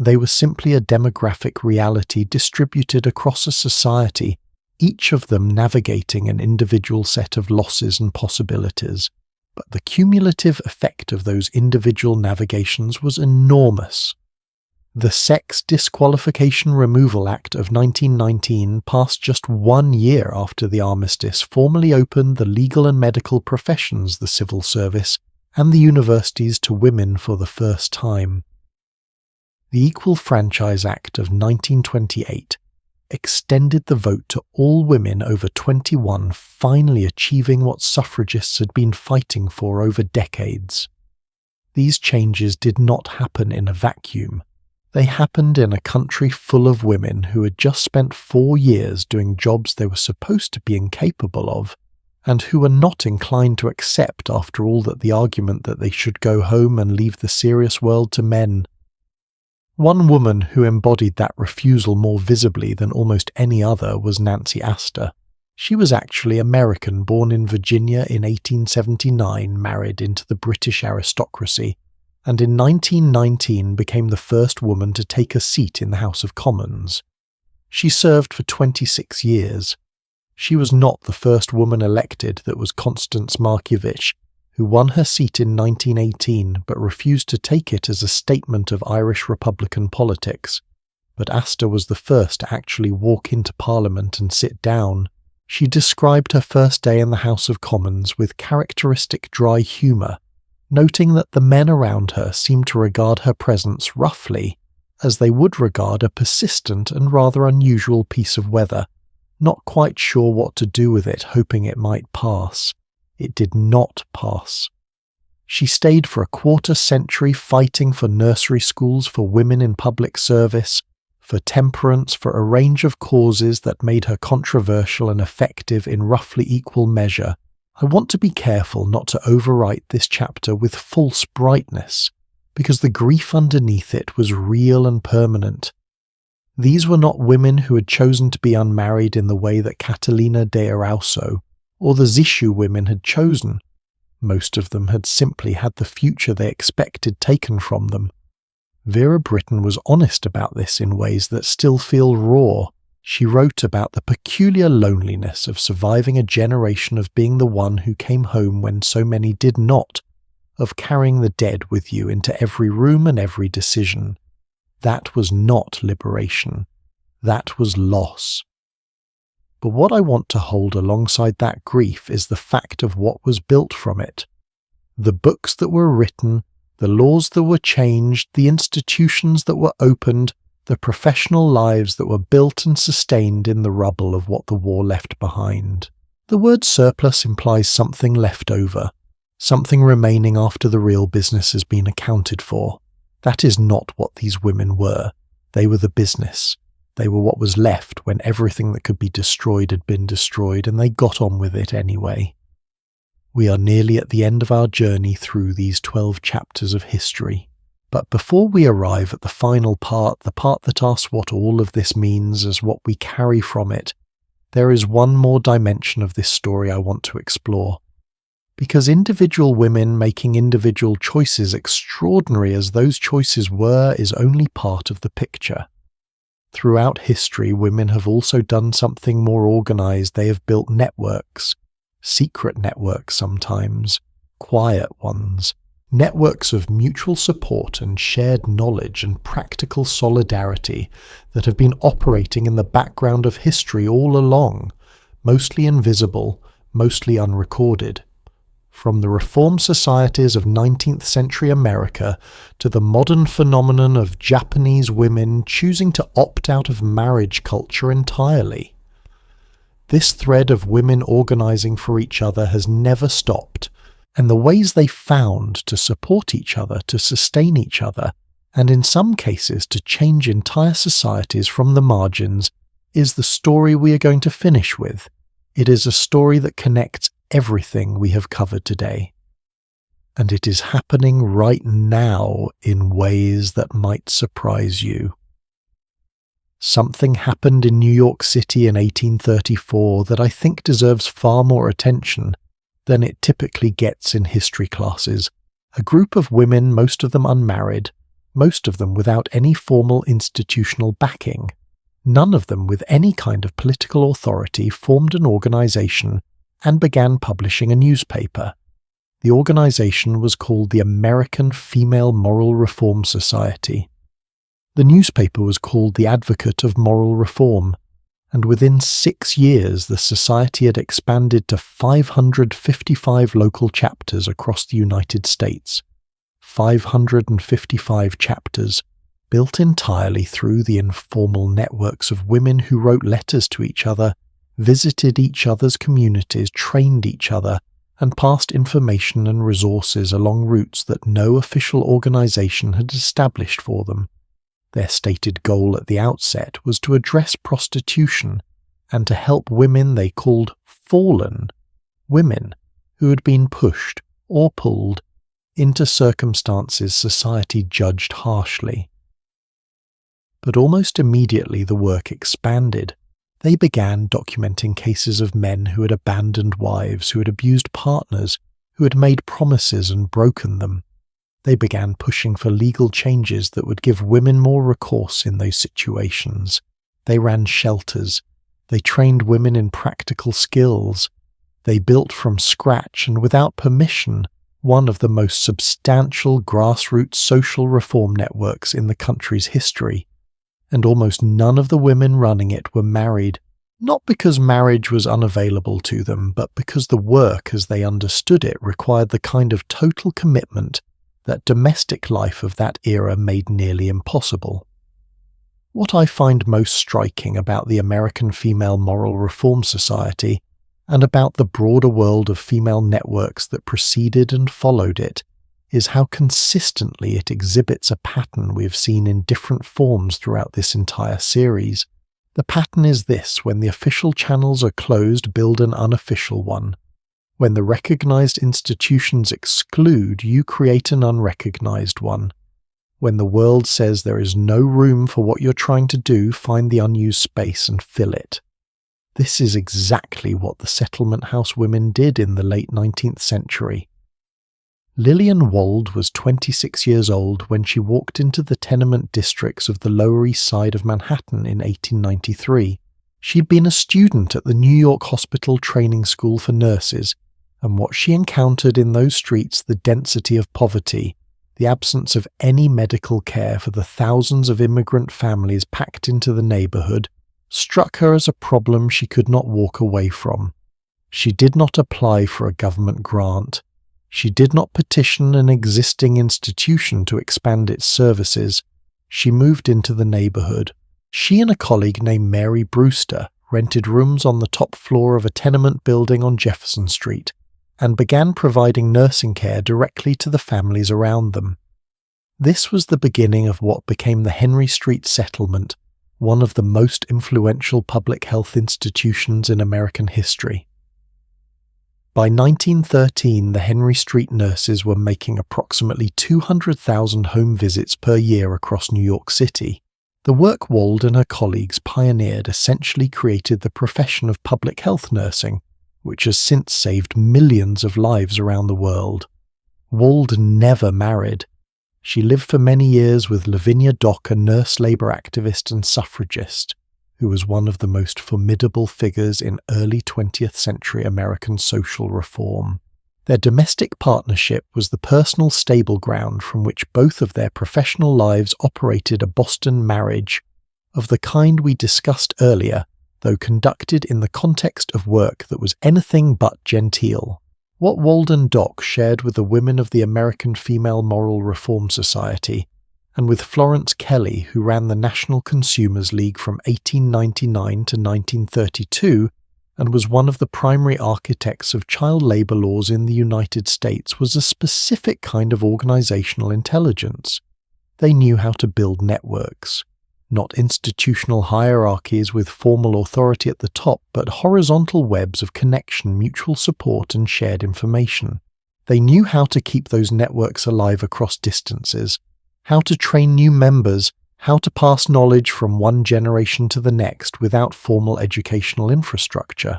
They were simply a demographic reality distributed across a society, each of them navigating an individual set of losses and possibilities. But the cumulative effect of those individual navigations was enormous. The Sex Disqualification Removal Act of 1919 passed just 1 year after the armistice formally opened the legal and medical professions, the civil service, and the universities to women for the first time. The Equal Franchise Act of 1928 extended the vote to all women over 21, finally achieving what suffragists had been fighting for over decades. These changes did not happen in a vacuum. They happened in a country full of women who had just spent 4 years doing jobs they were supposed to be incapable of, and who were not inclined to accept, after all, that the argument that they should go home and leave the serious world to men. One woman who embodied that refusal more visibly than almost any other was Nancy Astor. She was actually American, born in Virginia in 1879, married into the British aristocracy, and in 1919 became the first woman to take a seat in the House of Commons. She served for 26 years. She was not the first woman elected that was Constance Markievicz, who won her seat in 1918 but refused to take it as a statement of Irish Republican politics. But Astor was the first to actually walk into Parliament and sit down. She described her first day in the House of Commons with characteristic dry humour, noting that the men around her seemed to regard her presence roughly, as they would regard a persistent and rather unusual piece of weather, not quite sure what to do with it, hoping it might pass. It did not pass. She stayed for a quarter-century fighting for nursery schools for women in public service, for temperance, for a range of causes that made her controversial and effective in roughly equal measure. I want to be careful not to overwrite this chapter with false brightness, because the grief underneath it was real and permanent. These were not women who had chosen to be unmarried in the way that Catalina de Erauso or the Zishu women had chosen. Most of them had simply had the future they expected taken from them. Vera Brittain was honest about this in ways that still feel raw. She wrote about the peculiar loneliness of surviving a generation of being the one who came home when so many did not, of carrying the dead with you into every room and every decision. That was not liberation. That was loss. But what I want to hold alongside that grief is the fact of what was built from it. The books that were written, the laws that were changed, the institutions that were opened, the professional lives that were built and sustained in the rubble of what the war left behind. The word surplus implies something left over, something remaining after the real business has been accounted for. That is not what these women were. They were the business. They were what was left when everything that could be destroyed had been destroyed, and they got on with it anyway. We are nearly at the end of our journey through these 12 chapters of history. But before we arrive at the final part, the part that asks what all of this means as what we carry from it, there is one more dimension of this story I want to explore. Because individual women making individual choices, extraordinary as those choices were, is only part of the picture. Throughout history, women have also done something more organized. They have built networks, secret networks sometimes, quiet ones, networks of mutual support and shared knowledge and practical solidarity that have been operating in the background of history all along, mostly invisible, mostly unrecorded. From the reform societies of 19th century America to the modern phenomenon of Japanese women choosing to opt out of marriage culture entirely. This thread of women organizing for each other has never stopped, and the ways they found to support each other, to sustain each other, and in some cases to change entire societies from the margins, is the story we are going to finish with. It is a story that connects everything we have covered today. And it is happening right now in ways that might surprise you. Something happened in New York City in 1834 that I think deserves far more attention than it typically gets in history classes. A group of women, most of them unmarried, most of them without any formal institutional backing, none of them with any kind of political authority, formed an organization and began publishing a newspaper. The organization was called the American Female Moral Reform Society. The newspaper was called the Advocate of Moral Reform, and within 6 years the society had expanded to 555 local chapters across the United States. 555 chapters, built entirely through the informal networks of women who wrote letters to each other, visited each other's communities, trained each other, and passed information and resources along routes that no official organization had established for them. Their stated goal at the outset was to address prostitution and to help women they called fallen, women who had been pushed or pulled into circumstances society judged harshly. But almost immediately the work expanded. They began documenting cases of men who had abandoned wives, who had abused partners, who had made promises and broken them. They began pushing for legal changes that would give women more recourse in those situations. They ran shelters. They trained women in practical skills. They built from scratch and without permission one of the most substantial grassroots social reform networks in the country's history. And almost none of the women running it were married, not because marriage was unavailable to them, but because the work as they understood it required the kind of total commitment that domestic life of that era made nearly impossible. What I find most striking about the American Female Moral Reform Society, and about the broader world of female networks that preceded and followed it, is how consistently it exhibits a pattern we've seen in different forms throughout this entire series. The pattern is this: when the official channels are closed, build an unofficial one. When the recognized institutions exclude, you create an unrecognized one. When the world says there is no room for what you're trying to do, find the unused space and fill it. This is exactly what the settlement house women did in the late 19th century. Lillian Wald was 26 years old when she walked into the tenement districts of the Lower East Side of Manhattan in 1893. She'd been a student at the New York Hospital Training School for Nurses, and what she encountered in those streets, the density of poverty, the absence of any medical care for the thousands of immigrant families packed into the neighborhood, struck her as a problem she could not walk away from. She did not apply for a government grant. She did not petition an existing institution to expand its services. She moved into the neighborhood. She and a colleague named Mary Brewster rented rooms on the top floor of a tenement building on Jefferson Street and began providing nursing care directly to the families around them. This was the beginning of what became the Henry Street Settlement, one of the most influential public health institutions in American history. By 1913, the Henry Street nurses were making approximately 200,000 home visits per year across New York City. The work Wald and her colleagues pioneered essentially created the profession of public health nursing, which has since saved millions of lives around the world. Wald never married. She lived for many years with Lavinia Dock, a nurse labor activist and suffragist, who was one of the most formidable figures in early 20th century American social reform. Their domestic partnership was the personal stable ground from which both of their professional lives operated a Boston marriage, of the kind we discussed earlier, though conducted in the context of work that was anything but genteel. What Wald and Dock shared with the women of the American Female Moral Reform Society, and with Florence Kelley, who ran the National Consumers League from 1899 to 1932 and was one of the primary architects of child labor laws in the United States, was a specific kind of organizational intelligence. They knew how to build networks, not institutional hierarchies with formal authority at the top, but horizontal webs of connection, mutual support, and shared information. They knew how to keep those networks alive across distances, how to train new members, how to pass knowledge from one generation to the next without formal educational infrastructure.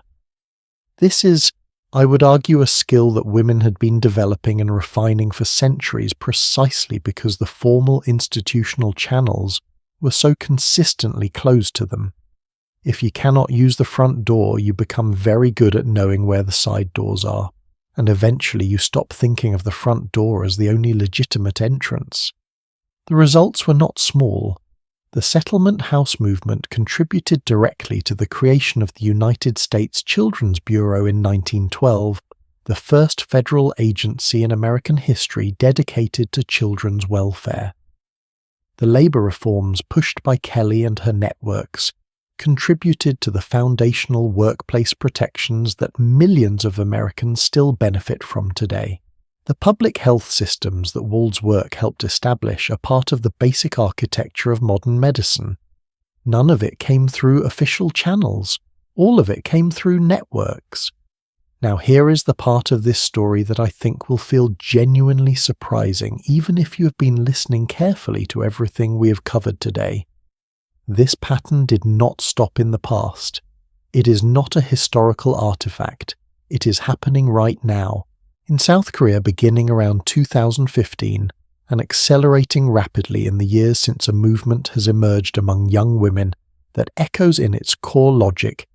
This is, I would argue, a skill that women had been developing and refining for centuries precisely because the formal institutional channels were so consistently closed to them. If you cannot use the front door, you become very good at knowing where the side doors are, and eventually you stop thinking of the front door as the only legitimate entrance. The results were not small. The settlement house movement contributed directly to the creation of the United States Children's Bureau in 1912, the first federal agency in American history dedicated to children's welfare. The labor reforms pushed by Kelley and her networks contributed to the foundational workplace protections that millions of Americans still benefit from today. The public health systems that Wald's work helped establish are part of the basic architecture of modern medicine. None of it came through official channels. All of it came through networks. Now here is the part of this story that I think will feel genuinely surprising, even if you have been listening carefully to everything we have covered today. This pattern did not stop in the past. It is not a historical artifact. It is happening right now. In South Korea beginning around 2015 and accelerating rapidly in the years since a movement has emerged among young women that echoes in its core logic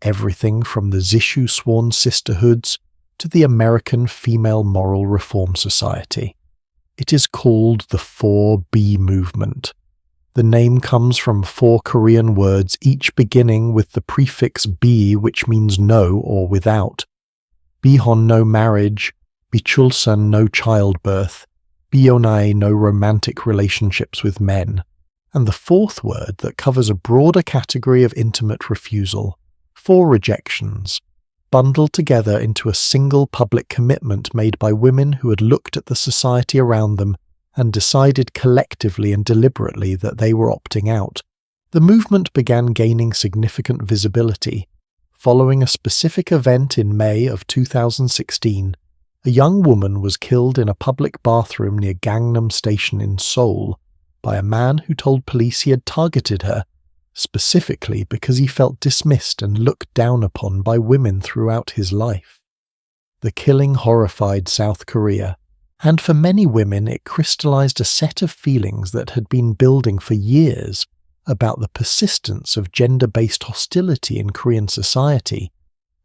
everything from the zishu sworn sisterhoods to the American Female Moral Reform Society. It is called the 4B movement. The name comes from 4 Korean words, each beginning with the prefix B, which means no or without. Bihon, no marriage. Bichulsan, no childbirth. Bionai, no romantic relationships with men. and the fourth word that covers a broader category of intimate refusal, 4 rejections, bundled together into a single public commitment made by women who had looked at the society around them and decided collectively and deliberately that they were opting out. The movement began gaining significant visibility. Following a specific event in May of 2016, a young woman was killed in a public bathroom near Gangnam Station in Seoul by a man who told police he had targeted her, specifically because he felt dismissed and looked down upon by women throughout his life. The killing horrified South Korea, and for many women it crystallized a set of feelings that had been building for years about the persistence of gender-based hostility in Korean society,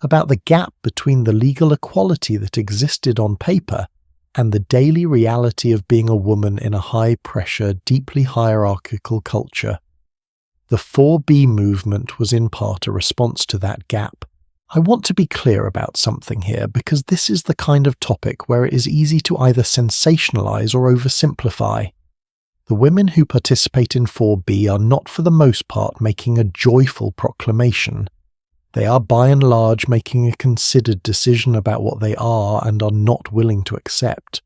about the gap between the legal equality that existed on paper and the daily reality of being a woman in a high-pressure, deeply hierarchical culture. The 4B movement was in part a response to that gap. I want to be clear about something here because this is the kind of topic where it is easy to either sensationalize or oversimplify. The women who participate in 4B are not for the most part making a joyful proclamation. They are by and large making a considered decision about what they are and are not willing to accept.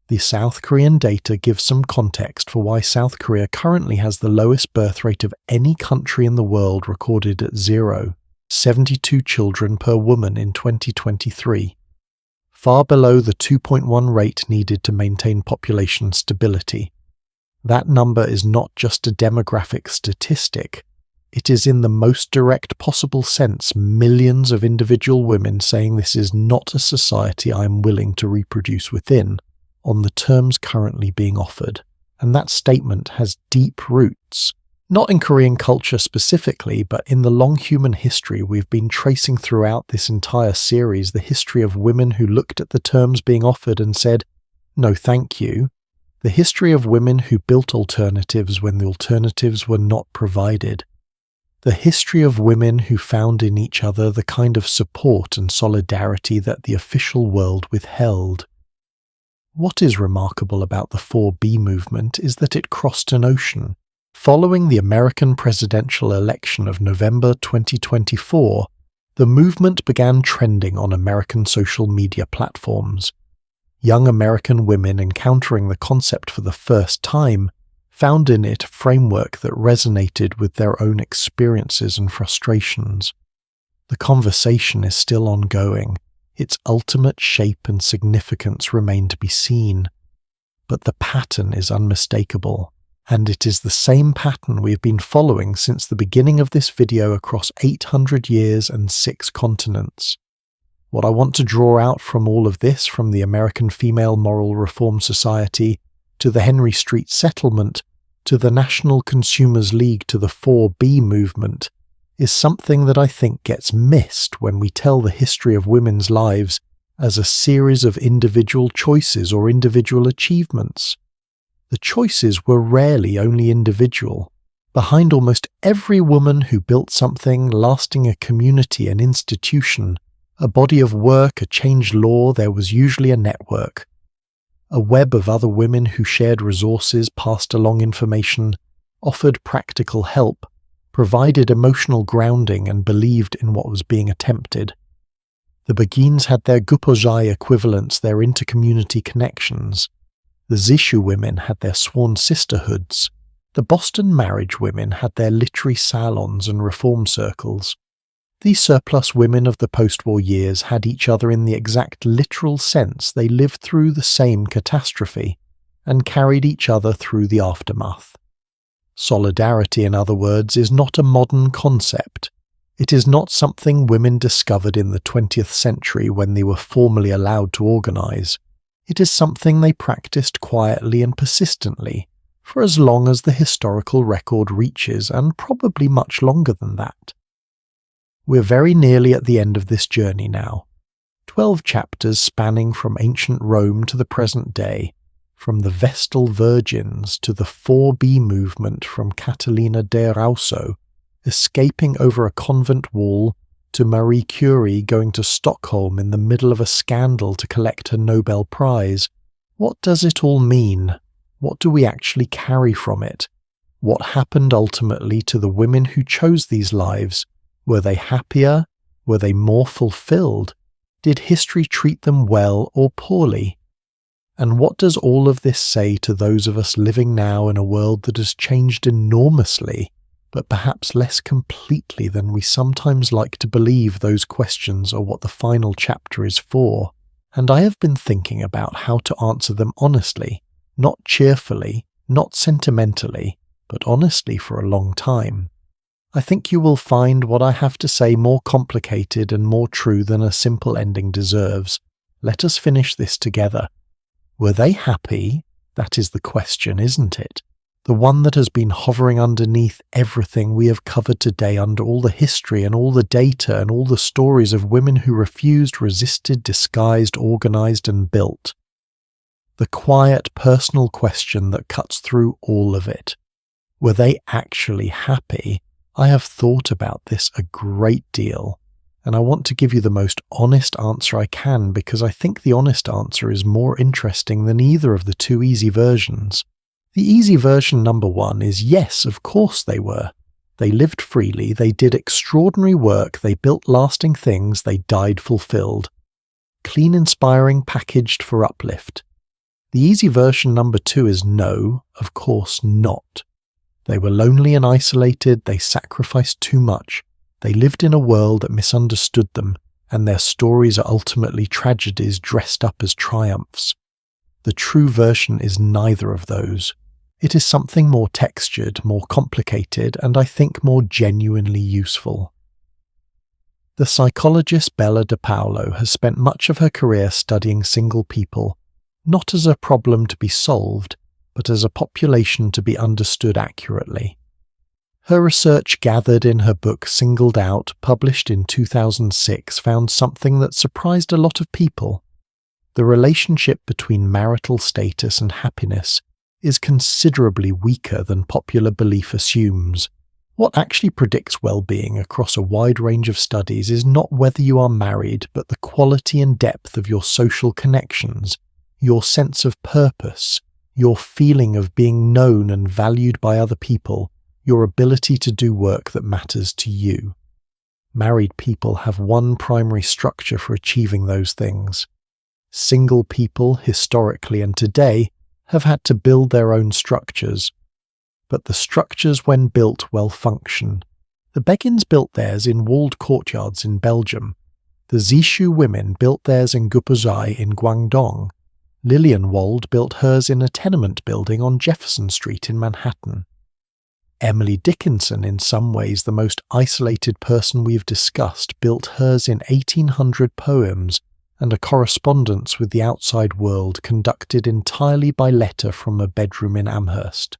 The South Korean data gives some context for why South Korea currently has the lowest birth rate of any country in the world, recorded at 72 children per woman in 2023, far below the 2.1 rate needed to maintain population stability. That number is not just a demographic statistic. It is in the most direct possible sense millions of individual women saying this is not a society I am willing to reproduce within, on the terms currently being offered. And that statement has deep roots, not in Korean culture specifically, but in the long human history we've been tracing throughout this entire series, the history of women who looked at the terms being offered and said, "No thank you." The history of women who built alternatives when the alternatives were not provided. The history of women who found in each other the kind of support and solidarity that the official world withheld. What is remarkable about the 4B movement is that it crossed an ocean. Following the American presidential election of November 2024, the movement began trending on American social media platforms. Young American women encountering the concept for the first time found in it a framework that resonated with their own experiences and frustrations. The conversation is still ongoing. Its ultimate shape and significance remain to be seen. But the pattern is unmistakable, and it is the same pattern we've been following since the beginning of this video across 800 years and 6 continents. What I want to draw out from all of this, from the American Female Moral Reform Society, to the Henry Street Settlement, to the National Consumers League, to the 4B movement, is something that I think gets missed when we tell the history of women's lives as a series of individual choices or individual achievements. The choices were rarely only individual. Behind almost every woman who built something lasting, a community, an institution, a body of work, a changed law, there was usually a network. A web of other women who shared resources, passed along information, offered practical help, provided emotional grounding and believed in what was being attempted. The beguines had their gupojai equivalents, their inter-community connections. The zishu women had their sworn sisterhoods. The Boston marriage women had their literary salons and reform circles. These surplus women of the post-war years had each other in the exact literal sense. They lived through the same catastrophe and carried each other through the aftermath. Solidarity, in other words, is not a modern concept. It is not something women discovered in the 20th century when they were formally allowed to organize. It is something they practiced quietly and persistently for as long as the historical record reaches, and probably much longer than that. We're very nearly at the end of this journey now. 12 chapters spanning from ancient Rome to the present day, from the Vestal Virgins to the 4B movement from Catalina de Rauso, escaping over a convent wall, to Marie Curie going to Stockholm in the middle of a scandal to collect her Nobel Prize. What does it all mean? What do we actually carry from it? What happened ultimately to the women who chose these lives? Were they happier? Were they more fulfilled? Did history treat them well or poorly? And what does all of this say to those of us living now in a world that has changed enormously, but perhaps less completely than we sometimes like to believe those questions are what the final chapter is for? And I have been thinking about how to answer them honestly, not cheerfully, not sentimentally, but honestly for a long time. I think you will find what I have to say more complicated and more true than a simple ending deserves. Let us finish this together. Were they happy? That is the question, isn't it? The one that has been hovering underneath everything we have covered today, under all the history and all the data and all the stories of women who refused, resisted, disguised, organized and built. The quiet, personal question that cuts through all of it. Were they actually happy? I have thought about this a great deal, and I want to give you the most honest answer I can because I think the honest answer is more interesting than either of the two easy versions. The easy version number one is yes, of course they were. They lived freely, they did extraordinary work, they built lasting things, they died fulfilled. Clean, inspiring, packaged for uplift. The easy version number two is no, of course not. They were lonely and isolated, they sacrificed too much, they lived in a world that misunderstood them, and their stories are ultimately tragedies dressed up as triumphs. The true version is neither of those. It is something more textured, more complicated, and I think more genuinely useful. The psychologist Bella DePaulo has spent much of her career studying single people, not as a problem to be solved, but as a population to be understood accurately. Her research gathered in her book Singled Out, published in 2006, found something that surprised a lot of people. The relationship between marital status and happiness is considerably weaker than popular belief assumes. What actually predicts well-being across a wide range of studies is not whether you are married, but the quality and depth of your social connections, your sense of purpose, your feeling of being known and valued by other people, your ability to do work that matters to you. Married people have one primary structure for achieving those things. Single people, historically and today, have had to build their own structures. But the structures, when built, well function. The beguines built theirs in walled courtyards in Belgium. The zishu women built theirs in Gupuzhai in Guangdong. Lillian Wald built hers in a tenement building on Jefferson Street in Manhattan. Emily Dickinson, in some ways the most isolated person we've discussed, built hers in 1800 poems and a correspondence with the outside world conducted entirely by letter from a bedroom in Amherst.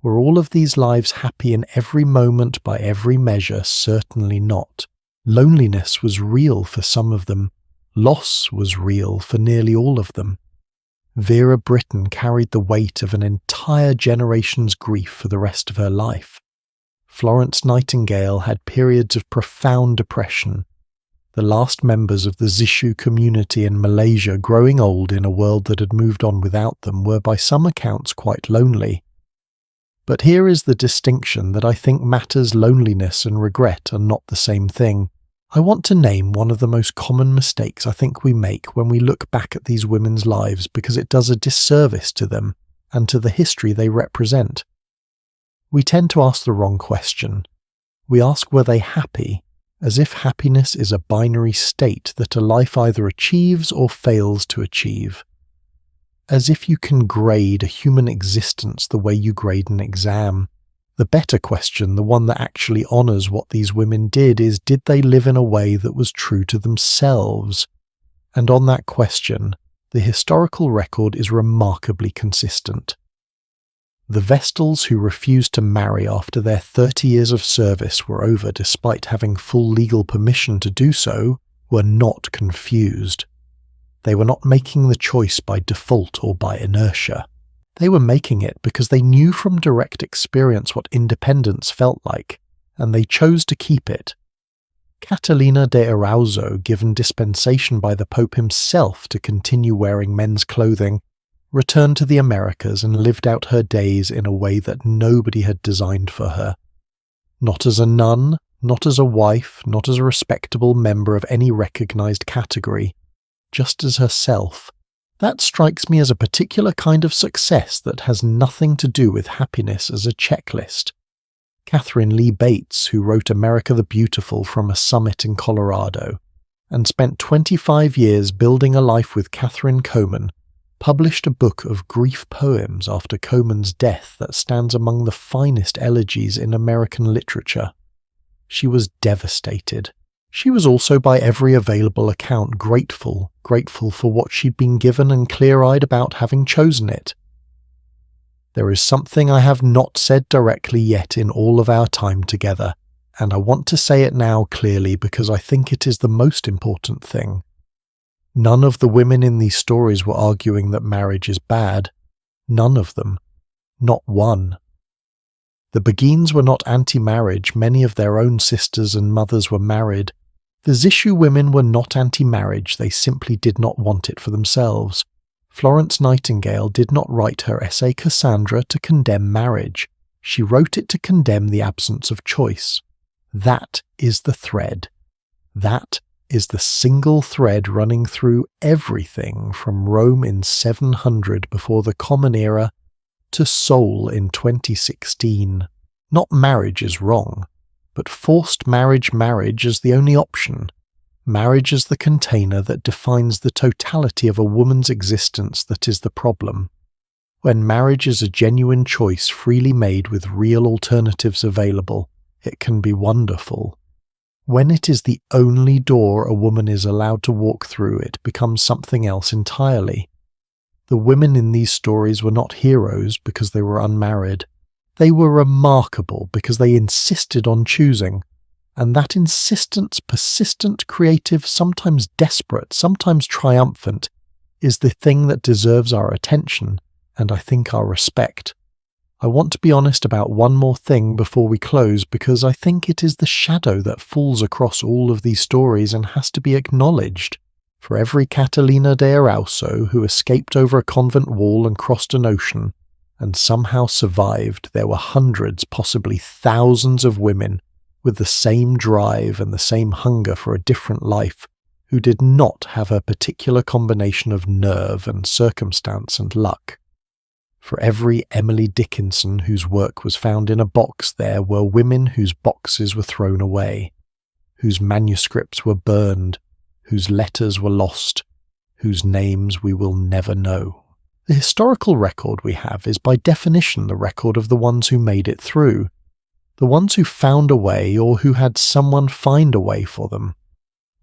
Were all of these lives happy in every moment by every measure? Certainly not. Loneliness was real for some of them. Loss was real for nearly all of them. Vera Brittain carried the weight of an entire generation's grief for the rest of her life. Florence Nightingale had periods of profound depression. The last members of the Zishu community in Malaysia, growing old in a world that had moved on without them, were by some accounts quite lonely. But here is the distinction that I think matters. Loneliness and regret are not the same thing. I want to name one of the most common mistakes I think we make when we look back at these women's lives because it does a disservice to them and to the history they represent. We tend to ask the wrong question. We ask, were they happy, as if happiness is a binary state that a life either achieves or fails to achieve. As if you can grade a human existence the way you grade an exam. The better question, the one that actually honors what these women did, is did they live in a way that was true to themselves? And on that question, the historical record is remarkably consistent. The vestals who refused to marry after their 30 years of service were over despite having full legal permission to do so were not confused. They were not making the choice by default or by inertia. They were making it because they knew from direct experience what independence felt like, and they chose to keep it. Catalina de Arauzo, given dispensation by the Pope himself to continue wearing men's clothing, returned to the Americas and lived out her days in a way that nobody had designed for her. Not as a nun, not as a wife, not as a respectable member of any recognized category, just as herself. That strikes me as a particular kind of success that has nothing to do with happiness as a checklist. Catherine Lee Bates, who wrote America the Beautiful from a summit in Colorado, and spent 25 years building a life with Catherine Coleman, published a book of grief poems after Coleman's death that stands among the finest elegies in American literature. She was devastated. She was also by every available account grateful for what she'd been given and clear-eyed about having chosen it. There is something I have not said directly yet in all of our time together, and I want to say it now clearly because I think it is the most important thing. None of the women in these stories were arguing that marriage is bad. None of them. Not one. The beguines were not anti-marriage. Many of their own sisters and mothers were married. The zishu women were not anti-marriage. They simply did not want it for themselves. Florence Nightingale did not write her essay Cassandra to condemn marriage. She wrote it to condemn the absence of choice. That is the thread. That is the single thread running through everything from Rome in 700 before the Common Era to Seoul in 2016. Not marriage is wrong, but forced marriage is the only option. Marriage is the container that defines the totality of a woman's existence that is the problem. When marriage is a genuine choice freely made with real alternatives available, it can be wonderful. When it is the only door a woman is allowed to walk through, it becomes something else entirely. The women in these stories were not heroes because they were unmarried. They were remarkable because they insisted on choosing. And that insistence, persistent, creative, sometimes desperate, sometimes triumphant, is the thing that deserves our attention, and I think our respect. I want to be honest about one more thing before we close because I think it is the shadow that falls across all of these stories and has to be acknowledged. For every Catalina de Erauso who escaped over a convent wall and crossed an ocean, and somehow survived, there were hundreds, possibly thousands of women with the same drive and the same hunger for a different life, who did not have a particular combination of nerve and circumstance and luck. For every Emily Dickinson whose work was found in a box, there were women whose boxes were thrown away, whose manuscripts were burned, whose letters were lost, whose names we will never know. The historical record we have is by definition the record of the ones who made it through, the ones who found a way or who had someone find a way for them.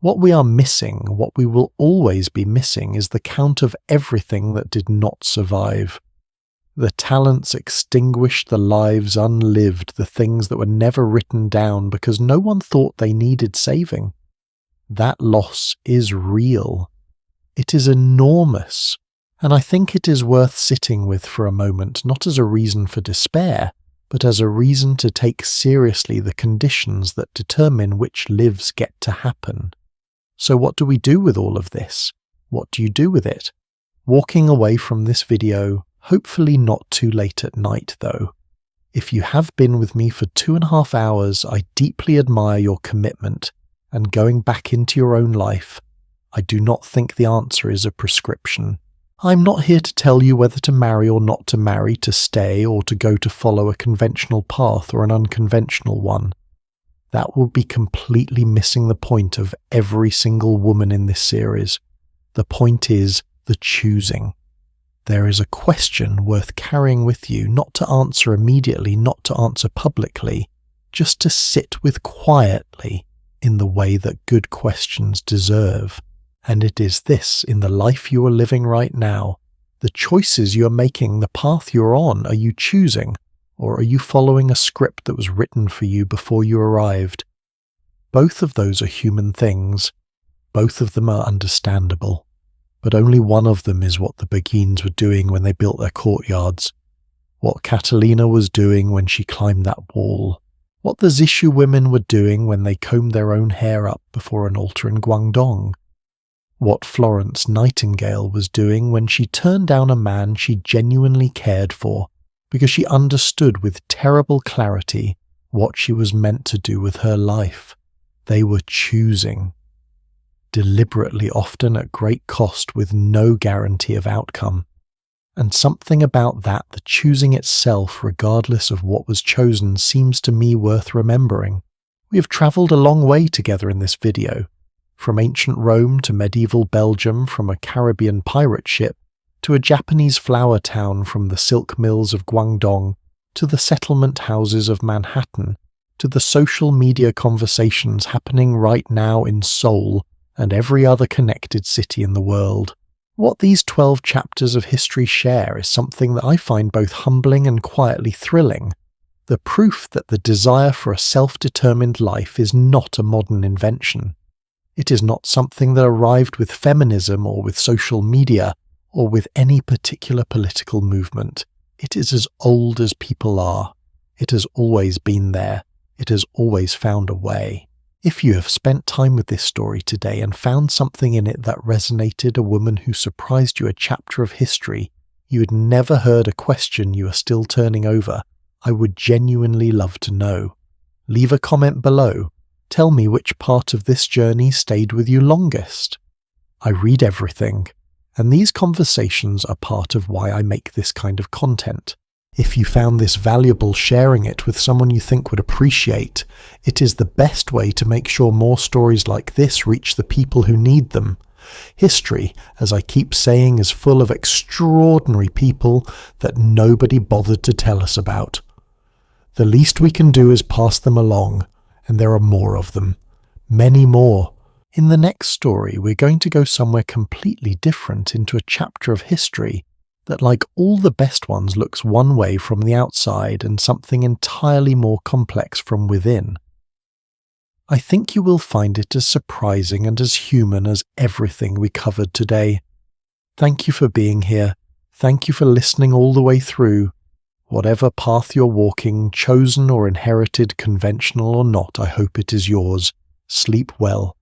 What we are missing, what we will always be missing, is the count of everything that did not survive. The talents extinguished, the lives unlived, the things that were never written down because no one thought they needed saving. That loss is real. It is enormous, and I think it is worth sitting with for a moment, not as a reason for despair, but as a reason to take seriously the conditions that determine which lives get to happen. So what do we do with all of this? What do you do with it? Walking away from this video, hopefully not too late at night though. If you have been with me for 2.5 hours, I deeply admire your commitment and going back into your own life. I do not think the answer is a prescription. I'm not here to tell you whether to marry or not to marry, to stay or to go to follow a conventional path or an unconventional one. That will be completely missing the point of every single woman in this series. The point is the choosing. There is a question worth carrying with you, not to answer immediately, not to answer publicly, just to sit with quietly in the way that good questions deserve. And it is this, in the life you are living right now, the choices you are making, the path you're on, are you choosing, or are you following a script that was written for you before you arrived? Both of those are human things. Both of them are understandable. But only one of them is what the beguines were doing when they built their courtyards, what Catalina was doing when she climbed that wall, what the Zishu women were doing when they combed their own hair up before an altar in Guangdong. what Florence Nightingale was doing when she turned down a man she genuinely cared for because she understood with terrible clarity what she was meant to do with her life. They were choosing. Deliberately, often at great cost, with no guarantee of outcome. And something about that, the choosing itself, regardless of what was chosen, seems to me worth remembering. We have travelled a long way together in this video. From ancient Rome to medieval Belgium, from a Caribbean pirate ship to a Japanese flower town, from the silk mills of Guangdong to the settlement houses of Manhattan, to the social media conversations happening right now in Seoul and every other connected city in the world. What these 12 chapters of history share is something that I find both humbling and quietly thrilling. The proof that the desire for a self-determined life is not a modern invention. It is not something that arrived with feminism or with social media or with any particular political movement. It is as old as people are. It has always been there. It has always found a way. If you have spent time with this story today and found something in it that resonated, a woman who surprised you, a chapter of history you had never heard, a question you are still turning over, I would genuinely love to know. Leave a comment below. Tell me which part of this journey stayed with you longest. I read everything, and these conversations are part of why I make this kind of content. If you found this valuable, sharing it with someone you think would appreciate. It is the best way to make sure more stories like this reach the people who need them. History, as I keep saying, is full of extraordinary people that nobody bothered to tell us about. The least we can do is pass them along, and there are more of them. Many more. In the next story, we're going to go somewhere completely different, into a chapter of history that, like all the best ones, looks one way from the outside and something entirely more complex from within. I think you will find it as surprising and as human as everything we covered today. Thank you for being here. Thank you for listening all the way through. Whatever path you're walking, chosen or inherited, conventional or not, I hope it is yours. Sleep well.